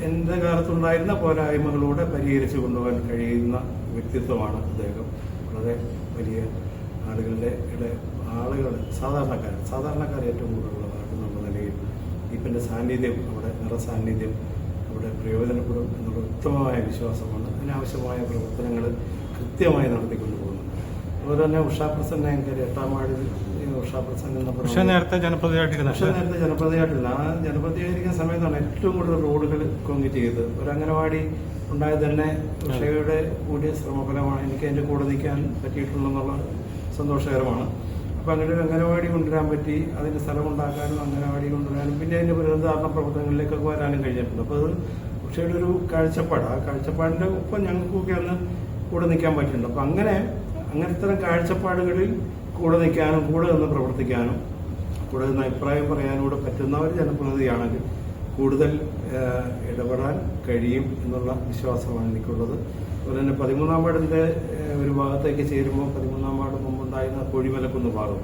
എൻ്റെ കാലത്തുണ്ടായിരുന്ന പോരായ്മകളൂടെ പരിഹരിച്ചു കൊണ്ടുപോകാൻ കഴിയുന്ന വ്യക്തിത്വമാണ് അദ്ദേഹം. വളരെ വലിയ സാധാരണക്കാർ ഏറ്റവും കൂടുതലുള്ളതാണെന്നുള്ള നിലയിൽ ഈപ്പൻ്റെ സാന്നിധ്യം, അവിടെ നിറസാന്നിധ്യം അവിടെ പ്രയോജനപ്പെടും എന്നുള്ള ഉത്തമമായ വിശ്വാസമാണ്. അതിനാവശ്യമായ പ്രവർത്തനങ്ങൾ കൃത്യമായി നടത്തിക്കൊണ്ടു പോകുന്നുണ്ട്. അതുപോലെ തന്നെ ഉഷാ പ്രസന്ന എനിക്ക് 8ാം വാർഡിൽ ഉഷാ പ്രസന്ന നേരത്തെ ജനപ്രതിയായിട്ടില്ല. ആ ജനപ്രതിയായിരിക്കുന്ന സമയത്താണ് ഏറ്റവും കൂടുതൽ റോഡുകൾ കോൺക്രീറ്റ് ചെയ്തത്. ഒരു അംഗനവാടി ഉണ്ടായത് തന്നെ ഉഷയുടെ കൂടിയ ശ്രമഫലമാണ്. എനിക്ക് അതിൻ്റെ കൂടെ നിൽക്കാൻ പറ്റിയിട്ടുണ്ടെന്നുള്ള സന്തോഷകരമാണ്. അപ്പം അങ്ങനെ ഒരു അംഗനവാടി കൊണ്ടുവരാൻ പറ്റി. അതിന് സ്ഥലമുണ്ടാക്കാനും അംഗനവാടി കൊണ്ടുവരാനും പിന്നെ അതിൻ്റെ പുനരുദ്ധാരണ പ്രവർത്തനങ്ങളിലേക്കൊക്കെ വരാനും കഴിഞ്ഞിട്ടുണ്ട്. അപ്പോൾ അത് ഉഷയുടെ ഒരു കാഴ്ചപ്പാട്, ആ കാഴ്ചപ്പാടിൻ്റെ ഒപ്പം ഞങ്ങൾക്കൊക്കെ അന്ന് കൂടെ നിൽക്കാൻ പറ്റിയിട്ടുണ്ട്. അപ്പം അങ്ങനത്തെ കാഴ്ചപ്പാടുകളിൽ കൂടെ നിൽക്കാനും കൂടെ നിന്ന് പ്രവർത്തിക്കാനും കൂടെ നിന്ന് അഭിപ്രായം പറയാനും കൂടെ പറ്റുന്ന ഒരു ജനപ്രതിനിധിയാണെങ്കിൽ കൂടുതൽ ഇടപെടാൻ കഴിയും എന്നുള്ള വിശ്വാസമാണ് എനിക്കുള്ളത്. അതുപോലെ തന്നെ 13ാം വാർഡിൻ്റെ ഒരു ഭാഗത്തേക്ക് ചേരുമ്പോൾ 13ാം വാർഡ് മുമ്പുണ്ടായിരുന്ന കോഴിമലക്കുന്ന് ഭാഗം,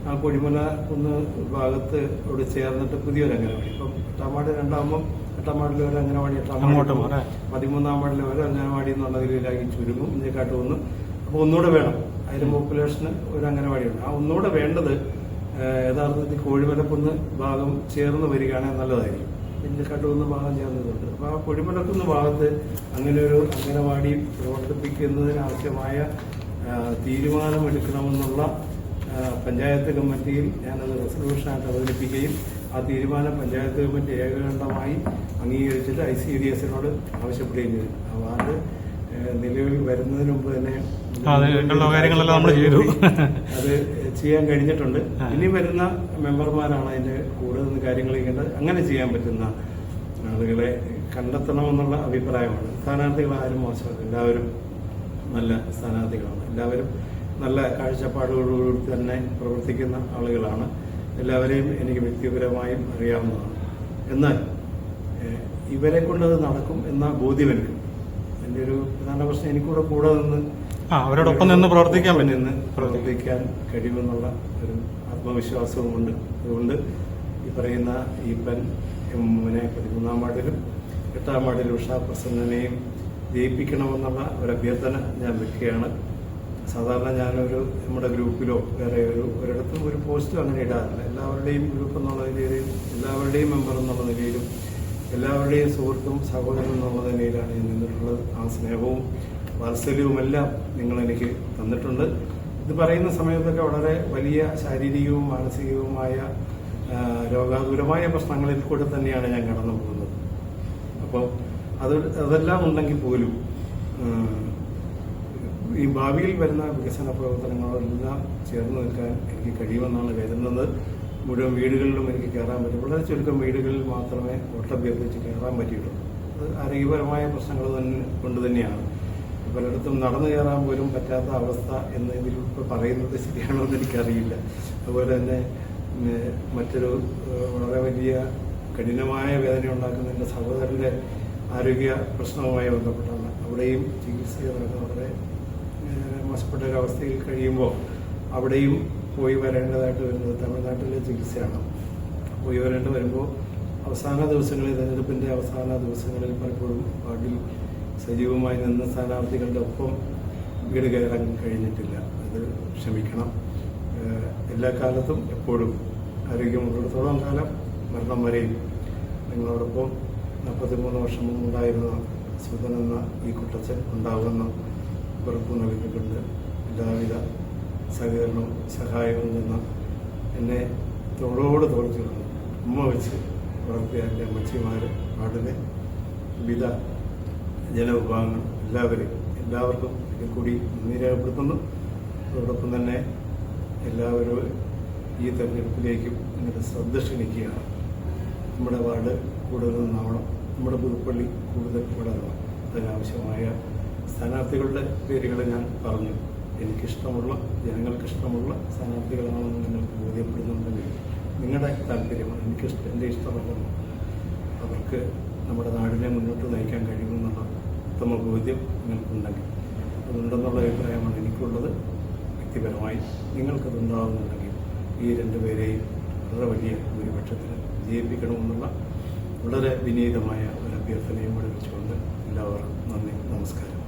ആ കോഴിമലക്കുന്ന് ഭാഗത്ത് ഇവിടെ ചേർന്നിട്ട് പുതിയൊരു അംഗനവാടി, ഇപ്പം 8ാം വാർഡ് 2ആകുമ്പം 8ാം വാർഡിൽ ഒരു അംഗനവാടി, 13ാം വാർഡിൽ ഒരു അംഗനവാടി എന്നുള്ള രീതിയിലാക്കി ചുരുങ്ങും. ഇതിനെക്കാട്ട് ഒന്ന് അപ്പോൾ ഒന്നുകൂടെ വേണം. അതിന് പോപ്പുലേഷന് ഒരു അംഗനവാടിയുണ്ട്. ആ ഒന്നുകൂടെ വേണ്ടത് യഥാർത്ഥത്തിൽ കോഴിമലക്കുന്ന് ഭാഗം ചേർന്ന് വരികയാണെങ്കിൽ നല്ലതായിരിക്കും. ഇഞ്ചക്കാട്ടുകുന്ന് ഭാഗം ചേർന്നതുണ്ട്. അപ്പോൾ ആ കോഴിമലക്കുന്ന് ഭാഗത്ത് അങ്ങനെ ഒരു അംഗനവാടി പ്രവർത്തിപ്പിക്കുന്നതിനാവശ്യമായ തീരുമാനമെടുക്കണമെന്നുള്ള പഞ്ചായത്ത് കമ്മിറ്റിയിൽ ഞാനത് റെസൊല്യൂഷനായിട്ട് അവതരിപ്പിക്കുകയും ആ തീരുമാനം പഞ്ചായത്ത് കമ്മിറ്റി ഏകകണ്ഠമായി അംഗീകരിച്ചിട്ട് ICDSനോട് ആവശ്യപ്പെടുകയും ചെയ്തു. ആ വാർഡ് നിലവിൽ വരുന്നതിന് മുമ്പ് തന്നെ അതിനുള്ള കാര്യങ്ങളെല്ലാം നമ്മൾ ചെയ്തു. അത് ചെയ്യാൻ കഴിഞ്ഞിട്ടുണ്ട്. ഇനി വരുന്ന മെമ്പർമാരാണ് അതിന്റെ കൂടുതൽ കാര്യങ്ങൾ ചെയ്യേണ്ടത്. അങ്ങനെ ചെയ്യാൻ പറ്റുന്ന ആളുകളെ കണ്ടെത്തണമെന്നുള്ള അഭിപ്രായമാണ്. സ്ഥാനാർത്ഥികൾ ആരും മോശമല്ല, എല്ലാവരും നല്ല സ്ഥാനാർത്ഥികളാണ്, എല്ലാവരും നല്ല കാഴ്ചപ്പാടുകളോടുകൂടി തന്നെ പ്രവർത്തിക്കുന്ന ആളുകളാണ്. എല്ലാവരെയും എനിക്ക് വ്യക്തിപരമായും അറിയാവുന്നതാണ്. എന്നാൽ ഇവരെ കൊണ്ടത് നടക്കും എന്ന ബോധ്യം എനിക്ക്. എൻ്റെ ഒരു പ്രധാന പ്രശ്നം എനിക്കൂടെ കൂടെ നിന്ന് അവരോടൊപ്പം നിന്ന് പ്രവർത്തിക്കാൻ കഴിയുമെന്നുള്ള ഒരു ആത്മവിശ്വാസവുമുണ്ട്. അതുകൊണ്ട് ഈ പറയുന്ന ഈപ്പൻ എമ്മിനെ 13-ാം വാർഡിലും 8-ാം വാർഡിൽ ഉഷാ പ്രസന്നനെയും ജയിപ്പിക്കണമെന്നുള്ള ഒരു അഭ്യർത്ഥന ഞാൻ വെക്കുകയാണ്. സാധാരണ ഞാനൊരു നമ്മുടെ ഗ്രൂപ്പിലോ വേറെ ഒരിടത്തും ഒരു പോസ്റ്റും അങ്ങനെ ഇടാറില്ല. എല്ലാവരുടെയും ഗ്രൂപ്പ് എന്നുള്ള നിലയിലും എല്ലാവരുടെയും മെമ്പർ എന്നുള്ള നിലയിലും എല്ലാവരുടെയും സുഹൃത്തും സഹോദരനും എന്നുള്ള നിലയിലാണ് ഞാൻ നിന്നിട്ടുള്ളത്. ആ സ്നേഹവും വാത്സല്യവുമെല്ലാം നിങ്ങൾ എനിക്ക് തന്നിട്ടുണ്ട്. ഇത് പറയുന്ന സമയത്തൊക്കെ വളരെ വലിയ ശാരീരികവും മാനസികവുമായ രോഗാതുരമായ പ്രശ്നങ്ങളിൽ കൂടെ തന്നെയാണ് ഞാൻ കടന്നു പോകുന്നത്. അപ്പോൾ അതെല്ലാം ഉണ്ടെങ്കിൽ പോലും ഈ ഭാവിയിൽ വരുന്ന വികസന പ്രവർത്തനങ്ങളെല്ലാം ചേർന്ന് നിൽക്കാൻ എനിക്ക് കഴിയുമെന്നാണ് കരുതുന്നത്. മുഴുവൻ വീടുകളിലും എനിക്ക് കയറാൻ പറ്റും. വളരെ ചുരുക്കം വീടുകളിൽ മാത്രമേ വോട്ടഭ്യർത്ഥിച്ച് കയറാൻ പറ്റിയിട്ടുള്ളൂ. അത് ആരോഗ്യപരമായ പ്രശ്നങ്ങൾ കൊണ്ട് തന്നെയാണ്. പലയിടത്തും നടന്നു കയറാൻ പോലും പറ്റാത്ത അവസ്ഥ എന്ന് ഇതിലിപ്പോൾ പറയുന്നത് ശരിയാണോ എന്ന് എനിക്കറിയില്ല. അതുപോലെ തന്നെ മറ്റൊരു വളരെ വലിയ കഠിനമായ വേദന ഉണ്ടാക്കുന്ന എൻ്റെ സഹോദരൻ്റെ ആരോഗ്യ പ്രശ്നവുമായി ബന്ധപ്പെട്ടാണ്. അവിടെയും ചികിത്സ വളരെ മോശപ്പെട്ട ഒരവസ്ഥയിൽ കഴിയുമ്പോൾ അവിടെയും പോയി വരേണ്ടതായിട്ട് വരുന്നത് തമിഴ്നാട്ടിലെ ചികിത്സയാണ്. പോയി വരേണ്ടി വരുമ്പോൾ അവസാന ദിവസങ്ങളിൽ, തെരഞ്ഞെടുപ്പിൻ്റെ അവസാന ദിവസങ്ങളിൽ പലപ്പോഴും വാർഡിൽ സജീവമായി നിന്ന സ്ഥാനാർത്ഥികളുടെ ഒപ്പം വീട് കയറാൻ കഴിഞ്ഞിട്ടില്ല. അത് ക്ഷമിക്കണം. എല്ലാ കാലത്തും എപ്പോഴും ആരോഗ്യമുള്ളിടത്തോളം കാലം മരണം വരെയും നിങ്ങളോടൊപ്പം 43 വർഷം മുമ്പുണ്ടായിരുന്ന സുധൻ എന്ന ഈ കുട്ടച്ചൻ ഉണ്ടാകുന്ന ഉറപ്പ് നൽകിയിട്ടുണ്ട്. എല്ലാവിധ സഹകരണവും സഹായവും നിന്ന എന്നെ തോളോട് തോൾ ചേർന്നു ഉമ്മ വെച്ച് വളർത്തിയ എൻ്റെ അമ്മച്ചിമാർ, വാർഡിലെ വിവിധ ജനവിഭാഗങ്ങൾ എല്ലാവർക്കും ഇതിൽ കൂടി നന്ദി രേഖപ്പെടുത്തുന്നു. അതോടൊപ്പം തന്നെ എല്ലാവരും ഈ തെരഞ്ഞെടുപ്പിലേക്കും നിങ്ങളുടെ ശ്രദ്ധ ക്ഷണിക്കുകയാണ്. നമ്മുടെ വാർഡ് കൂടുതൽ നന്നാവണം, നമ്മുടെ പുതുപ്പള്ളി കൂടുതൽ വളരണം. അതിനാവശ്യമായ സ്ഥാനാർത്ഥികളുടെ പേരുകൾ ഞാൻ പറഞ്ഞു. എനിക്കിഷ്ടമുള്ള, ജനങ്ങൾക്കിഷ്ടമുള്ള സ്ഥാനാർത്ഥികളാണെന്ന് നിങ്ങൾക്ക് ബോധ്യപ്പെടുന്നുണ്ടെങ്കിൽ നിങ്ങളുടെ താല്പര്യമാണ്. എൻ്റെ ഇഷ്ടമല്ലെന്ന് അവർക്ക് നമ്മുടെ നാടിനെ മുന്നോട്ട് നയിക്കാൻ കഴിയുമെന്നുള്ള ഉത്തമ ബോധ്യം നിങ്ങൾക്കുണ്ടെങ്കിൽ അതുണ്ടെന്നുള്ള അഭിപ്രായമാണ് എനിക്കുള്ളത്. വ്യക്തിപരമായി നിങ്ങൾക്കതുണ്ടാകുന്നുണ്ടെങ്കിൽ ഈ രണ്ടുപേരെയും വളരെ വലിയ ഭൂരിപക്ഷത്തിന് ജയിപ്പിക്കണമെന്നുള്ള വളരെ വിനീതമായ ഒരു അഭ്യർത്ഥനയും കൂടെ വെച്ചുകൊണ്ട് എല്ലാവർക്കും നന്ദി, നമസ്കാരം.